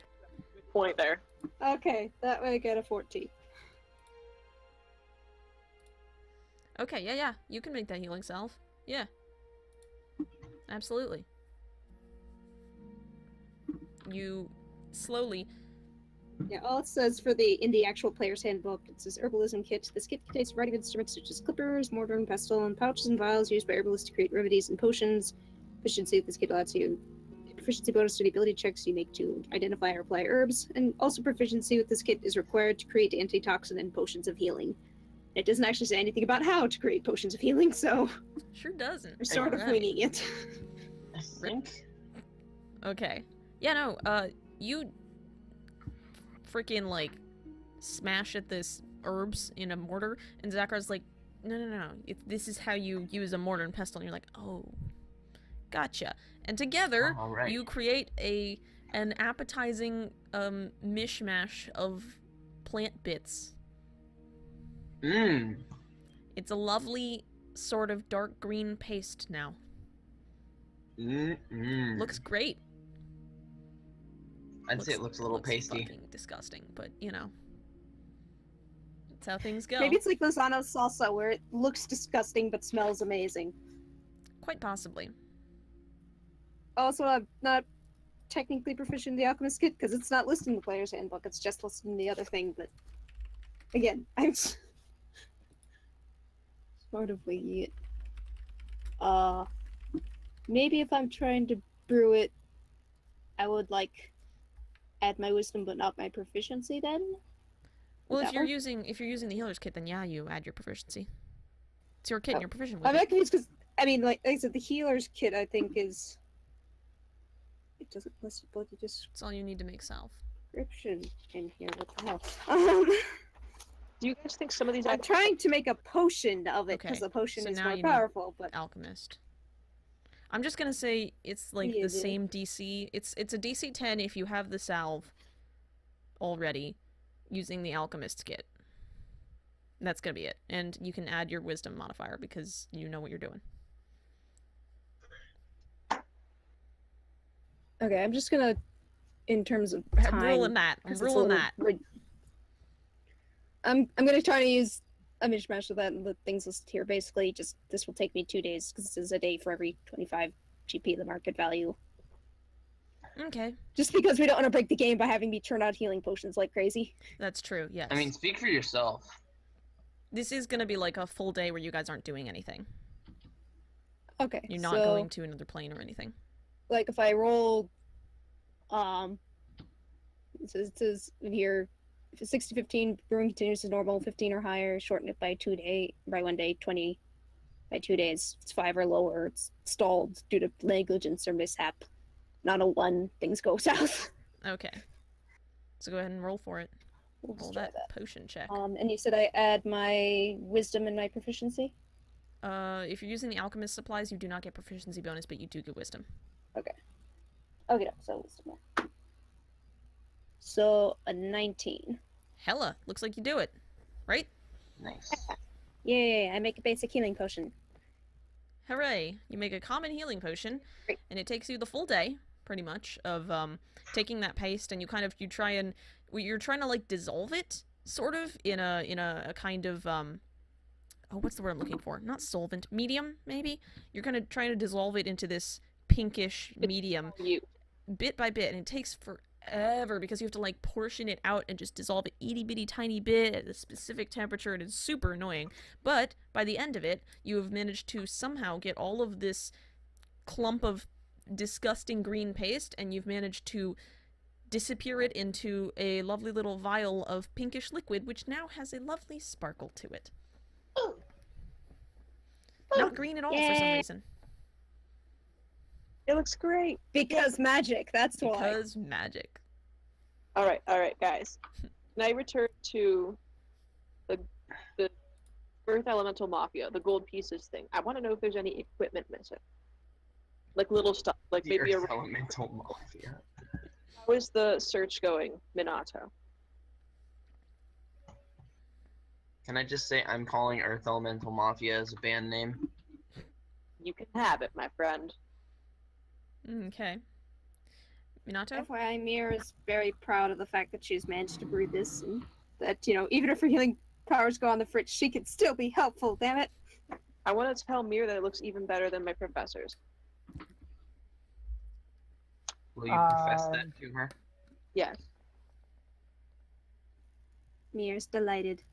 Good point there. Okay, that way I get a 14. Okay, yeah, you can make that healing salve. Yeah. Absolutely. You slowly... Yeah, all it says in the actual player's handbook, it says herbalism kit. This kit contains a variety of instruments such as clippers, mortar and pestle, and pouches and vials used by herbalists to create remedies and potions. Proficiency of this kit allows you proficiency bonus to the ability checks you make to identify or apply herbs, and also proficiency with this kit is required to create antitoxin and potions of healing. It doesn't actually say anything about how to create potions of healing, so Sure doesn't. we're sort of winging it. I think. Okay. Yeah, no, you freaking, like, smash at this herbs in a mortar, and Zackrow's like, no. This is how you use a mortar and pestle, and you're like, oh, gotcha. And together, Alright. you create an appetizing, mishmash of plant bits. Mmm. It's a lovely sort of dark green paste now. Looks great. I'd say it looks a little pasty. Fucking disgusting, but you know, that's how things go. Maybe it's like Lozano salsa, where it looks disgusting but smells amazing. Quite possibly. Also, I'm not technically proficient in the alchemist kit because it's not listed in the player's handbook. It's just listed in the other thing. But again, I'm sort of winging it. Maybe if I'm trying to brew it, I would like add my wisdom but not my proficiency. Then. Well, Would if that you're work? using the healer's kit, then yeah, you add your proficiency. It's your kit, and you're proficient with I'm it. not confused because I mean, like I said, the healer's kit I think is. It doesn't list bloody It's all you need to make salve. description in here. What the hell? Do you guys think some of these I'm trying to make a potion of it because Okay, the potion so is now more you need powerful. But Alchemist. I'm just gonna say it's like Yeah, the dude. same DC. It's a DC 10 if you have the salve already using the alchemist kit. That's gonna be it. And you can add your wisdom modifier because you know what you're doing. okay, I'm just gonna, in terms of I'm time, ruling that. I'm 'cause it's a ruling little that. I'm gonna try to use a mishmash of that and the things listed here. Basically, just this will take me 2 days because this is a day for every 25 GP, the market value. Okay, Just because we don't want to break the game by having me turn out healing potions like crazy. that's true. Yes. I mean, speak for yourself. this is gonna be like a full day where you guys aren't doing anything. Okay, You're not so, going to another plane or anything. like if I roll, it says in here, if it's 60-15, brewing continues as normal, 15 or higher, shorten it by 1 day, 20 by 2 days. If it's 5 or lower, it's stalled due to negligence or mishap. Not a 1, things go south. Okay. So go ahead and roll for it. We'll Roll just try that potion check. And you said I add my wisdom and my proficiency? If you're using the alchemist supplies, you do not get proficiency bonus, but you do get wisdom. Okay, so wisdom. So a 19. Hella, looks like you do it, right? Nice. Yay, I make a basic healing potion. Hooray! You make a common healing potion, Great. and it takes you the full day, pretty much, of taking that paste, and you're trying to like dissolve it, sort of, in a kind of oh, what's the word I'm looking for? Not solvent, medium, maybe? You're kind of trying to dissolve it into this pinkish medium, You. bit by bit, and it takes forever because you have to like portion it out and just dissolve it itty bitty tiny bit at a specific temperature, and it's super annoying. But by the end of it, you have managed to somehow get all of this clump of disgusting green paste, and you've managed to disappear it into a lovely little vial of pinkish liquid, which now has a lovely sparkle to it. Not green at all for some Yay. reason. It looks great. Because magic, that's why. Because magic. All right, guys. Now you return to the Earth Elemental Mafia, the gold pieces thing. I want to know if there's any equipment missing, like little stuff, like The maybe Earth Elemental Mafia. How is the search going, Minato? Can I just say I'm calling Earth Elemental Mafia as a band name? You can have it, my friend. Okay. Minato? FYI, Mir is very proud of the fact that she's managed to brew this, and that, you know, even if her healing powers go on the fritz, she can still be helpful, damn it. I want to tell Mir that it looks even better than my professor's. Will you profess that to her? Yes. Mir's delighted.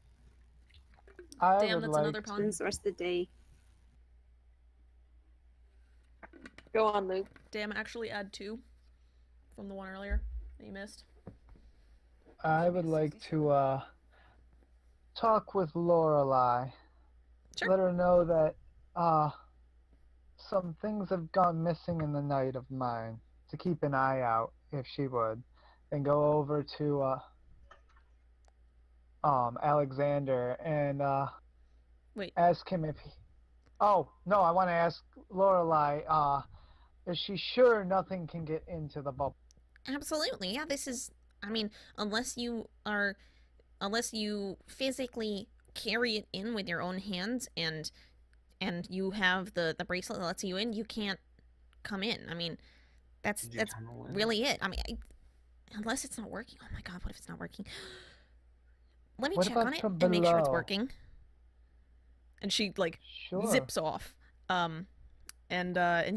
I Damn, would that's like another pun. Spends the rest of the day. Go on, Luke. Damn, actually add 2 from the one earlier that you missed. I would like to talk with Lorelei. Sure. Let her know that some things have gone missing in the night of mine. To keep an eye out, if she would, and go over to Alexander and Wait. ask him if he. Oh no, I want to ask Lorelei. Is she sure nothing can get into the bubble? Absolutely, yeah, this is... I mean, unless you physically carry it in with your own hands and you have the bracelet that lets you in, you can't come in. I mean, that's really it. I mean, unless it's not working. Oh my god, what if it's not working? Let me check on it and make sure it's working. And she, like, zips off. And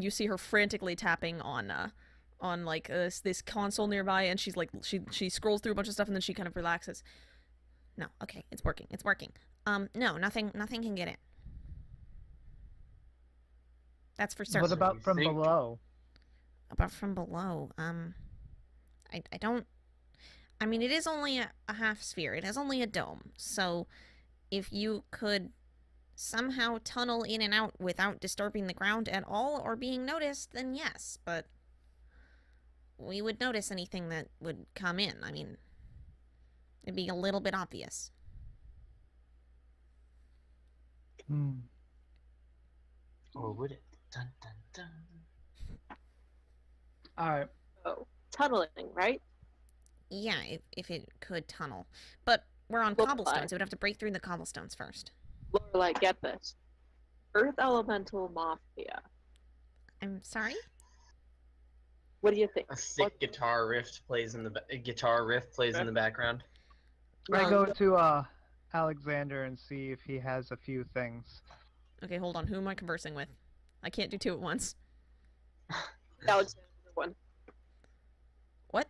you see her frantically tapping on like this console nearby, and she's like, she scrolls through a bunch of stuff, and then she kind of relaxes. No, okay, it's working. No, nothing can get in. That's for certain. What about from below? About from below, I don't... I mean, it is only a half sphere. It is only a dome. So, if you could somehow tunnel in and out without disturbing the ground at all or being noticed, then yes, but we would notice anything that would come in. I mean, it'd be a little bit obvious. Or would it? Dun, dun, dun. Alright. Oh, tunneling, right? Yeah, if it could tunnel. But we're on cobblestones. It would have to break through the cobblestones first. Lorelai, get this. Earth Elemental Mafia. I'm sorry? What do you think? A sick guitar riff plays in the in the background. I go to Alexander and see if he has a few things. Okay, hold on. Who am I conversing with? I can't do 2 at once. Alexander one. What?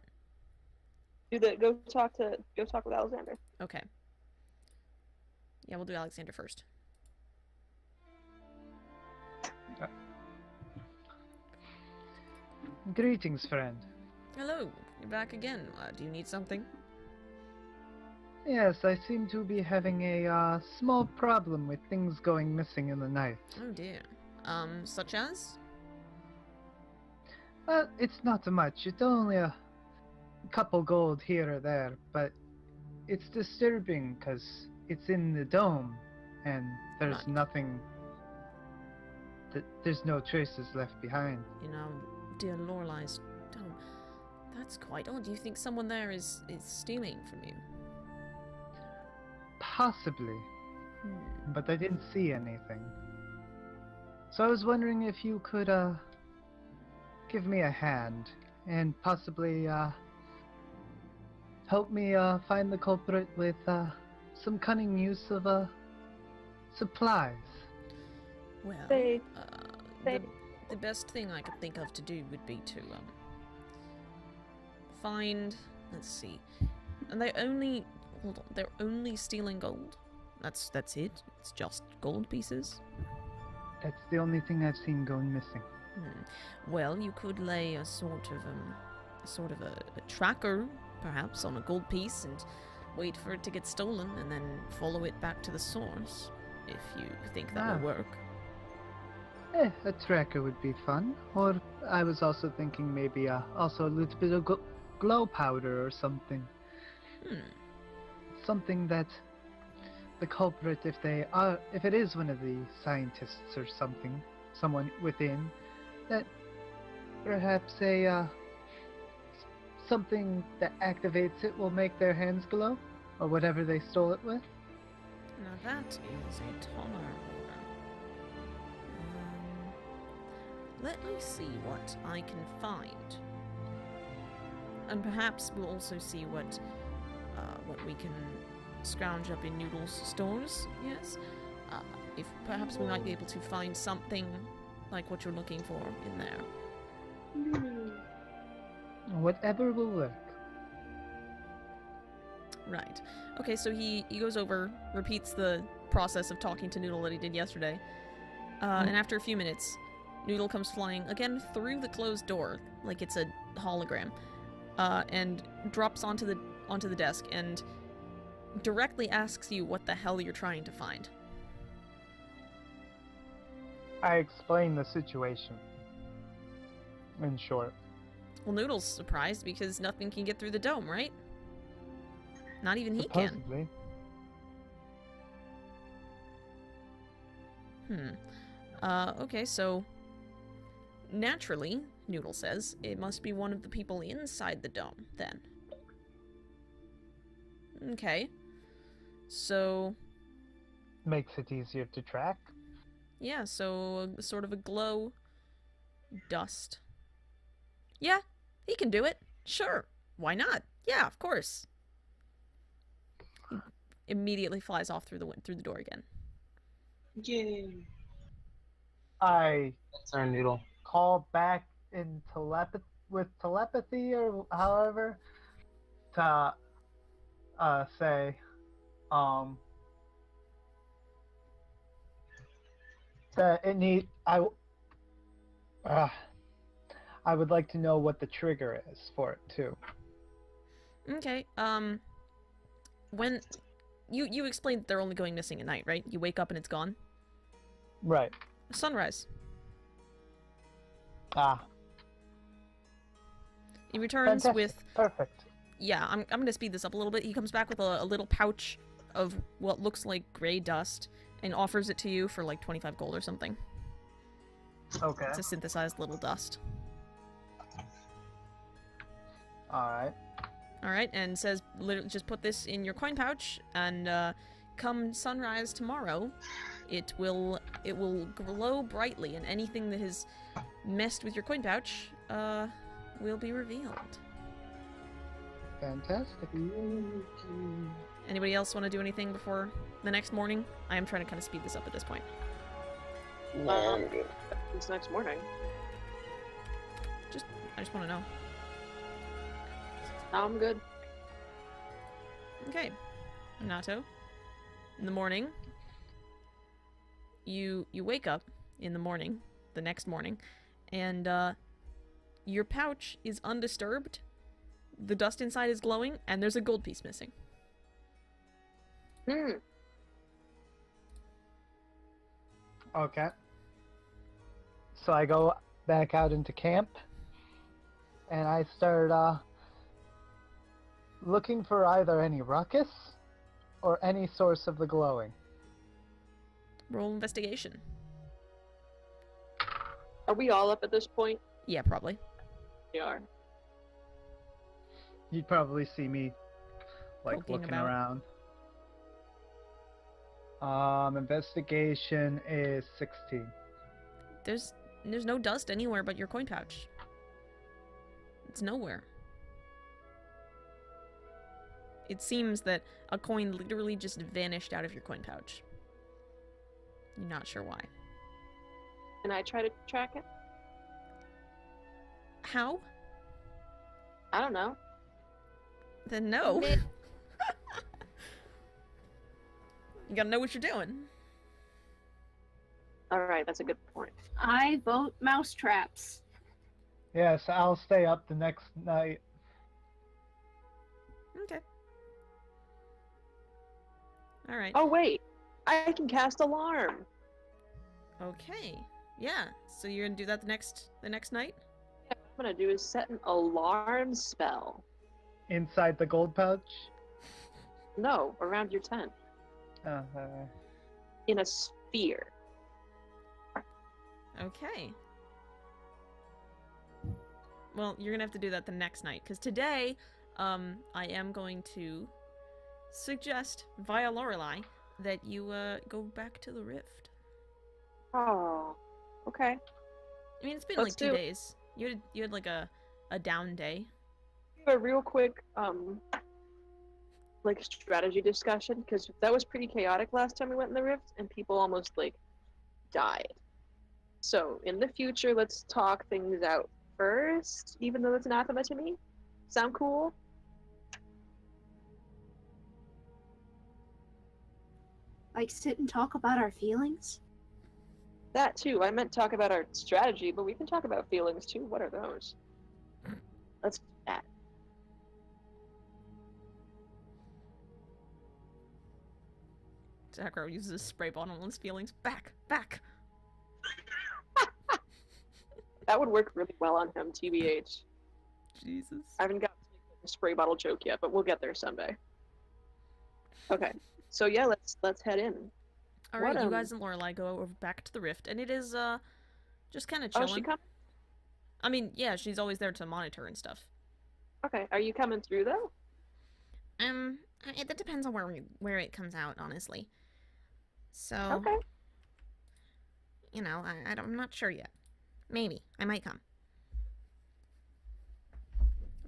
Go talk with Alexander. Okay. Yeah, we'll do Alexander first. Greetings, friend. Hello, you're back again. Do you need something? Yes, I seem to be having a small problem with things going missing in the night. Oh dear. Such as? It's not much. It's only a couple gold here or there, but it's disturbing because it's in the dome, and there's nothing. There's no traces left behind. You know, dear Lorelai's dome. That's quite odd. Do you think someone there is stealing from you? Possibly, but I didn't see anything. So I was wondering if you could give me a hand and possibly help me find the culprit with some cunning use of supplies. Well, the best thing I could think of to do would be to find. Let's see. And they're only stealing gold. That's it. It's just gold pieces. That's the only thing I've seen going missing. Well, you could lay a sort of a tracker, perhaps, on a gold piece and wait for it to get stolen, and then follow it back to the source, if you think that will work. A tracker would be fun. Or I was also thinking maybe also a little bit of glow powder or something. Something that the culprit, if it is one of the scientists or something, someone within, that perhaps something that activates it will make their hands glow, or whatever they stole it with. Now that is a taller order. Let me see what I can find. And perhaps we'll also see what we can scrounge up in Noodle's stores, yes? If perhaps we might be able to find something like what you're looking for in there. Whatever will work. Right. Okay, so he goes over, repeats the process of talking to Noodle that he did yesterday. And after a few minutes, Noodle comes flying again through the closed door, like it's a hologram, and drops onto the desk and directly asks you what the hell you're trying to find. I explain the situation. In short. Well, Noodle's surprised because nothing can get through the dome, right? Not even he can. Supposedly. Okay, so naturally, Noodle says, it must be one of the people inside the dome, then. Okay. So... Makes it easier to track. Yeah, so sort of a glow dust. Yeah, he can do it. Sure. Why not? Yeah, of course. He immediately flies off through the door again. Yay. That's our Noodle. Call back in telepathy or however to say that it need I would like to know what the trigger is for it too. Okay, when you explained that they're only going missing at night, right? You wake up and it's gone? Right. Sunrise. Ah. He returns Fantastic. with... Perfect. Yeah, I'm gonna speed this up a little bit. He comes back with a little pouch of what looks like gray dust and offers it to you for like 25 gold or something. Okay. It's a synthesized little dust. Alright. Alright, and says, literally, just put this in your coin pouch, and come sunrise tomorrow, it will glow brightly, and anything that has messed with your coin pouch will be revealed. Fantastic. Anybody else want to do anything before the next morning? I am trying to kind of speed this up at this point. It's next morning. I just want to know. I'm good. Okay, Minato. In the morning, you wake up in the morning, the next morning, and your pouch is undisturbed. The dust inside is glowing, and there's a gold piece missing. Okay. So I go back out into camp, and I start looking for either any ruckus or any source of the glowing. Roll investigation. Are we all up at this point? Yeah, probably. We are. You'd probably see me, like, Poking looking about. around. Investigation is 16. There's no dust anywhere but your coin pouch. It's nowhere. It seems that a coin literally just vanished out of your coin pouch. You're not sure why. Can I try to track it? How? I don't know. Then no. You gotta know what you're doing. Alright, that's a good point. I vote mousetraps. Yes, I'll stay up the next night. Okay. Alright. Oh wait! I can cast alarm! Okay. Yeah. So you're gonna do that the next night? What I'm gonna do is set an alarm spell. Inside the gold pouch? No, around your tent. In a sphere. Okay. Well, you're gonna have to do that the next night, because today, I am going to suggest, via Lorelei, that you go back to the rift. Oh, okay. I mean, it's been Let's like 2 do- days. You had like a down day. A real quick like strategy discussion, because that was pretty chaotic last time we went in the rift, and people almost like died. So in the future, let's talk things out first, even though it's anathema to me. Sound cool? Like sit and talk about our feelings? That too. I meant talk about our strategy, but we can talk about feelings too. What are those? Let's do that. Zackrow uses a spray bottle on his feelings. Back! Back! That would work really well on him, TBH. Jesus. I haven't got to make the spray bottle joke yet, but we'll get there someday. Okay, so yeah, let's head in. Alright, What, you guys and Lorelei go over back to the rift, and it is, just kind of Oh, chilling. she come? I mean, yeah, she's always there to monitor and stuff. Okay, are you coming through though? That depends on where it comes out, honestly. So, Okay. you know, I'm not sure yet. Maybe. I might come.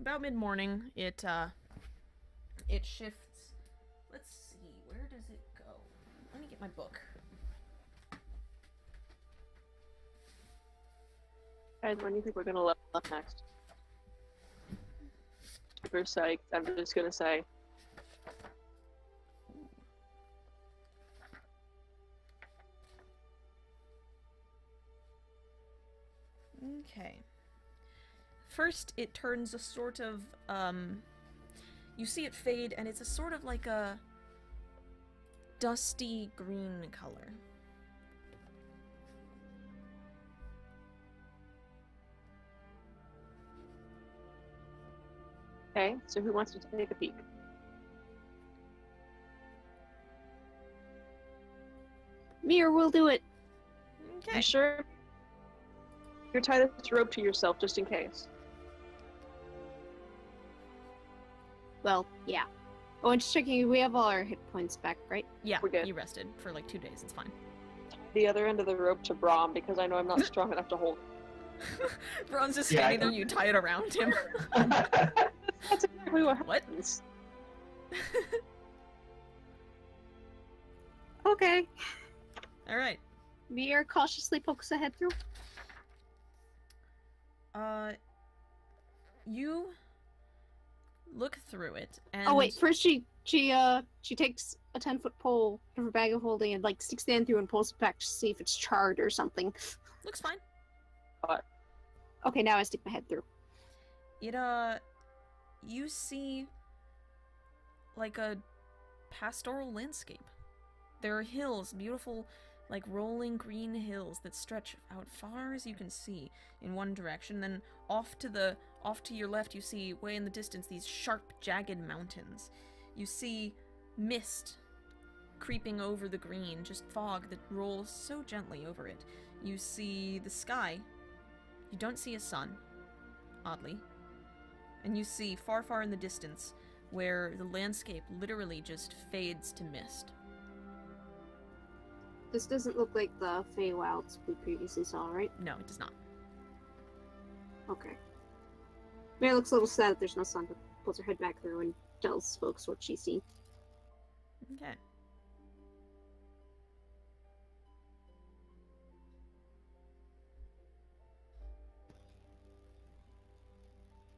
About mid-morning, it shifts. Let's see, where does it go? Let me get my book. Guys, when do you think we're gonna level up next? Super psyched. I'm just gonna say. Okay. First, it turns a sort of, you see it fade, and it's a sort of like a dusty green color. Okay, so who wants to take a peek? Mir will do it. Okay. You sure? You're tie this rope to yourself just in case. Well, yeah. Oh, and just checking, we have all our hit points back, right? Yeah, We're good. you rested for like 2 days, it's fine. The other end of the rope to Braum because I know I'm not strong enough to hold. Bron's just Yeah, standing there, you tie it around him. That's exactly what What? happens. Okay. Alright. Mir cautiously pokes a head through. You look through it, and... Oh wait, first she takes a 10-foot pole out of her bag of holding and like sticks the end through and pulls it back to see if it's charred or something. Looks fine. Okay, now I stick my head through. It, you see, like, a pastoral landscape. There are hills, beautiful, like, rolling green hills that stretch out far as you can see in one direction. Then off to your left, you see, way in the distance, these sharp, jagged mountains. You see mist creeping over the green, just fog that rolls so gently over it. You see the sky. You don't see a sun, oddly. And you see far, far in the distance where the landscape literally just fades to mist. This doesn't look like the Feywilds we previously saw, right? No, it does not. Okay. Mir looks a little sad that there's no sun, but pulls her head back through and tells folks what she's seen. Okay.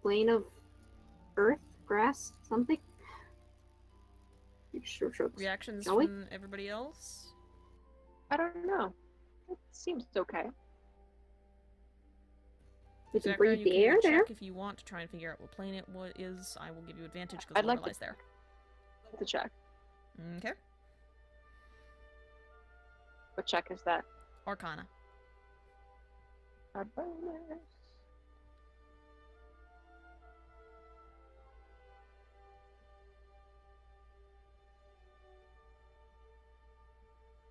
Plane of earth, grass, something? Sure, Reactions Shall we? from everybody else? I don't know. It seems okay. We can Zackrow, breathe you the can air check there. if you want to try and figure out what plane it is. I will give you advantage because I'd like Lorelai's to- there. To check. Okay. What check is that? Arcana. A bonus.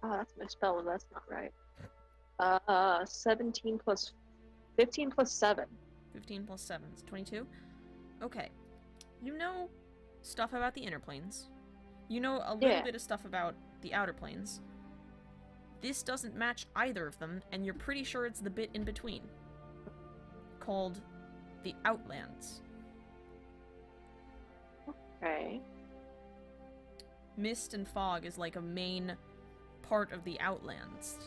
Oh, that's misspelled. That's not right. 17 plus 15 plus 7. 15 plus 7 is 22. Okay. You know stuff about the inner planes. You know a little Yeah. bit of stuff about the Outer Planes. This doesn't match either of them, and you're pretty sure it's the bit in between, called the Outlands. Okay. Mist and fog is like a main part of the Outlands,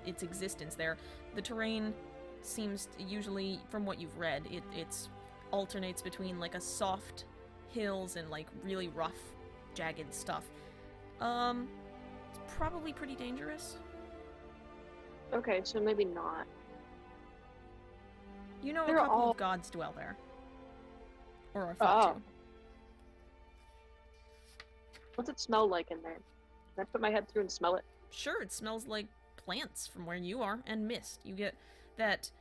its existence there. The terrain seems to, usually, from what you've read, it's alternates between like a soft hills and like really rough, jagged stuff. It's probably pretty dangerous. Okay, so maybe not. You know, They're a couple all- of gods dwell there. Or are thought to. What's it smell like in there? Can I put my head through and smell it? Sure, it smells like plants from where you are, and mist. You get that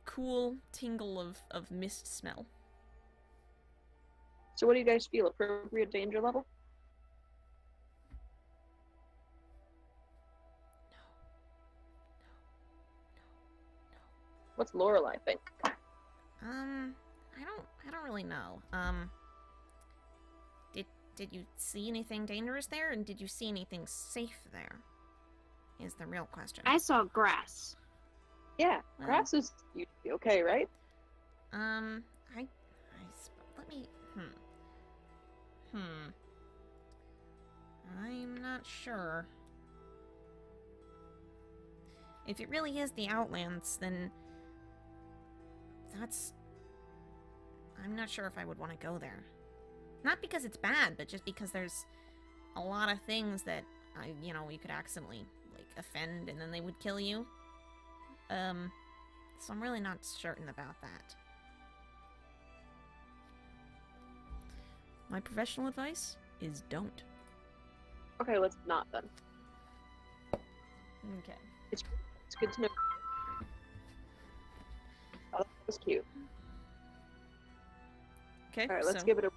cool tingle of mist smell. So what do you guys feel? Appropriate danger level? What's Lorelei think? I don't really know. Did you see anything dangerous there, and did you see anything safe there? Is the real question. I saw grass. Yeah, Well- grass is usually okay, right? Let me, I'm not sure. If it really is the Outlands, then I'm not sure if I would want to go there. Not because it's bad, but just because there's a lot of things that you could accidentally like offend, and then they would kill you. So I'm really not certain about that. My professional advice is don't. Okay, let's not then. Okay. It's good to know. Oh, that was cute. Okay. Alright, let's so give it a...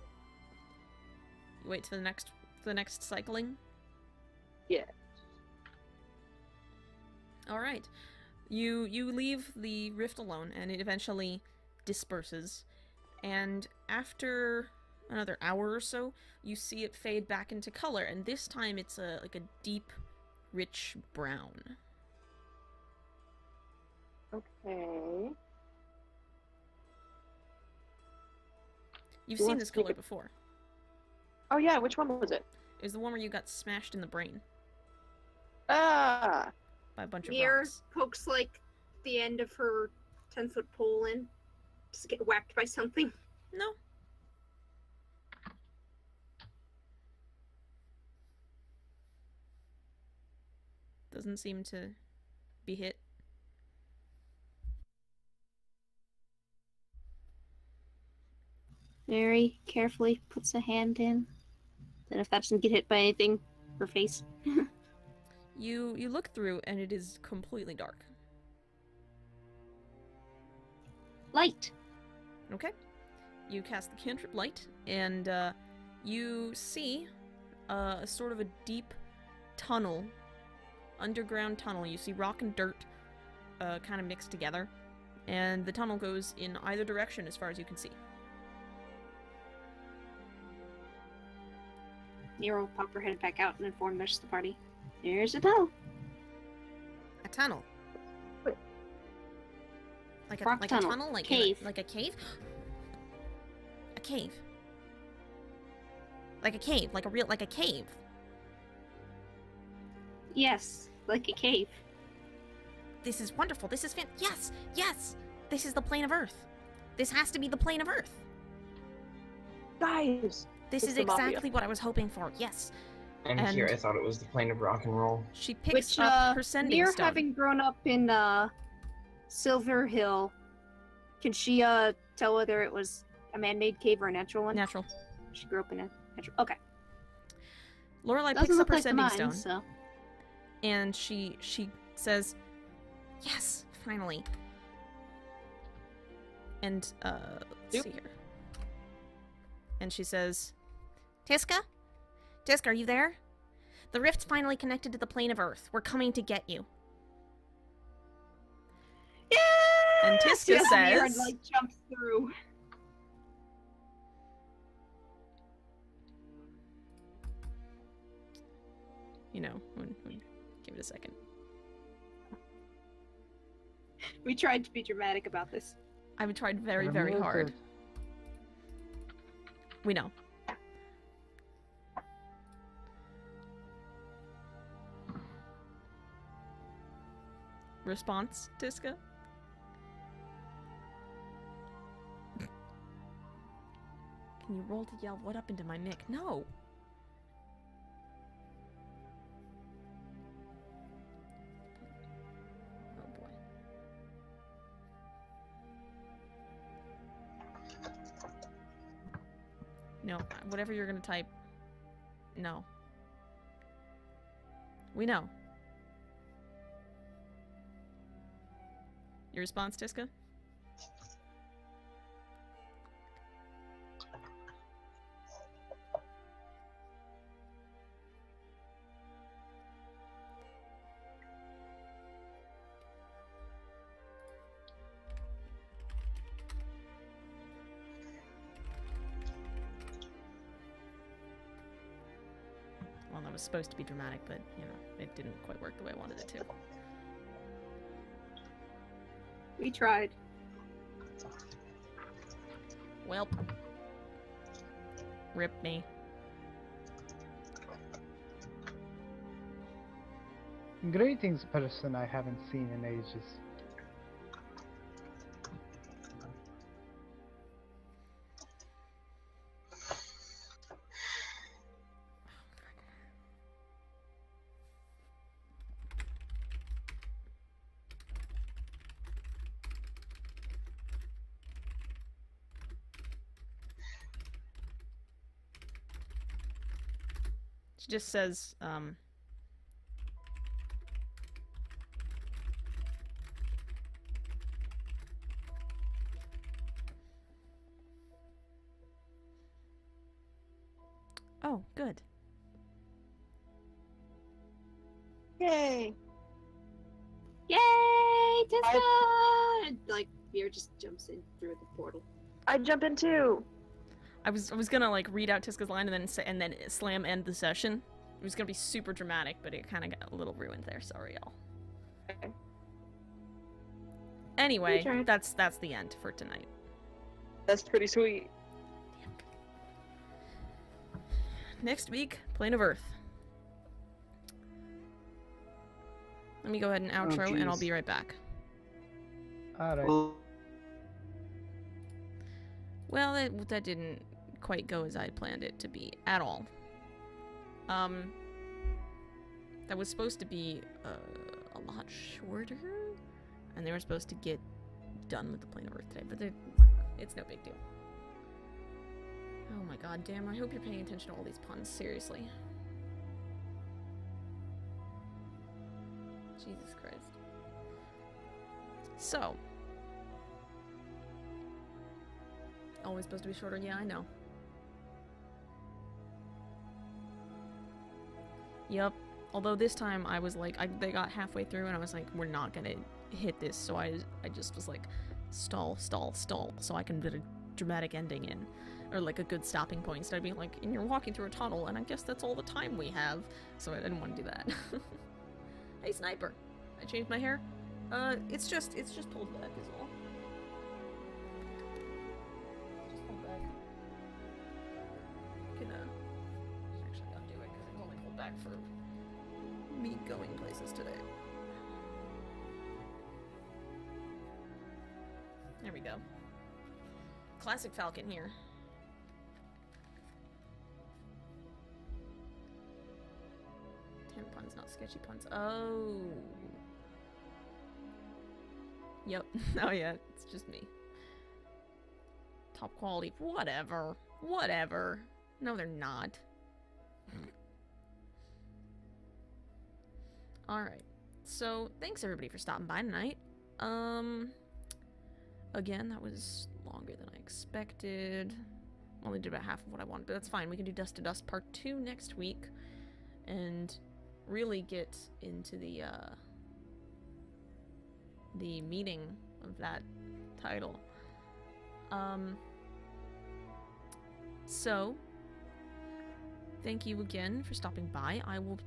you wait to the next cycling. Yeah. All right. You leave the rift alone, and it eventually disperses. And after another hour or so, you see it fade back into color, and this time it's like a deep, rich brown. Okay. You've Who seen wants this to take color it? before. Oh yeah, which one was it? It was the one where you got smashed in the brain Ah! by a bunch of Mir rocks. pokes like the end of her 10-foot pole in. Just get whacked by something. No. Doesn't seem to be hit. Very carefully puts a hand in. Then if that doesn't get hit by anything, her face. You look through, and it is completely dark. Light. Okay. You cast the cantrip light, and you see a sort of a deep tunnel, underground tunnel. You see rock and dirt kind of mixed together, and the tunnel goes in either direction as far as you can see. Nero will pop her head back out and inform the rest of the party. There's a tunnel. A tunnel. Wait. Like a Rock like tunnel. a tunnel, like Cave. like a cave. A cave. Like a cave, like a cave. Yes, like a cave. This is wonderful. This is yes, yes. This is the plane of Earth. This has to be the plane of Earth. Guys! This It's is the Mafia. exactly what I was hoping for. Yes. And And- here I thought it was the plane of rock and roll. She picks Which, up her sending Mir, stone. having grown up in Silver Hill, can she tell whether it was a man-made cave or a natural one? Natural. She grew up in a natural. Okay. Lorelei Doesn't picks up look her like sending mine, stone, so. and she says, "Yes, finally." And let's see here. And she says, "Tiska? Tiska, are you there? The rift's finally connected to the plane of Earth. We're coming to get you." Yeah! And Tiska Mir says- like jumps through. you know, give it a second. We tried to be dramatic about this. I've tried very, very Remove hard. it. We know. Response, Tiska? Can you roll to yell what up into my mic? No! Oh boy. No, whatever you're gonna type. No. We know. Your response, Tiska? Well, that was supposed to be dramatic, but, you know, it didn't quite work the way I wanted it to. We tried. Welp. Rip me. Greetings, person I haven't seen in ages. She just says, oh, good. Yay! Yay, Tiska! And, like, Veer just jumps in through the portal. I jump in too. I was gonna like read out Tiska's line and then slam end the session. It was gonna be super dramatic, but it kind of got a little ruined there. Sorry, y'all. Okay. Anyway, Your turn. that's the end for tonight. That's pretty sweet. Next week, Plane of Earth. Let me go ahead and outro, and I'll jeez. be right back. Alright. Well, that didn't quite go as I planned it to be at all. That was supposed to be a lot shorter, and they were supposed to get done with the Plane of Earth today, but it's no big deal. Oh my god, damn, I hope you're paying attention to all these puns, seriously. Jesus Christ. So. Always supposed to be shorter, yeah, I know. Yep. Although this time I was like, they got halfway through and I was like, we're not gonna hit this, so I just was like, stall, so I can get a dramatic ending in. Or like a good stopping point instead of being like, and you're walking through a tunnel, and I guess that's all the time we have. So I didn't want to do that. Hey, Sniper. I changed my hair. It's just pulled back is all. Just pulled back. Can actually undo it because it was only pulled back for me going places today. There we go. Classic Falcon here. 10 puns, not sketchy puns. Oh. Yep. Oh yeah, it's just me. Top quality. Whatever. Whatever. No, they're not. Alright. So, thanks everybody for stopping by tonight. Again, that was longer than I expected. Only did about half of what I wanted, but that's fine. We can do Dust to Dust Part 2 next week. And really get into the meaning of that title. So, thank you again for stopping by. I will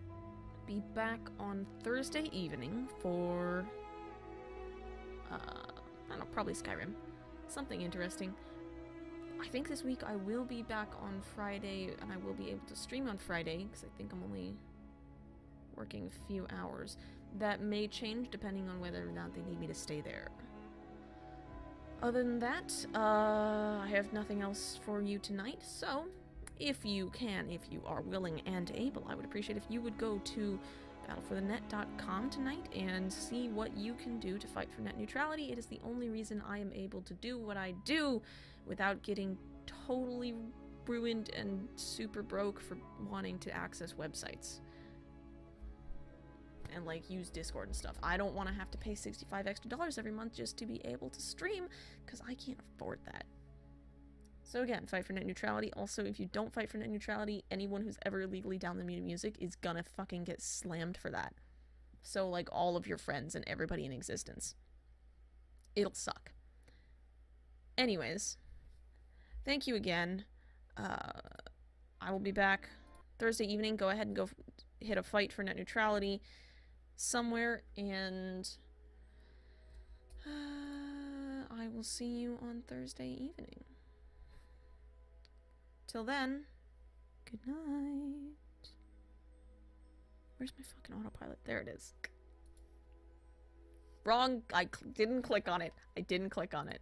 be back on Thursday evening for, I don't know, probably Skyrim. Something interesting. I think this week I will be back on Friday, and I will be able to stream on Friday, because I think I'm only working a few hours. That may change depending on whether or not they need me to stay there. Other than that, I have nothing else for you tonight, so if you are willing and able, I would appreciate if you would go to battleforthenet.com tonight and see what you can do to fight for net neutrality. It is the only reason I am able to do what I do without getting totally ruined and super broke for wanting to access websites and like use Discord and stuff. I don't want to have to pay $65 extra every month just to be able to stream, because I can't afford that. So again, fight for net neutrality. Also, if you don't fight for net neutrality, anyone who's ever illegally downloaded music is gonna fucking get slammed for that. So like all of your friends and everybody in existence. It'll suck. Anyways, thank you again. I will be back Thursday evening. Go ahead and go hit a fight for net neutrality somewhere, and I will see you on Thursday evening. Till then, good night. Where's my fucking autopilot? There it is. Wrong. I didn't click on it. I didn't click on it.